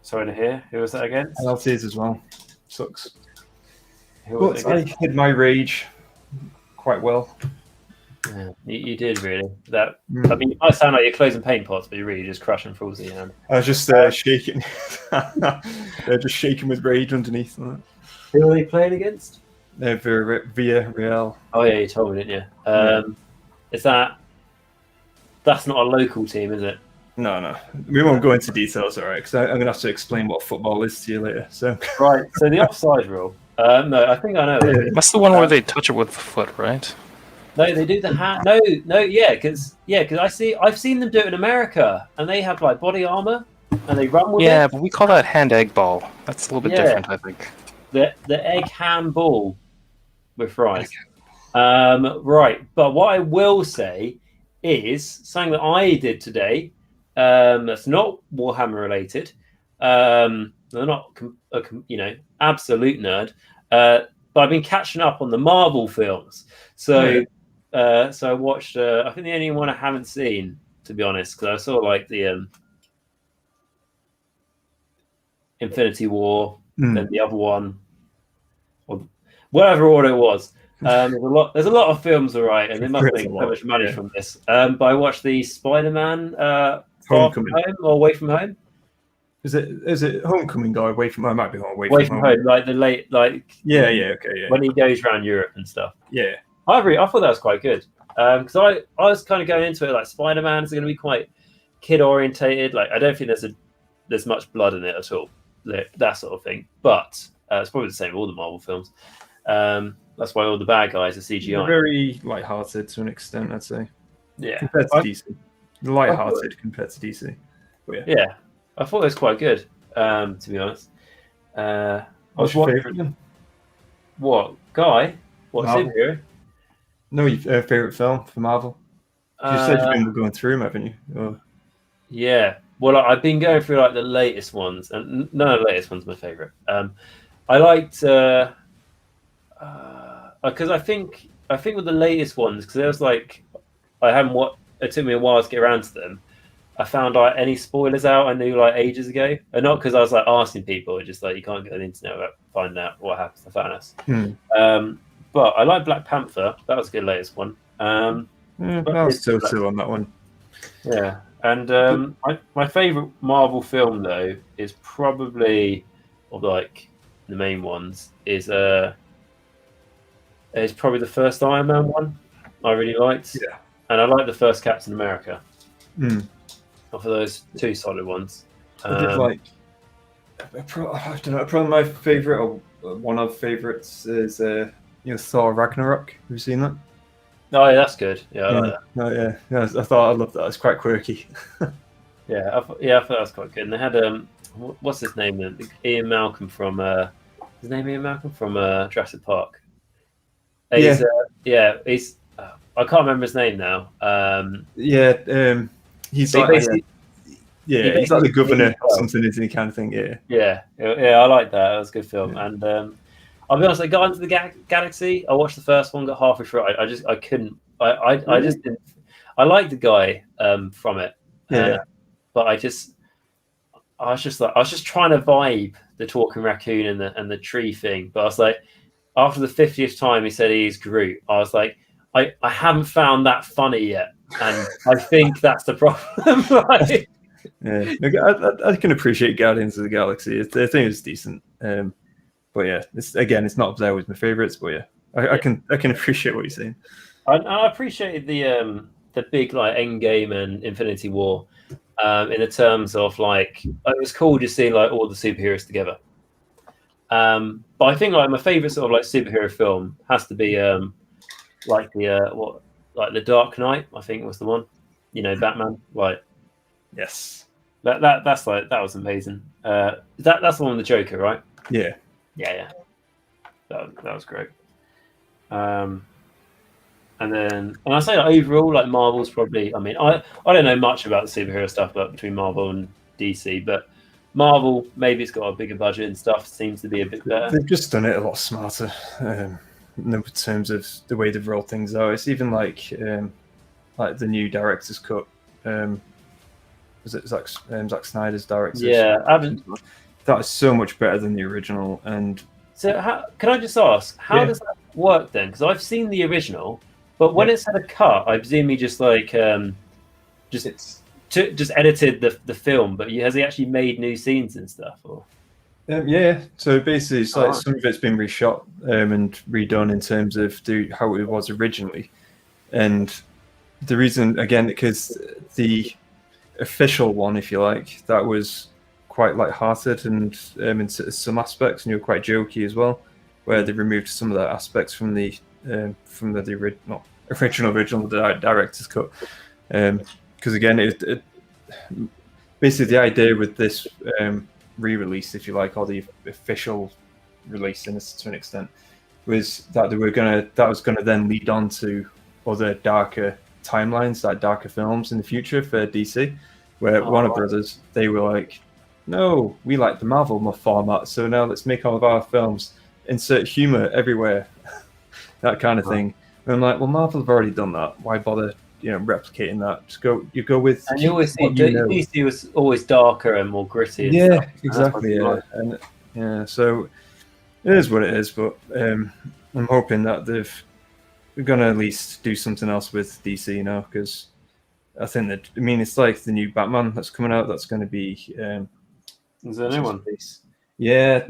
Sorry to hear. Who was that against? Penalties as well. Sucks. Who was it against? I hid my rage quite well. Yeah, you did really. That I mean, you might sound like you're closing paint pots, but you're really just crushing fools in your hand. I was just shaking. They're just shaking with rage underneath. Who are they playing against? They're via Real. Oh yeah, you told me, didn't you? Is that's not a local team, is it? No. We won't go into details, all right? Because I'm going to have to explain what football is to you later. So right. So the offside rule. No, I think I know. That's the one where they touch it with the foot, right? No, they do the hand. No, yeah, because I've seen them do it in America, and they have like body armor, and they run with it. Yeah, but we call that hand egg ball. That's a little bit different, I think. The egg handball with fries. Right, but what I will say is something that I did today. That's not Warhammer related. I'm not absolute nerd. But I've been catching up on the Marvel films. So I watched. I think the only one I haven't seen, to be honest, because I saw like the Infinity War, then the other one, or whatever order it was. There's a lot of films, all right, and they must make so much money from this. But I watched the Spider-Man Far From Home or Away From Home. Is it Homecoming or Away From Home? It might be Away From Home, like the late, like okay, when he goes around Europe and stuff. Yeah, I thought that was quite good because I was kind of going into it like Spider-Man is going to be quite kid orientated. Like I don't think there's much blood in it at all, that sort of thing. But it's probably the same with all the Marvel films. That's why all the bad guys are CGI. They're very light-hearted to an extent, I'd say. Yeah, compared to DC, light-hearted compared to DC. But yeah, I thought it was quite good. To be honest, what's your favorite? What guy? What superhero? No, your favorite film for Marvel? You said you've been going through them, haven't you? Oh. Yeah. Well, I've been going through like the latest ones, and none of the latest ones are my favorite. I liked because I think with the latest ones, because there was like it took me a while to get around to them. I found like any spoilers out I knew like ages ago, and not because I was like asking people. It's just like you can't get on the internet without finding out what happens to Thanos. But I like Black Panther. That was a good latest one. I was so on that one. Yeah, and my favorite Marvel film though is probably of like the main ones is probably the first Iron Man one. I really liked. Yeah, and I like the first Captain America. For those two solid ones. I did like. I don't know. Probably my favorite or one of favorites is Thor Ragnarok. Have you seen that? Oh yeah, that's good. Yeah, I like that. Oh yeah. I thought I loved that. It's quite quirky. I thought that was quite good. And they had what's his name then? Ian Malcolm from his name Ian Malcolm from Jurassic Park. He's I can't remember his name now. He's like he's like the governor or something, isn't he? Kind of thing. Yeah. I like that. That was a good film. Yeah. And I'll be honest, like Guardians of the Galaxy. I watched the first one, got halfway through. I couldn't. I just didn't. I liked the guy from it. But I was just trying to vibe the talking raccoon and the tree thing. But I was like, after the 50th time he said he's Groot, I was like, I haven't found that funny yet. And I think that's the problem. I can appreciate Guardians of the Galaxy. I think it's decent. But yeah, it's not up there with my favorites. But yeah, I can appreciate what you're saying. I appreciated the big like Endgame and Infinity War in the terms of like it was cool just seeing like all the superheroes together. But I think like my favorite sort of like superhero film has to be like the Dark Knight. I think was the one. Batman. Like yes, that's like that was amazing. That's the one with the Joker, right? Yeah. That was great. and I say that overall, like Marvel's probably. I mean, I don't know much about the superhero stuff, but between Marvel and DC, but Marvel maybe it's got a bigger budget and stuff. Seems to be a bit better. They've just done it a lot smarter in terms of the way they've rolled things out. It's even like the new director's cut. Was it Zack Snyder's director's? Yeah, that is so much better than the original. And so, can I just ask, how does that work then? Because I've seen the original, but when it's had a cut, I presume he just like just edited the film. But has he actually made new scenes and stuff? Or so basically, it's like some of it's been reshot and redone in terms of how it was originally, and the reason again because the official one, if you like, that was quite light-hearted and in some aspects, and you were quite jokey as well, where they removed some of the aspects from the original director's cut. Because again, it basically the idea with this re-release, if you like, or the official release to an extent, was that that was gonna then lead on to other darker timelines, like darker films in the future for DC, where Warner Brothers, they were like, no, we like the Marvel format, so now let's make all of our films insert humor everywhere, that kind of thing. And I'm like, well, Marvel have already done that. Why bother, replicating that? Just go with. And you always see DC was always darker and more gritty. And stuff. Exactly. And so it is what it is. But I'm hoping that they're gonna at least do something else with DC now, because I think that it's like the new Batman that's coming out. That's going to be. Is there a new one? Yeah,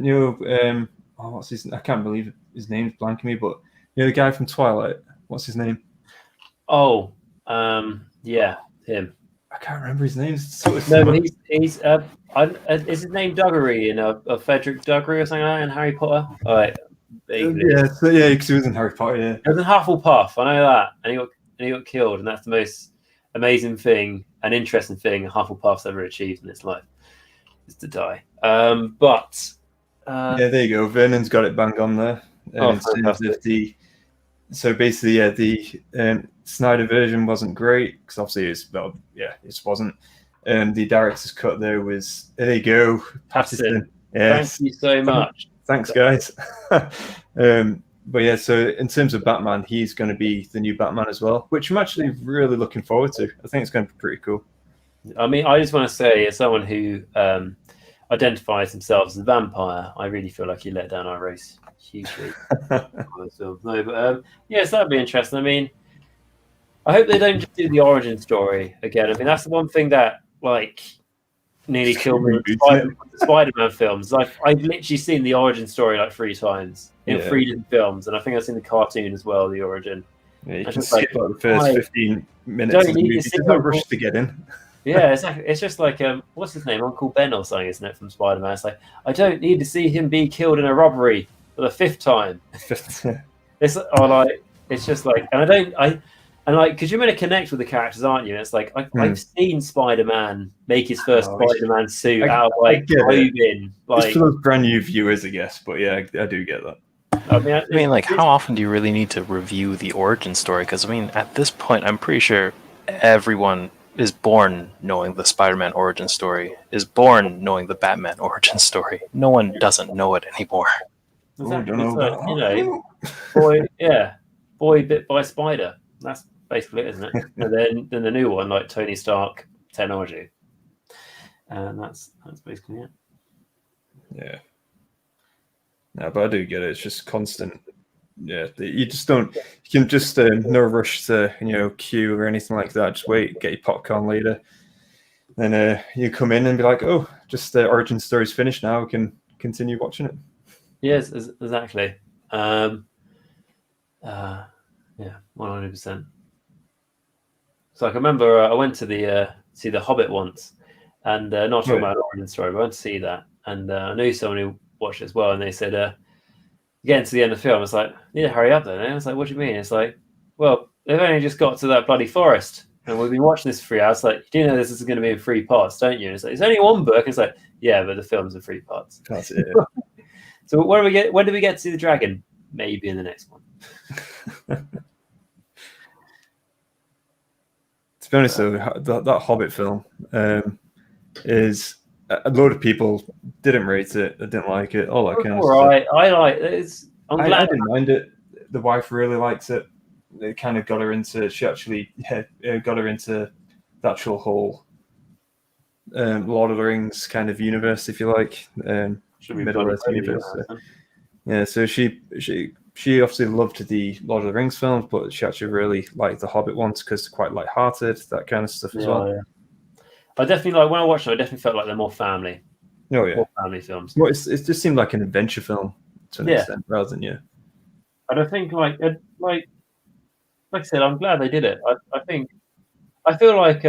what's his? I can't believe his name's blanking me, but the guy from Twilight. What's his name? Oh, yeah, him. I can't remember his name. No, but he's is his name Duggery in Frederick Duggery or something like that in Harry Potter? All right. Because he was in Harry Potter. Yeah, he was in Hufflepuff. I know that, and he got killed, and that's the most amazing thing, an interesting thing Hufflepuff's ever achieved in its life, is to die. There you go. Vernon's got it bang on there. So basically, the Snyder version wasn't great because obviously it wasn't. The director's cut there was. There you go, Patterson. Yes. Thank you so much. Thanks, guys. But yeah, so in terms of Batman, he's going to be the new Batman as well, which I'm actually really looking forward to. I think it's going to be pretty cool. I mean, I just want to say, as someone who identifies himself as a vampire, I really feel like he let down our race hugely. So that'd be interesting. I mean, I hope they don't just do the origin story again. I mean, that's the one thing that nearly killed me with the Spider-Man films. I've literally seen the origin story 3 times in 3 different films, and I think I've seen the cartoon as well, the origin. Yeah, you can skip the first 15 minutes of the movie. There's no rush to get in. Yeah, exactly. It's just like, what's his name? Uncle Ben or something, isn't it, from Spider-Man? It's like, I don't need to see him be killed in a robbery for the 5th time. It's just like, because you're going to connect with the characters, aren't you? And it's like, I've seen Spider-Man make his first Spider-Man suit out of clothing. It's for those brand new viewers, I guess. But yeah, I do get that. I mean, how often do you really need to review the origin story? Because at this point, I'm pretty sure everyone is born knowing the Spider-Man origin story, is born knowing the Batman origin story. No one doesn't know it anymore. Exactly. Boy bit by spider. That's basically it, isn't it? And then the new one, like Tony Stark technology, and that's basically it. Yeah. No, but I do get it. It's just constant. Yeah, you just don't. You can just no rush to queue or anything like that. Just wait, get your popcorn later. Then you come in and be like, oh, just the origin story's finished now. We can continue watching it. Yes, exactly. Yeah, 100%. So I remember I went to see the Hobbit once, and not talking about an origin story, but I went to see that, and I knew someone who watched it as well, and they said, getting to the end of the film, it's like, you need to hurry up then. And I was like, what do you mean? It's like, well, they've only just got to that bloody forest, and we've been watching this for 3 hours. Like, you do know this is going to be in 3 parts, don't you? And it's like, it's only one book. And it's like, yeah, but the film's in 3 parts. That's it. So when do we get to see the dragon? Maybe in the next one. be honest, though, that Hobbit film is a load of people didn't rate it, they didn't like it, all that kind of stuff. Right, I like it. I'm glad I didn't mind it. The wife really liked it. It kind of got her into. She actually got her into the actual whole Lord of the Rings kind of universe, if you like, Middle Earth universe. Yeah, so she obviously loved the Lord of the Rings films, but she actually really liked the Hobbit ones because they're quite light-hearted, that kind of stuff as well. Yeah. I definitely like when I watched them. I definitely felt like they're more family. Oh yeah, more family films. Well, it just seemed like an adventure film to an extent, rather than And I think like I said, I'm glad they did it. I feel like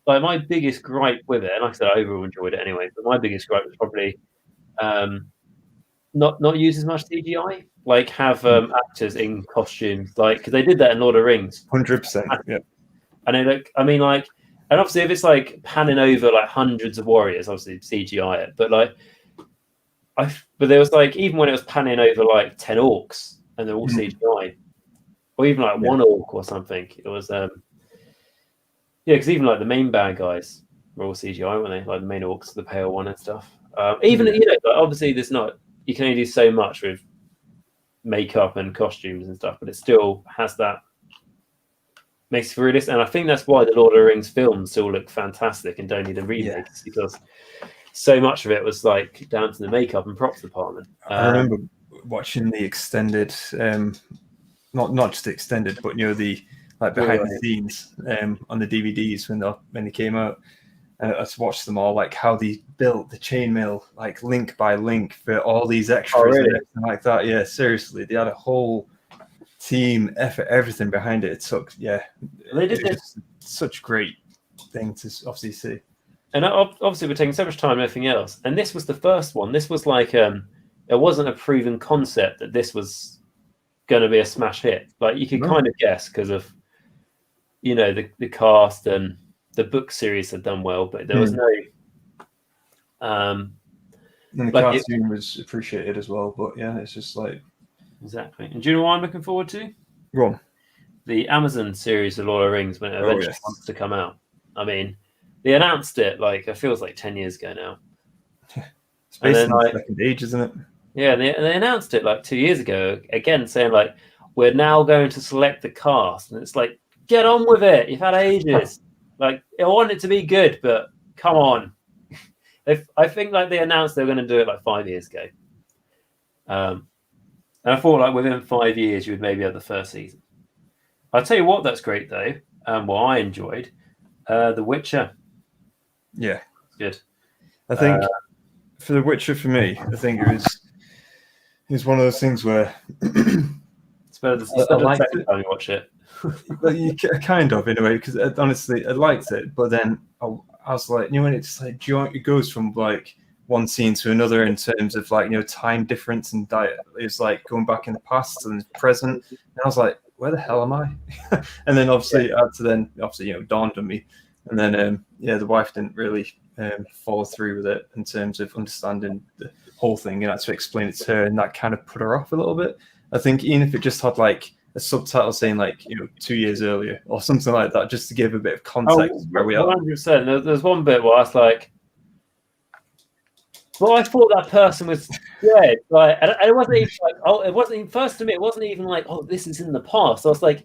my biggest gripe with it, and like I said, I overall enjoyed it anyway. But my biggest gripe was probably not use as much CGI. Like have actors in costumes, like because they did that in Lord of the Rings. 100%. Yeah. And and obviously if it's like panning over like hundreds of warriors, obviously CGI it. But but there was like even when it was panning over like 10 orcs and they're all CGI, or even like one orc or something, it was because even like the main bad guys were all CGI, weren't they? Like the main orcs, the pale one and stuff. Even like obviously there's not, you can only do so much with makeup and costumes and stuff, but it still has that, makes it realistic. And I think that's why the Lord of the Rings films still look fantastic and don't need a remake, because so much of it was like down to the makeup and props department. I remember watching the extended, not just the extended, but the like behind the scenes on the DVDs when they came out, and I watched them all, like how they built the chainmail like link by link for all these extras and everything like that. Yeah, seriously, they had a whole team effort, everything behind it. It took they did this such a great thing to obviously see. And obviously we're taking so much time and everything else, and this was the first one. This was like it wasn't a proven concept that this was going to be a smash hit. Like you could kind of guess because of the cast, and the book series had done well, but there was no and the cartoon was appreciated as well. But yeah, it's just like exactly. And do you know what I'm looking forward to? Go on. The Amazon series of Lord of the Rings, when it eventually wants to come out. I mean, they announced it like it feels like 10 years ago now. It's based on the second age, isn't it? Yeah, and they announced it like 2 years ago, again saying like we're now going to select the cast, and it's like get on with it. You've had ages. Like I want it to be good, but come on. I think like they announced they were going to do it like 5 years ago. And I thought like within 5 years you would maybe have the first season. I'll tell you what, that's great though. What I enjoyed, The Witcher. Yeah, good. I think for The Witcher, for me, I think it was one of those things where it's better the second time you watch it. Well, you kind of in a way, because honestly, I liked it, but then I was like, when it's like it goes from like one scene to another in terms of like time difference and diet. It's like going back in the past and present, and I was like, where the hell am I? And then obviously it dawned on me, and then the wife didn't really follow through with it in terms of understanding the whole thing, and I had to explain it to her, and that kind of put her off a little bit. I think even if it just had like a subtitle saying like 2 years earlier or something like that, just to give a bit of context where we are. 100%. There's one bit where I was like, well, I thought that person was dead. Like, and it wasn't even like, it wasn't even, first to me, it wasn't even like, this is in the past. I was like,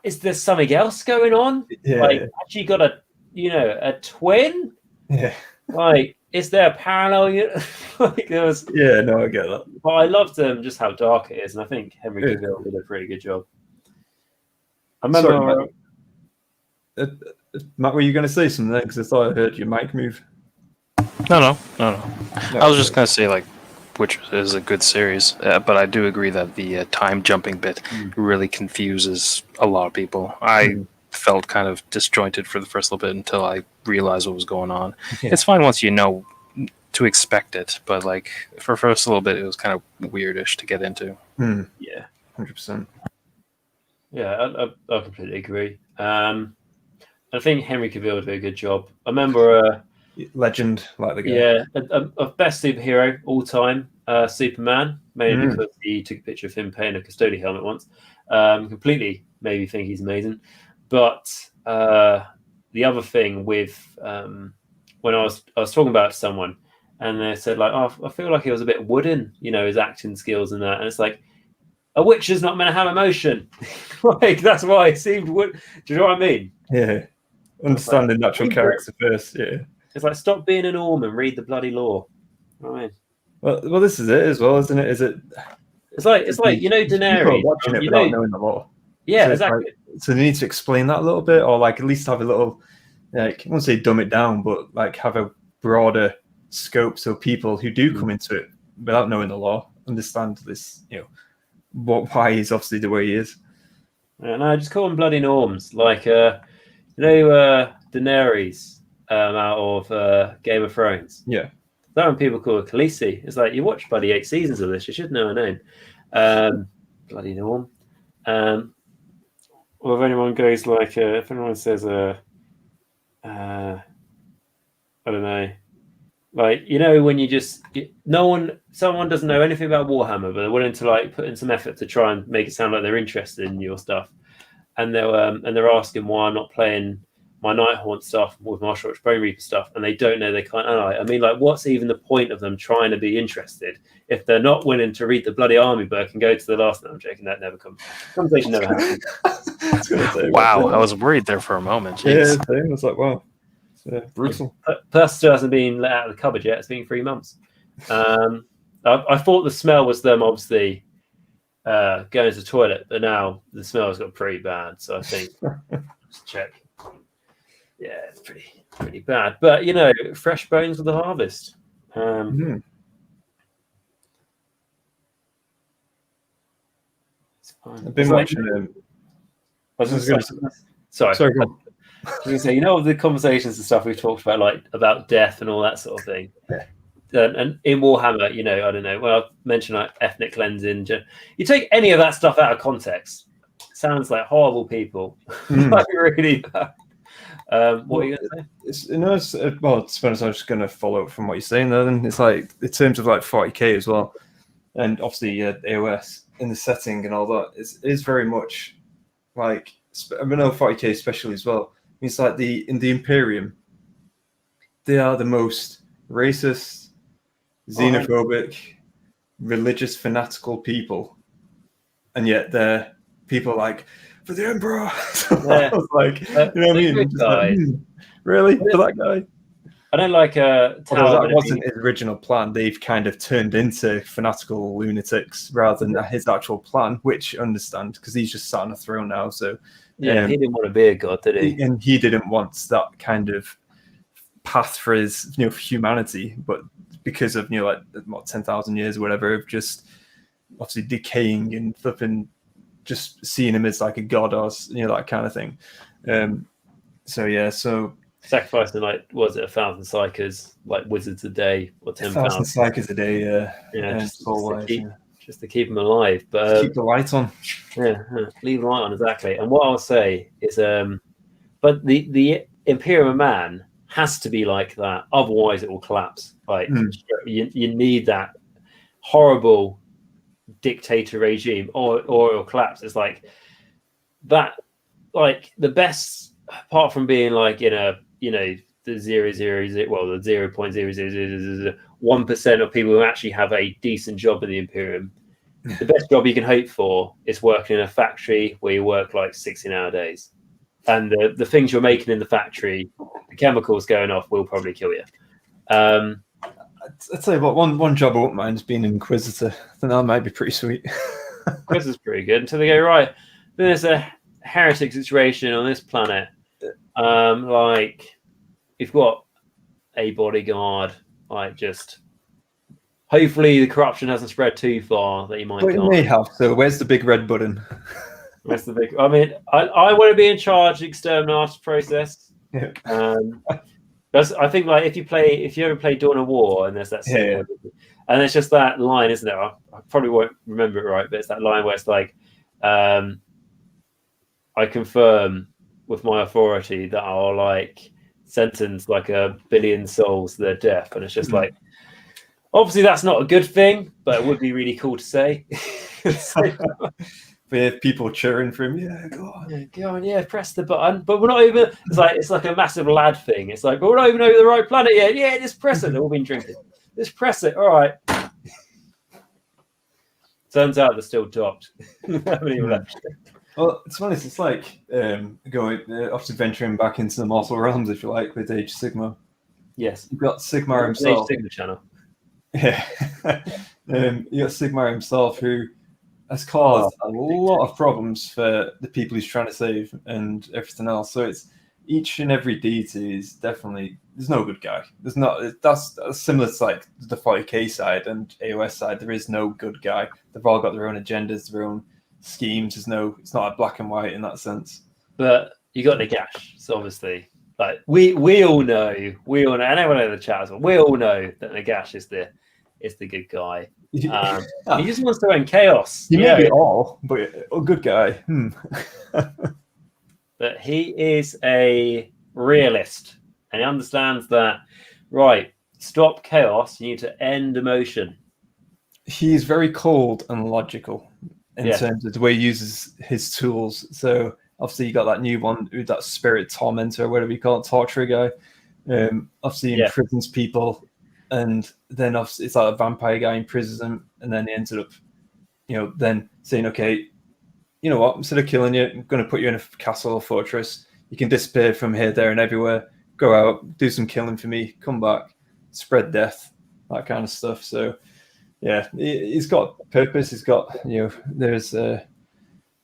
is there something else going on? Actually got a twin? Yeah. Like, is there a parallel? Like there was. Yeah, no, I get that. But I loved just how dark it is, and I think Henry Cavill did a pretty good job. I remember. Sorry, Matt, were you going to say something there? Because I thought I heard your mic move. No. I was just going to say like, which is a good series, but I do agree that the time jumping bit really confuses a lot of people. I felt kind of disjointed for the first little bit until I realized what was going on. Yeah. It's fine once you know to expect it, but like for first little bit, it was kind of weirdish to get into. Yeah, 100%. Yeah, I completely agree. I think Henry Cavill did a good job. I remember legend, like the guy. Yeah, a best superhero all time, Superman, mainly because he took a picture of him playing a custodian helmet once. Completely maybe think he's amazing. But the other thing with when I was talking about someone and they said like, oh, I feel like he was a bit wooden, his acting skills and that. And it's like, a witch is not meant to have emotion. Like, that's why it seemed wood. Do you know what I mean? Yeah. Understand the natural character first, yeah. It's like, stop being a norm and read the bloody law. You know what I mean? Well, this is it as well, isn't it? It's like Daenerys watching it without knowing the law. Yeah, so exactly. So they need to explain that a little bit, or like at least have a little, like, I won't say dumb it down, but like have a broader scope so people who do come into it without knowing the law understand this, why he's obviously the way he is. No, just call them bloody norms. Like, Daenerys out of Game of Thrones. Yeah. That one people call her Khaleesi. It's like, you watched bloody 8 seasons of this. You should know her name. Bloody norm. Or if anyone goes like, if anyone says, I don't know, like, when you someone doesn't know anything about Warhammer, but they're willing to like put in some effort to try and make it sound like they're interested in your stuff, and they're asking why I'm not playing my Nighthorn stuff with Martial Arts Bone Reaper stuff, and they don't know they can't ally. I mean, like, what's even the point of them trying to be interested if they're not willing to read the bloody army book and go to the last? No, I'm joking. That never comes. Conversation never happens. Wow, I was worried there for a moment. Jeez. Yeah, I was like, wow, it's brutal. Plus, still hasn't been let out of the cupboard yet. It's been 3 months. I thought the smell was them obviously going to the toilet, but now the smell has got pretty bad. So I think just check. Yeah, it's pretty bad. But fresh bones of the harvest. It's fine. I've been watching. Sorry. Go on. I was going to say, the conversations and stuff we've talked about, like about death and all that sort of thing. Yeah. And in Warhammer, I don't know. When I mentioned like ethnic cleansing, you take any of that stuff out of context, it sounds like horrible people, like really bad. What are you going to say? To be honest, I'm just going to follow up from what you're saying there. Then it's like in terms of like 40k as well, and obviously AOS in the setting and all that. It's very much like, I know 40k especially as well. It's like in the Imperium, they are the most racist, xenophobic, religious, fanatical people, and yet they're people like, for the Emperor. I was like, you know what I mean? Like, really? For that guy? I don't like that wasn't his original plan. They've kind of turned into fanatical lunatics rather than his actual plan, which I understand because he's just sat on a throne now. So he didn't want to be a god, did he? And he didn't want that kind of path for his humanity, but because of like what 10,000 years or whatever of just obviously decaying and flipping, just seeing him as like a god or that kind of thing. So sacrificing like, was it 1,000 psychers, like wizards a day, or 10,000 psychers a day? Just to keep them alive, but keep the light on. Yeah, leave the light on, exactly. And what I'll say is, but the Imperium man has to be like that, otherwise it will collapse. Like you need that horrible dictator regime, or it'll collapse. It's like that, like the best, apart from being like in a the 0.001% of people who actually have a decent job in the Imperium. The best job you can hope for is working in a factory where you work like 16-hour days, and the things you're making in the factory, the chemicals going off, will probably kill you. I'd tell you what, one job I wouldn't mind is being an Inquisitor. I think that might be pretty sweet. Inquisitor's pretty good until they go, right, there's a heretic situation on this planet. Like, you've got a bodyguard, like, just hopefully the corruption hasn't spread too far that you might. But it may have. So where's the big red button? Where's the big? I mean, I want to be in charge of the exterminatus process. Yeah. I think like if you ever play Dawn of War and there's that scene, and it's just that line, isn't it? I probably won't remember it right, but it's that line where it's like, I confirm with my authority that I'll like sentence like 1 billion souls to their death, and it's just like, obviously that's not a good thing, but it would be really cool to say. with people cheering for him. Yeah, go on. Yeah, go on, yeah, press the button. But we're not even. It's like a massive lad thing. It's like, but we're not even over the right planet yet. Yeah, just press it. They've all been drinking. Just press it. All right. Turns out they're still docked. Haven't even left. Well, to be honest, it's like going obviously venturing back into the mortal realms, if you like, with Age Sigmar. Yes, You've got Sigmar himself. Age Sigmar channel. Yeah, you got Sigmar himself, who has caused a lot of problems for the people he's trying to save and everything else. So it's each and every deity is definitely, there's no good guy. There's not. That's similar to like the 40k side and AOS side. There is no good guy. They've all got their own agendas, their own schemes. It's not a black and white in that sense. But you got Nagash, so obviously, like we all know, and everyone in the chat as well, we all know that Nagash is the good guy. He just wants to end chaos. You may be all, but a good guy. But he is a realist, and he understands that. Right, stop chaos. You need to end emotion. He's very cold and logical in terms of the way he uses his tools. So obviously you got that new one, that spirit tormentor, whatever you call it, torture guy. Obviously he imprisons people, and then obviously it's like a vampire guy imprisons them, and then he ended up, then saying, okay, you know what, instead of killing you, I'm going to put you in a castle or fortress. You can disappear from here, there, and everywhere. Go out, do some killing for me, come back, spread death, that kind of stuff. So yeah, he's got purpose. He's got, there's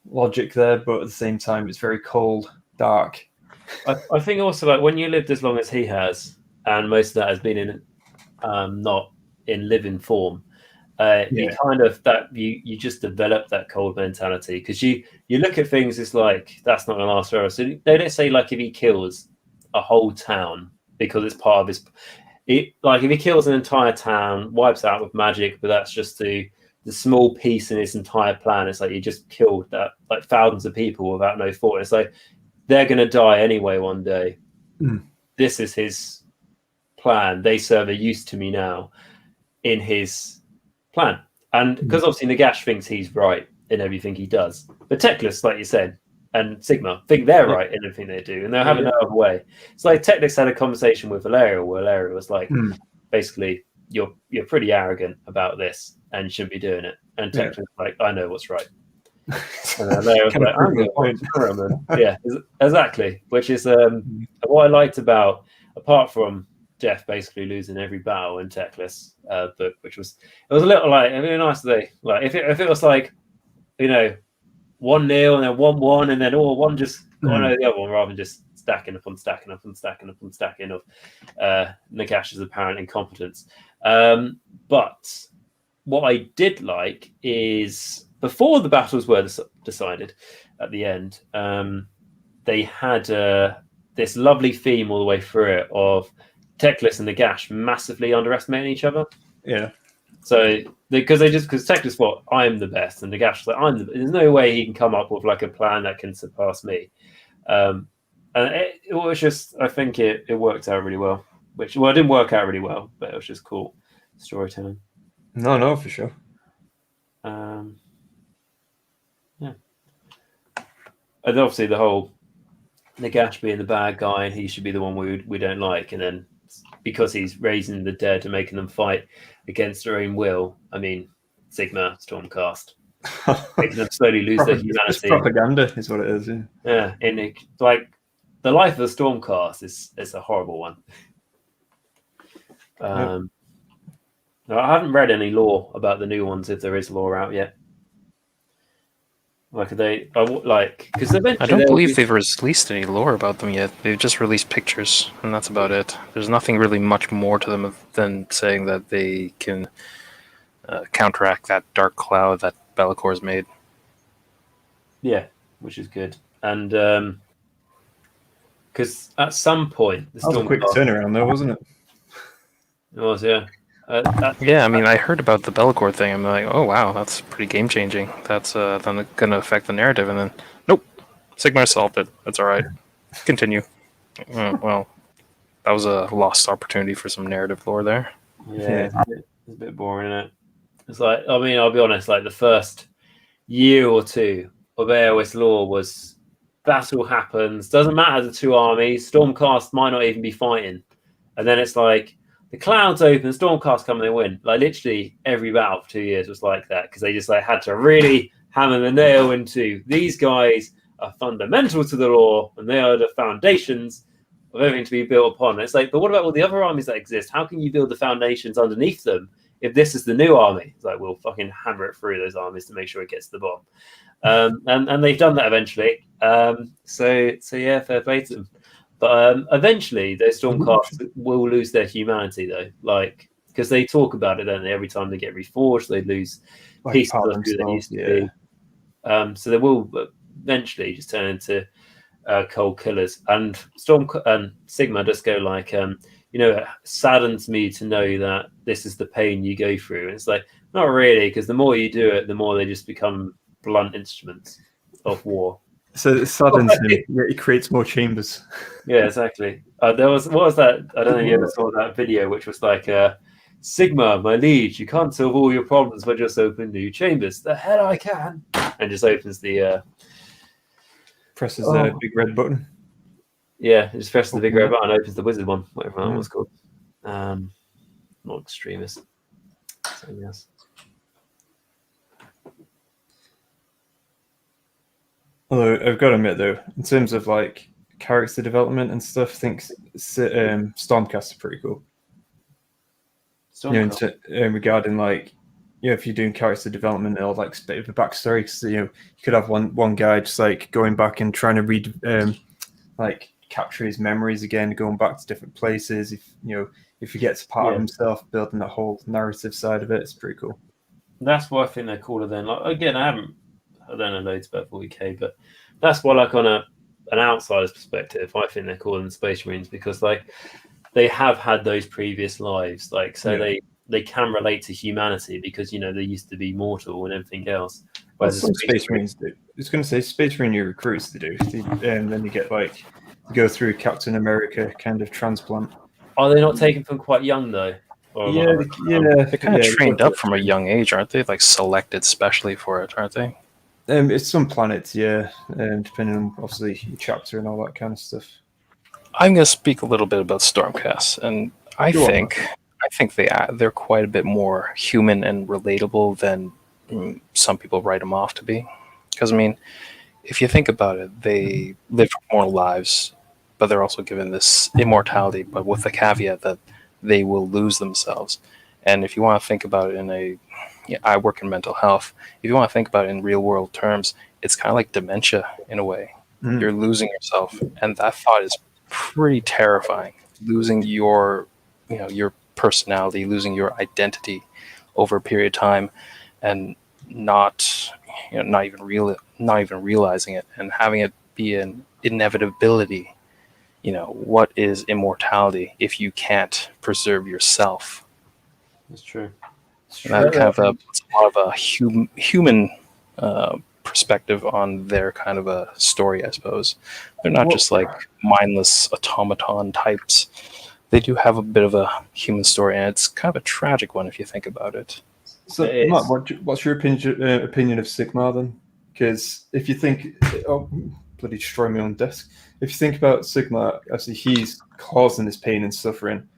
logic there, but at the same time, it's very cold, dark. I think also, like, when you lived as long as he has, and most of that has been in not in living form, you kind of you just develop that cold mentality, because you look at things, it's like, that's not going to last forever. So they don't say, like, if he kills a whole town because it's part of his. Like, if he kills an entire town, wipes out with magic, but that's just the small piece in his entire plan. It's like you just killed that, like, thousands of people without no thought. It's like they're going to die anyway one day. This is his plan. They serve a use to me now in his plan. And because obviously Nagash thinks he's right in everything he does. But Teclis, like you said, and Sigmar think they're right in everything they do, and they'll have no other way. It's like Teclis had a conversation with Valeria, where Valeria was like, basically, you're pretty arrogant about this and shouldn't be doing it. And Teclis was like, I know what's right. And Valeria was like, I'm going to yeah, exactly. Which is what I liked about, apart from Jeff basically losing every battle in Teclis book, which was, it was a little like, a really nice day. Like if it was like, 1-0 and then 1-1 and then one just got over the other one, rather than just stacking upon stacking upon stacking upon stacking of Nagash's apparent incompetence. But what I did like is, before the battles were decided at the end, they had this lovely theme all the way through it of Teclis and Nagash massively underestimating each other. Yeah. So because Teclis thought, I'm the best, and Nagash was like, there's no way he can come up with like a plan that can surpass me. And it was just, I think it worked out really well. It didn't work out really well, but it was just cool storytelling. No, for sure. Yeah. And obviously the whole Nagash being the bad guy and he should be the one we don't like, and then because he's raising the dead and making them fight against their own will. I mean, Sigmar Stormcast, making them slowly lose their humanity. It's propaganda is what it is. Yeah, and like the life of the Stormcast is a horrible one. I haven't read any lore about the new ones, if there is lore out yet. Like, because I don't believe they've released any lore about them yet. They've just released pictures, and that's about it. There's nothing really much more to them than saying that they can counteract that dark cloud that Bellacor's made. Yeah, which is good. And because at some point, that was a quick turnaround, though, wasn't it? It was, yeah. Yeah, I mean, I heard about the Bellacore thing. I'm like, oh wow, that's pretty game changing. That's then going to affect the narrative. And then, nope, Sigmar solved it. That's all right. Continue. Well, that was a lost opportunity for some narrative lore there. Yeah, it's a bit boring, isn't it? It's like, I mean, I'll be honest, like the first year or two of Aeolus lore was battle happens, doesn't matter the two armies, Stormcast might not even be fighting. And then it's like the clouds open, Stormcast come and they win. Like literally every battle for 2 years was like that because they just like had to really hammer the nail into these guys are fundamental to the lore and they are the foundations of everything to be built upon. It's like, but what about all the other armies that exist? How can you build the foundations underneath them if this is the new army? It's like, we'll fucking hammer it through those armies to make sure it gets to the bottom. And they've done that eventually. So yeah, fair play to them. But eventually, those Stormcasts will lose their humanity, though. Like, because they talk about it, don't they? Every time they get reforged, they lose pieces of who they used to be. So they will eventually just turn into cold killers. And Sigma just go like, it saddens me to know that this is the pain you go through. And it's like, not really, because the more you do it, the more they just become blunt instruments of war. So it saddens him, yet he creates more chambers. Yeah, exactly. What was that? I don't know if you ever saw that video, which was like, Sigma, my liege, you can't solve all your problems by just open new chambers. The hell I can. And just opens the... presses the big red button. Yeah, it just presses the big red button, opens the wizard one, whatever that was called. Not extremist. Something else. Although I've got to admit, though, in terms of like character development and stuff, I think Stormcast are pretty cool. Regarding like, if you're doing character development or like a bit of a backstory, because you could have one guy just like going back and trying to read, like capture his memories again, going back to different places. If he gets part of himself, building that whole narrative side of it, it's pretty cool. That's why I think they're cooler than like again. I don't know loads about 40k, but that's why like on an outsider's perspective, I think they're cooler than Space Marines because like they have had those previous lives, like so they can relate to humanity because they used to be mortal and everything else. Whereas Space Marines do. I was going to say Space Marine recruits to do, and then you get like go through Captain America kind of transplant. Are they not taken from quite young though? They're kind of trained up from a young age, aren't they? Like selected specially for it, aren't they? It's some planets, depending on obviously your chapter and all that kind of stuff. I'm going to speak a little bit about Stormcast, and I think they're quite a bit more human and relatable than some people write them off to be. Because I mean, if you think about it, they live more lives, but they're also given this immortality, but with the caveat that they will lose themselves. And if you want to think about it I work in mental health. If you want to think about it in real world terms, it's kind of like dementia in a way. You're losing yourself, and that thought is pretty terrifying. Losing your personality, losing your identity over a period of time, and not even realizing it, and having it be an inevitability. What is immortality if you can't preserve yourself? That's true. And that kind of puts a lot of a human perspective on their kind of a story, I suppose. They're not just like mindless automaton types. They do have a bit of a human story, and it's kind of a tragic one if you think about it. So, Matt, what's your opinion of Sigma then? Because if you think, bloody destroy my own desk. If you think about Sigma, actually he's causing this pain and suffering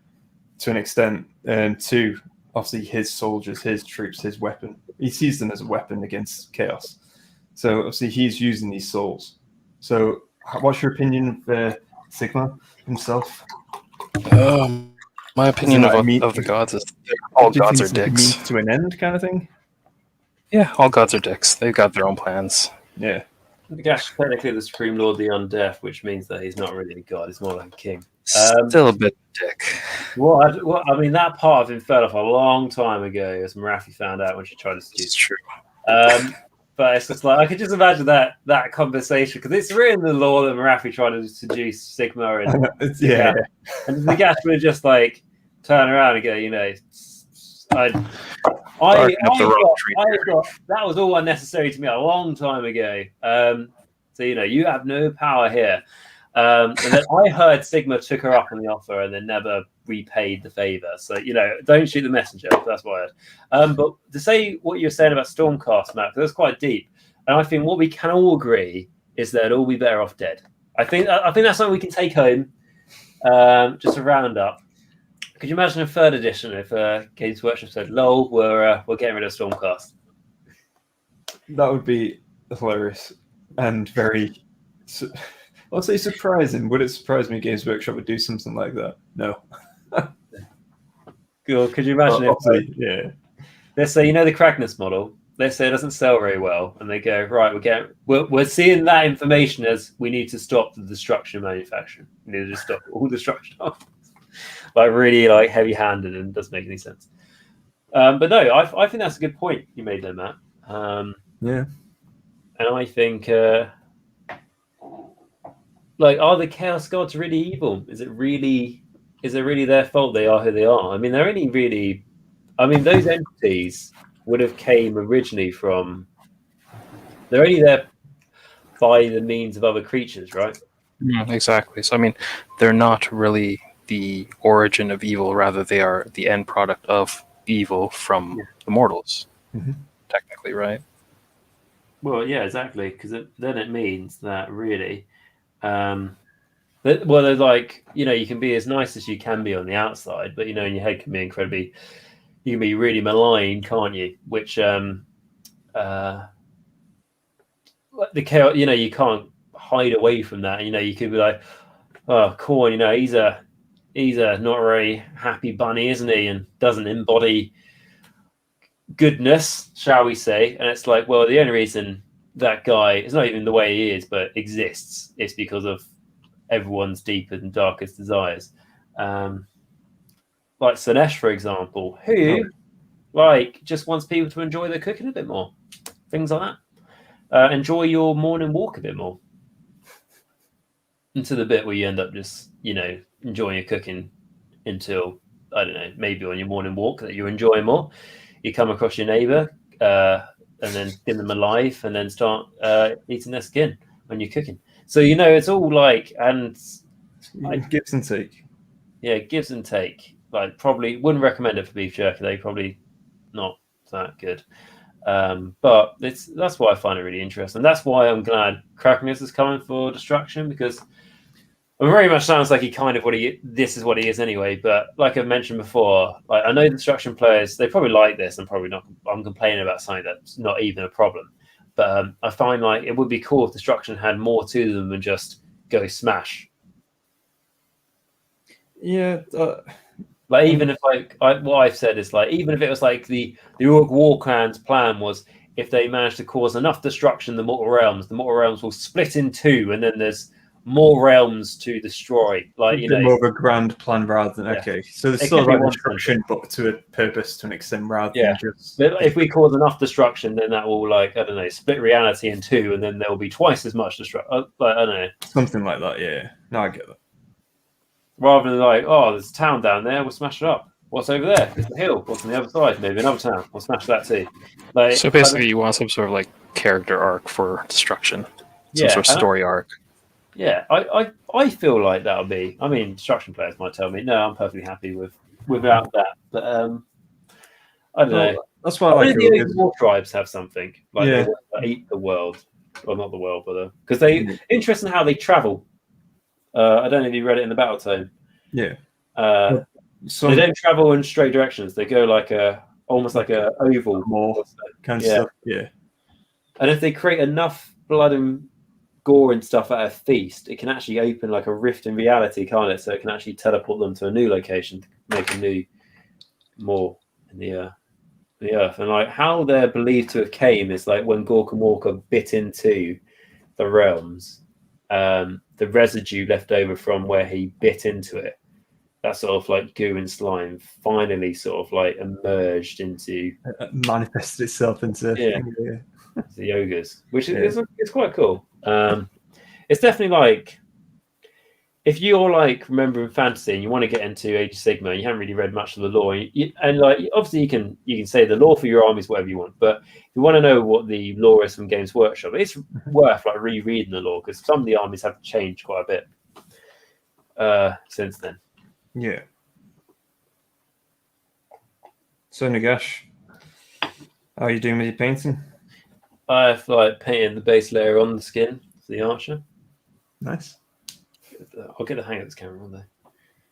to an extent, to obviously his soldiers, his troops, his weapon. He sees them as a weapon against chaos. So obviously he's using these souls. So what's your opinion of Sigma himself? My opinion of the gods is all gods are dicks. Means to an end kind of thing? Yeah, all gods are dicks. They've got their own plans. Yeah. Nagash technically the Supreme Lord of the Undeath, which means that he's not really a god, he's more like a king. Still a bit dick. I mean, that part of him fell off a long time ago, as Marathi found out when she tried to seduce. It's true. But it's just like I could just imagine that conversation because it's written in the law that Marathi tried to seduce Sigma and and Nagash would just like turn around and go, that was all unnecessary to me a long time ago. So you have no power here. And then I heard Sigma took her up on the offer and then never repaid the favor. So don't shoot the messenger. That's what I heard. But to say what you're saying about Stormcast, Matt, that's quite deep. And I think what we can all agree is that it'll all be better off dead. I think that's something we can take home. Just a roundup. Could you imagine a third edition if Games Workshop said, "Lol, we're getting rid of Stormcast"? That would be hilarious and very, I'll say surprising. Would it surprise me Games Workshop would do something like that? No. Cool. Could you imagine yeah. Let's say, the Cragness model, let's say it doesn't sell very well, and they go, right, we're seeing that information as we need to stop the destruction of manufacturing. We need to just stop all destruction. Like really like heavy-handed and doesn't make any sense. But no, I think that's a good point you made there, Matt. Yeah. And I think are the Chaos Gods really evil? Is it really their fault they are who they are? I mean, they're only really those entities would have came originally from, they're only there by the means of other creatures, right? Exactly. So I mean, they're not really the origin of evil, rather they are the end product of evil from the mortals, technically, right? Well, yeah, exactly, because then it means that really, they're like, you can be as nice as you can be on the outside, but in your head can be incredibly, you can be really malign, can't you? Which the chaos, you can't hide away from that. You could be like, oh, Corn, he's a not very happy bunny, isn't he? And doesn't embody goodness, shall we say? And it's like, well, the only reason that guy is not even the way he is, but exists, is because of everyone's deepest and darkest desires. Like Slanesh, for example, who just wants people to enjoy their cooking a bit more. Things like that. Enjoy your morning walk a bit more. Into the bit where you end up just, enjoying your cooking until, I don't know, maybe on your morning walk that you enjoy more. You come across your neighbour and then skin them alive and then start eating their skin when you're cooking. So, it's all like, and gives and take. Yeah, gives and take. Like, probably wouldn't recommend it for beef jerky. They probably not that good. But that's why I find it really interesting. That's why I'm glad Crackness is coming for Destruction, because it very much sounds like this is what he is anyway. But like I've mentioned before, like I know Destruction players, they probably like this and probably not. I'm complaining about something that's not even a problem. But I find like it would be cool if Destruction had more to them than just go smash. Yeah. Like even if what I've said is like, even if it was like the Orc War Clan's plan was, if they manage to cause enough destruction in the Mortal Realms will split in two, and then there's more realms to destroy. Like more of a grand plan rather than so there's still like destruction, but to a purpose to an extent rather than just. But if we cause enough destruction, then that will split reality in two, and then there will be twice as much destruction. I don't know, something like that. Yeah, no, I get that. Rather than like, oh, there's a town down there, we'll smash it up. What's over there? It's the hill. What's on the other side? Maybe another town. We'll smash that too. Like, so basically, you want some sort of like character arc for Destruction, some sort of story arc. Yeah, I feel like that'll be. I mean, Destruction players might tell me, no, I'm perfectly happy without that. But I don't know. That's why I like the war tribes have something like they want to eat the world, well, not the world, but because interesting how they travel. I don't know if you read it in the Battle Tome. Yeah. So they don't travel in straight directions. They go like almost like a oval, more kind of stuff. Yeah. And if they create enough blood and gore and stuff at a feast, it can actually open like a rift in reality, can't it? So it can actually teleport them to a new location, to make a new more in the earth. And like how they're believed to have came is like when Gork and Walker bit into the realms. The residue left over from where he bit into it, that sort of like goo and slime, finally sort of like emerged into, manifested itself into the ogres, which is it's quite cool. It's definitely like, if you're like remembering fantasy and you want to get into Age of Sigmar, and you haven't really read much of the lore, and like obviously you can say the lore for your armies whatever you want, but if you want to know what the lore is from Games Workshop, it's worth like rereading the lore, because some of the armies have changed quite a bit since then. Yeah. So Nagash, how are you doing with your painting? I've like painted the base layer on the skin for the archer. Nice. I'll get the hang of this camera one day.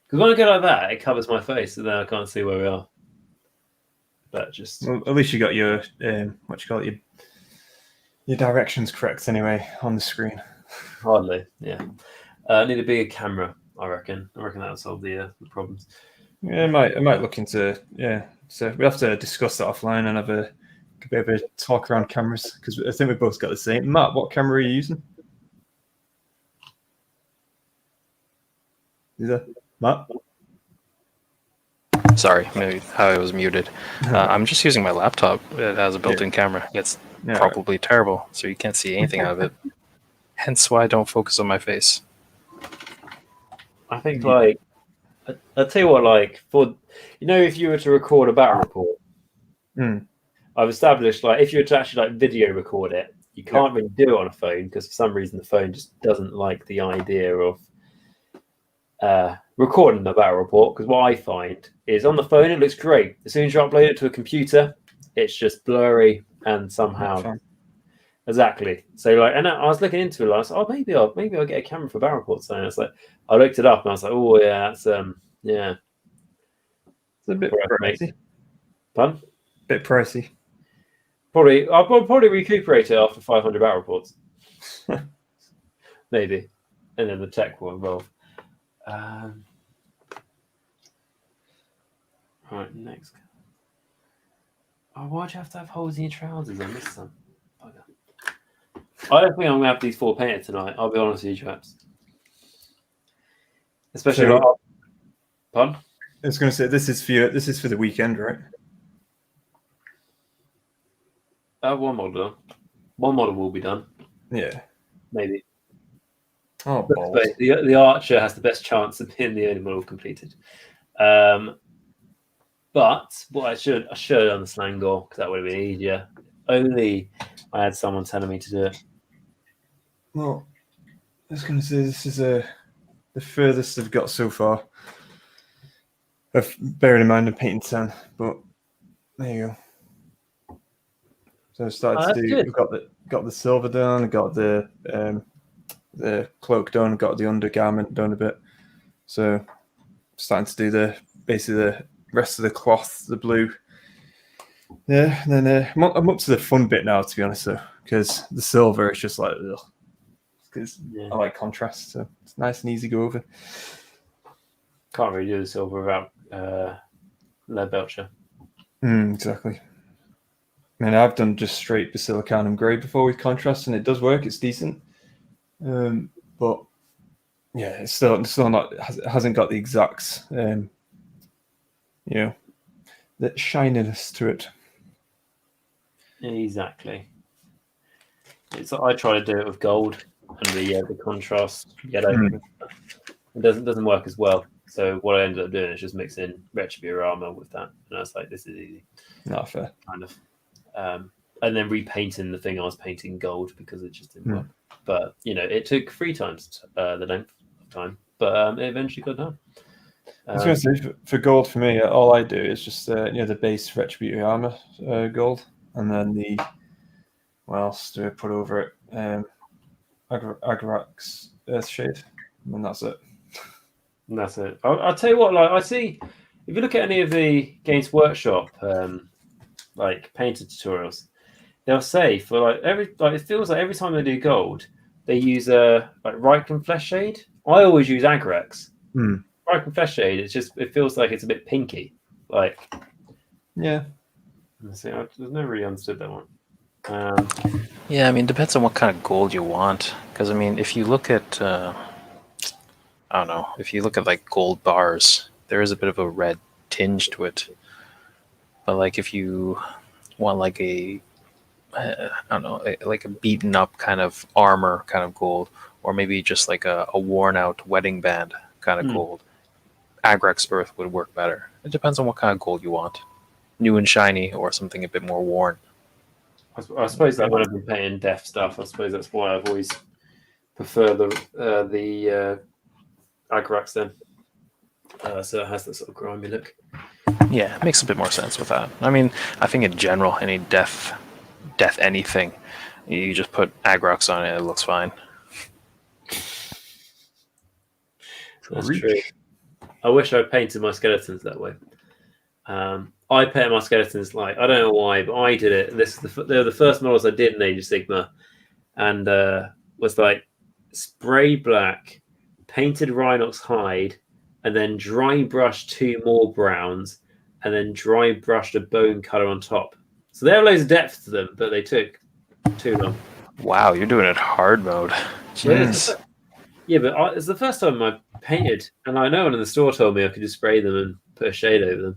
Because when I go like that, it covers my face, and then I can't see where we are. But just Well, at least you got your your directions correct anyway on the screen. Hardly, yeah. I need a bigger camera, I reckon. I reckon that'll solve the problems. Yeah, I might look into So we have to discuss that offline and have a bit of a talk around cameras because I think we both got the same. Matt, what camera are you using? Is that Matt? Sorry, maybe how I was muted. I'm just using my laptop. It has a built-in camera. It's probably terrible, so you can't see anything out of it. Hence why I don't focus on my face. I think, like, I'll tell you what, like, if you were to record a battle report, I've established, like, if you were to actually, like, video record it, you can't really do it on a phone because for some reason the phone just doesn't like the idea of recording the battle report. Because what I find is on the phone it looks great. As soon as you upload it to a computer, it's just blurry and somehow exactly. So like, and I was looking into it. I was like, oh, maybe I'll get a camera for battle reports. And it's like I looked it up and I was like, oh yeah, that's it's a bit pricey. Pardon? Bit pricey. I'll probably recuperate it after 500 battle reports. Maybe, and then the tech will involve. Right, next. Oh, why'd you have to have holes in your trousers? I missed some. Okay. I don't think I'm gonna have these 4 painted tonight. I'll be honest with you, chaps. Especially, pardon? I was going to say this is for the weekend, right? One model done. One model will be done. Yeah, maybe. Oh, the archer has the best chance of being the only model completed. But what I should have done the Slangor because that would have been easier. Only I had someone telling me to do it. Well, I was going to say this is the furthest I've got so far. Bearing in mind I'm painting 10, but there you go. So I started to do. Got the silver done. I got the cloak done. Got the undergarment done a bit. So starting to do the rest of the cloth, the blue. Yeah, and then I'm up to the fun bit now, to be honest, though, because the silver is just like, because I like contrast, so it's nice and easy to go over. Can't really do the silver without lead belcher. Exactly. I mean, I've done just straight basilicanum grey before with contrast, and it does work. It's decent, but yeah, it's still not. Hasn't got the exact, the shininess to it. Exactly. I try to do it with gold and the contrast yellow. It doesn't work as well. So what I ended up doing is just mixing RadiationRiley armor with that, and I was like, this is easy. Not fair. Kind of. And then repainting the thing I was painting gold because it just didn't work. But it took 3 times the length of time, but it eventually got done. I was going to say for gold for me, all I do is just the base RadiationRiley armor gold, and then what else do I put over it? Agrax Earthshade, and that's it. And that's it. I'll tell you what. Like I see, if you look at any of the Games Workshop like painter tutorials, they'll say for it feels like every time they do gold, they use Reichen Flesh Shade. I always use Agrax. Reichen Flesh Shade. It feels like it's a bit pinky. Like yeah. I've never really understood that one. Yeah, I mean, it depends on what kind of gold you want. Because I mean, if you look at I don't know, if you look at like gold bars, there is a bit of a red tinge to it. But like if you want like a like a beaten up kind of armor kind of gold, or maybe just like a worn out wedding band kind of gold, Agrax Earth would work better. It depends on what kind of gold you want. New and shiny, or something a bit more worn. I suppose that when I've been painting death stuff, I suppose that's why I've always preferred the Agrax then. So it has that sort of grimy look. Yeah, it makes a bit more sense with that. I mean, I think in general, any death death anything. You just put Agrox on it, it looks fine. That's true. I wish I painted my skeletons that way. I painted my skeletons like, I don't know why, but I did it. They were the first models I did in Age of Sigmar, and was like spray black, painted Rhinox hide, and then dry brushed 2 more browns, and then dry brushed a bone color on top. So there are loads of depth to them, but they took too long. Wow, you're doing it hard mode. Jeez. Yeah, but it's the first time I painted, and I know one in the store told me I could just spray them and put a shade over them.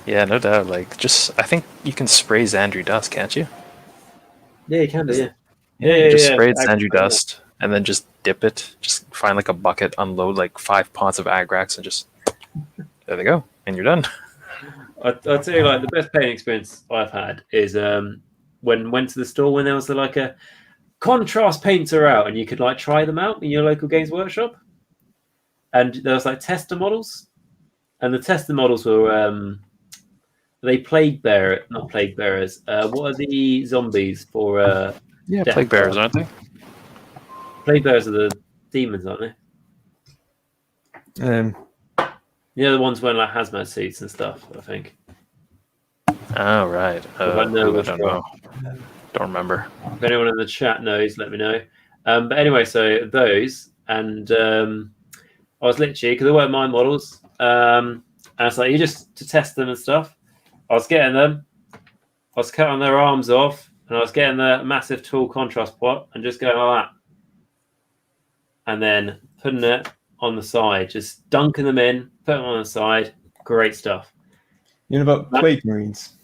Yeah, no doubt. Like, I think you can spray Xandri dust, can't you? Yeah, you can do. Yeah. Yeah, just spray Xandri dust and then just dip it. Just find like a bucket, unload like 5 pots of Agrax, and just there they go, and you're done. I'll tell you, like the best painting experience I've had is when went to the store when there was like a contrast paints are out, and you could like try them out in your local Games Workshop, and there was like tester models, and the tester models were not plague bearers. What are the zombies for? Yeah, plague bearers, aren't they? Plague bearers are the demons, aren't they? The other ones wearing like hazmat suits and stuff, I think. Oh right. I don't know. Don't remember. If anyone in the chat knows, let me know. But anyway, so those, and I was literally, because they weren't my models, and it's like, you just to test them and stuff. I was getting them, I was cutting their arms off, and I was getting the massive tool contrast pot and just going like that. And then putting it on the side, just dunking them in, putting them on the side. Great stuff. You know about Plague Marines?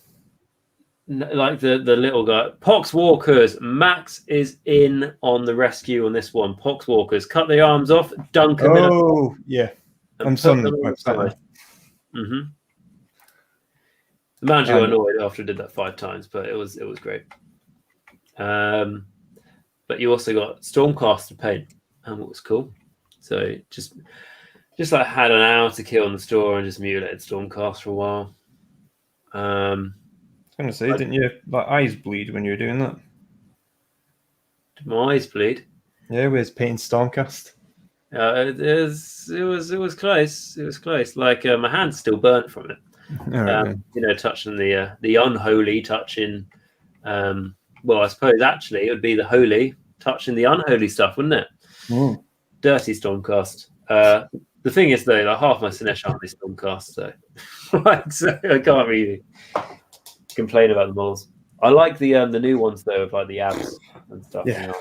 Like the little guy. Pox Walkers. Max is in on the rescue on this one. Pox Walkers. Cut the arms off, dunk them in. Oh, yeah. I'm sorry. Mm-hmm. The manager got annoyed after I did that 5 times, but it was great. But you also got Stormcaster paint, and what was cool. So just like had an hour to kill in the store and just mutilated Stormcast for a while. I was going to say, didn't your eyes bleed when you were doing that? Did my eyes bleed? Yeah, with painting Stormcast. It was close. It was close. Like my hand's still burnt from it. Touching the unholy, touching. Well, I suppose actually it would be the holy touching the unholy stuff, wouldn't it? Mm. Dirty Stormcast. The thing is, though, like half my Sinesh aren't Stormcast, so I can't really complain about the models. I like the new ones though, of like the abs and stuff. Yeah,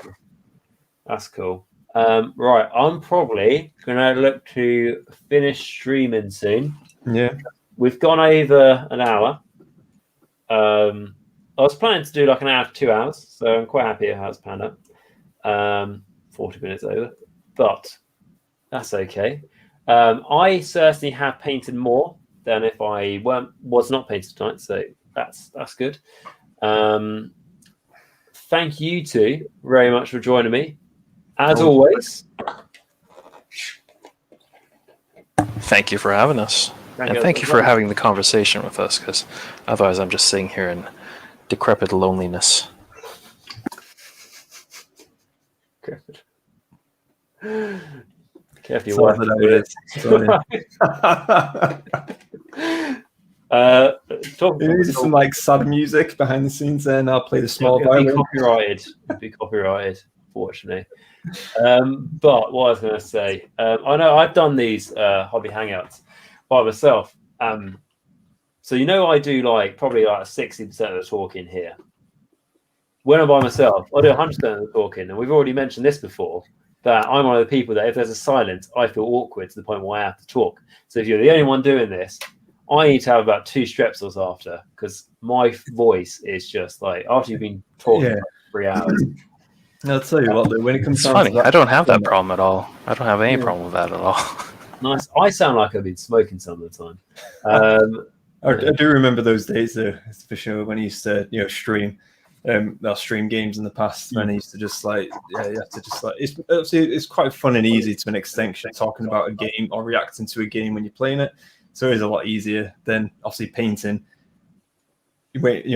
that's cool. Right, I'm probably gonna look to finish streaming soon. Yeah, we've gone over an hour. I was planning to do like an hour to 2 hours, so I'm quite happy how it's panned out. 40 minutes over, but that's okay. I certainly have painted more than if I was not painted tonight, so that's good. Thank you two very much for joining me, as always. Thank you for having us, and thank you for having the conversation with us, because otherwise I'm just sitting here in decrepit loneliness. Careful your wife. You need some like sad music behind the scenes there, and I'll play the small violin. It'd be copyrighted, fortunately. But what I was going to say, I know I've done these hobby hangouts by myself. So I do probably 60% of the talking here. When I'm by myself, I do 100% of the talking, and we've already mentioned this before, that I'm one of the people that if there's a silence, I feel awkward to the point where I have to talk. So if you're the only one doing this, I need to have about 2 strepsils after, because my voice is just like, after you've been talking for 3 hours. I'll tell you what, though, when it comes to funny, I don't have that problem at all. I don't have any problem with that at all. Nice. I sound like I've been smoking some of the time. I do remember those days, though, for sure, when I used to, stream. I'll stream games in the past when I used to just you have to just it's quite fun and easy to an extent, talking about a game or reacting to a game when you're playing it. So it is a lot easier than obviously painting. wait,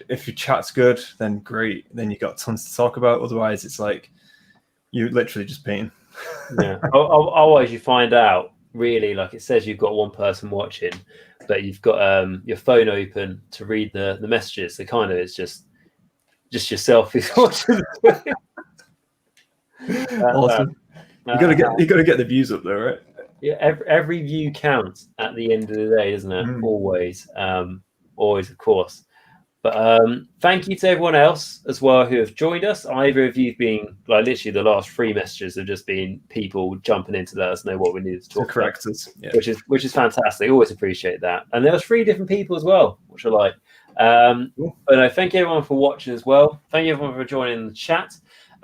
if your chat's good, then great. Then you got tons to talk about. Otherwise, it's like you literally just painting. Yeah. Otherwise, you find out really like it says you've got one person watching, but you've got your phone open to read the messages. So kind of it's just yourself who's watching. Awesome. You gotta get the views up there, right? Yeah, every view counts at the end of the day, doesn't it? Always, of course. But thank you to everyone else as well who have joined us. Either of you being like literally the last 3 messages have just been people jumping in to let us know what we needed to talk about, yeah. which is fantastic. Always appreciate that. And there was 3 different people as well, which I like. But thank you everyone for watching as well. Thank you everyone for joining the chat.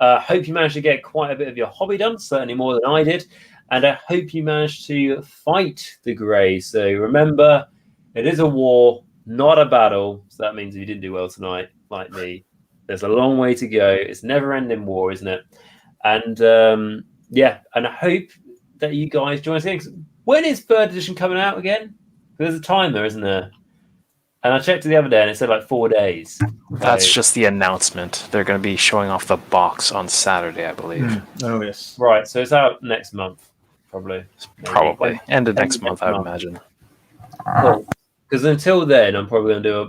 Hope you managed to get quite a bit of your hobby done, certainly more than I did. And I hope you managed to fight the Grey. So remember, it is a war, not a battle. So that means if you didn't do well tonight, like me, there's a long way to go. It's never-ending war, isn't it? And and I hope that you guys join us again. When is 3rd edition coming out again? There's a timer, isn't there? And I checked it the other day, and it said like 4 days. That's just the announcement. They're going to be showing off the box on Saturday, I believe. Oh yes. Right. So it's out next month, probably. Probably end of next month, I would imagine. Cool. Because until then, I'm probably going to do a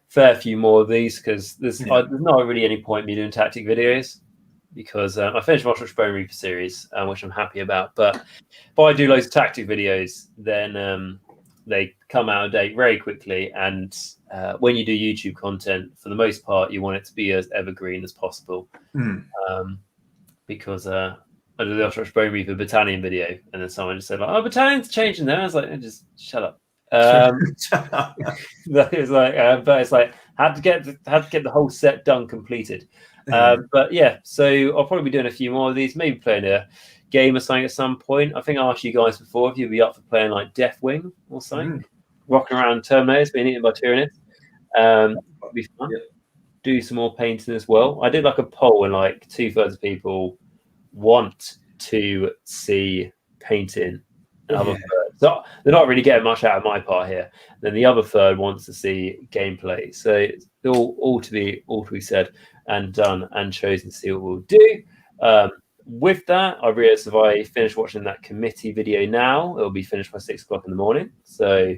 fair few more of these because there's not really any point me doing tactic videos because I finished my Bone Reaper series, which I'm happy about. But if I do loads of tactic videos, then they come out of date very quickly. And when you do YouTube content, for the most part, you want it to be as evergreen as possible. Because I did the Ostrich Bone Reaper Battalion video, and then someone just said, like, "Oh, Battalion's changing there." I was like, "Just shut up." But it's like had to get the whole set done, completed. But yeah, so I'll probably be doing a few more of these, maybe playing a game or something at some point. I think I asked you guys before if you'd be up for playing like Deathwing or something, rocking around Terminators being eaten by Tyranids. That'd be fun. Yep. Do some more painting as well. I did like a poll, and like 2/3 of people want to see painting. So they're not really getting much out of my part here. Then the other third wants to see gameplay. So it's all to be said and done and chosen to see what we'll do. With that, I realized if I finish watching that committee video now, it'll be finished by 6 o'clock in the morning. So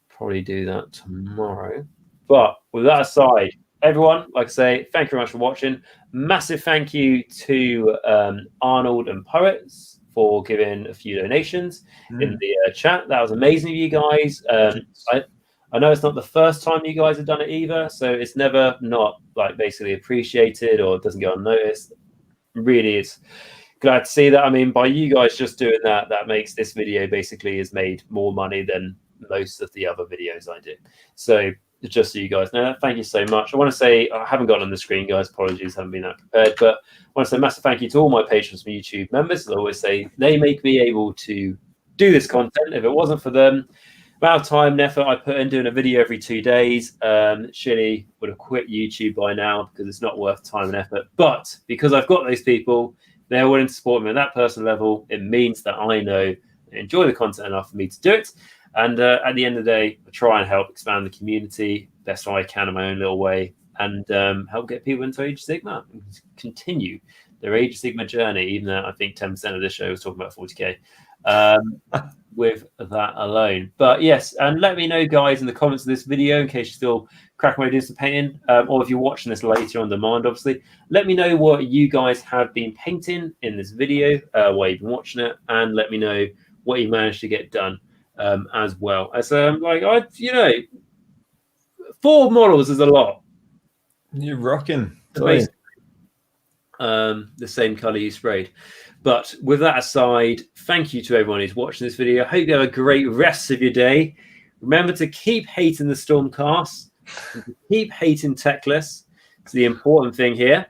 probably do that tomorrow. But with that aside, everyone, like I say, thank you very much for watching. Massive thank you to Arnold and Poets for giving a few donations in the chat. That was amazing of you guys. I know it's not the first time you guys have done it either, so it's never not like basically appreciated or it doesn't go unnoticed. Really, it's glad to see that. I mean, by you guys just doing that, that makes this video basically has made more money than most of the other videos I do. So just so you guys know that, thank you so much. I want to say, I haven't got on the screen, guys, apologies, haven't been that prepared, but I want to say a massive thank you to all my patrons and YouTube members. I always say they make me able to do this content. If it wasn't for them, amount of time and effort I put in doing a video every 2 days, surely would have quit YouTube by now because it's not worth time and effort. But because I've got those people, they're willing to support me at that personal level, it means that I know they enjoy the content enough for me to do it. And at the end of the day, I try and help expand the community best I can in my own little way and help get people into Age of Sigmar and continue their Age of Sigmar journey, even though I think 10% of this show was talking about 40k with that alone. But yes, and let me know, guys, in the comments of this video, in case you're still cracking away doing some painting, or if you're watching this later on demand, obviously, let me know what you guys have been painting in this video while you've been watching it, and let me know what you managed to get done. As well as like 4 models is a lot. You're rocking. The same color you sprayed. But with that aside, thank you to everyone who's watching this video. I hope you have a great rest of your day. Remember to keep hating the Stormcast, keep hating Techless. It's the important thing here.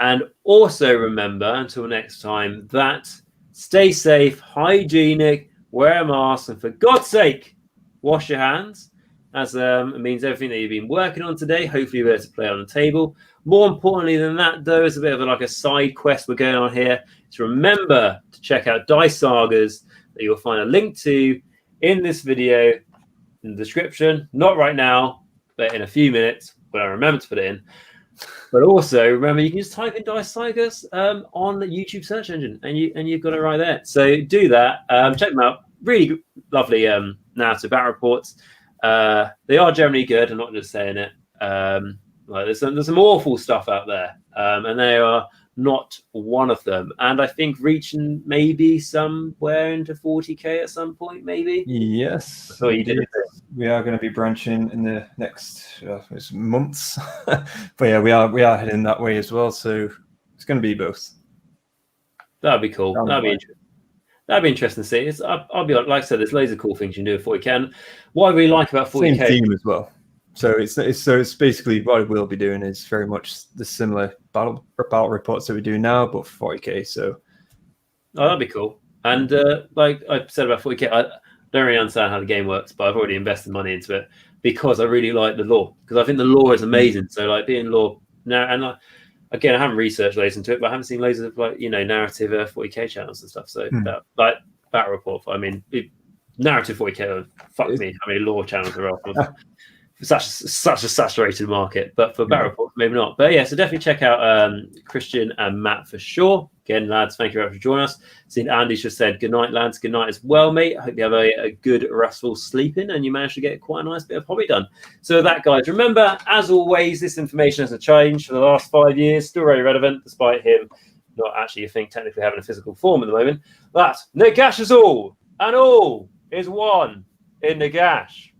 And also remember, until next time, that stay safe, hygienic, wear a mask, and for God's sake, wash your hands, as it means everything that you've been working on today, hopefully you're able to play on the table. More importantly than that, though, is a bit of a side quest we're going on here. So remember to check out Dice Sagas that you'll find a link to in this video in the description. Not right now, but in a few minutes when I remember to put it in. But also remember, you can just type in Dice Sagas on the YouTube search engine, and you've got it right there. So do that. Check them out. Really lovely narrative battle reports. They are generally good. I'm not just saying it. There's some awful stuff out there, and they are not one of them. And I think reaching maybe somewhere into 40k at some point, maybe. Yes. So you did. We are going to be branching in the next months, but yeah, we are heading that way as well. So it's going to be both. That'd be cool. That'd be interesting. That'd be interesting to see. I'll be like I said, there's loads of cool things you can do with 40k. And what I really like about 40k, same theme as well. So it's basically what we'll be doing is very much the similar battle reports that we do now, but for 40k. So that'd be cool. And like I said about 40k, I don't really understand how the game works, but I've already invested money into it because I really like the lore. Because I think the lore is amazing. So like being lore now, and again, I haven't researched loads into it, but I haven't seen loads of narrative 40k channels and stuff. So that battle report, narrative 40k, fuck me, how many lore channels are on? Such a saturated market, but for battle reports, maybe not. But yeah, so definitely check out Christian and Matt for sure. Again, lads, thank you very much for joining us. Seen Andy's just said good night, lads. Good night as well, mate. I hope you have a good restful sleeping and you managed to get quite a nice bit of hobby done. So that, guys, remember, as always, this information hasn't changed for the last 5 years. Still very relevant, despite him not actually, I think, technically having a physical form at the moment. That Nagash is all, and all is one in Nagash.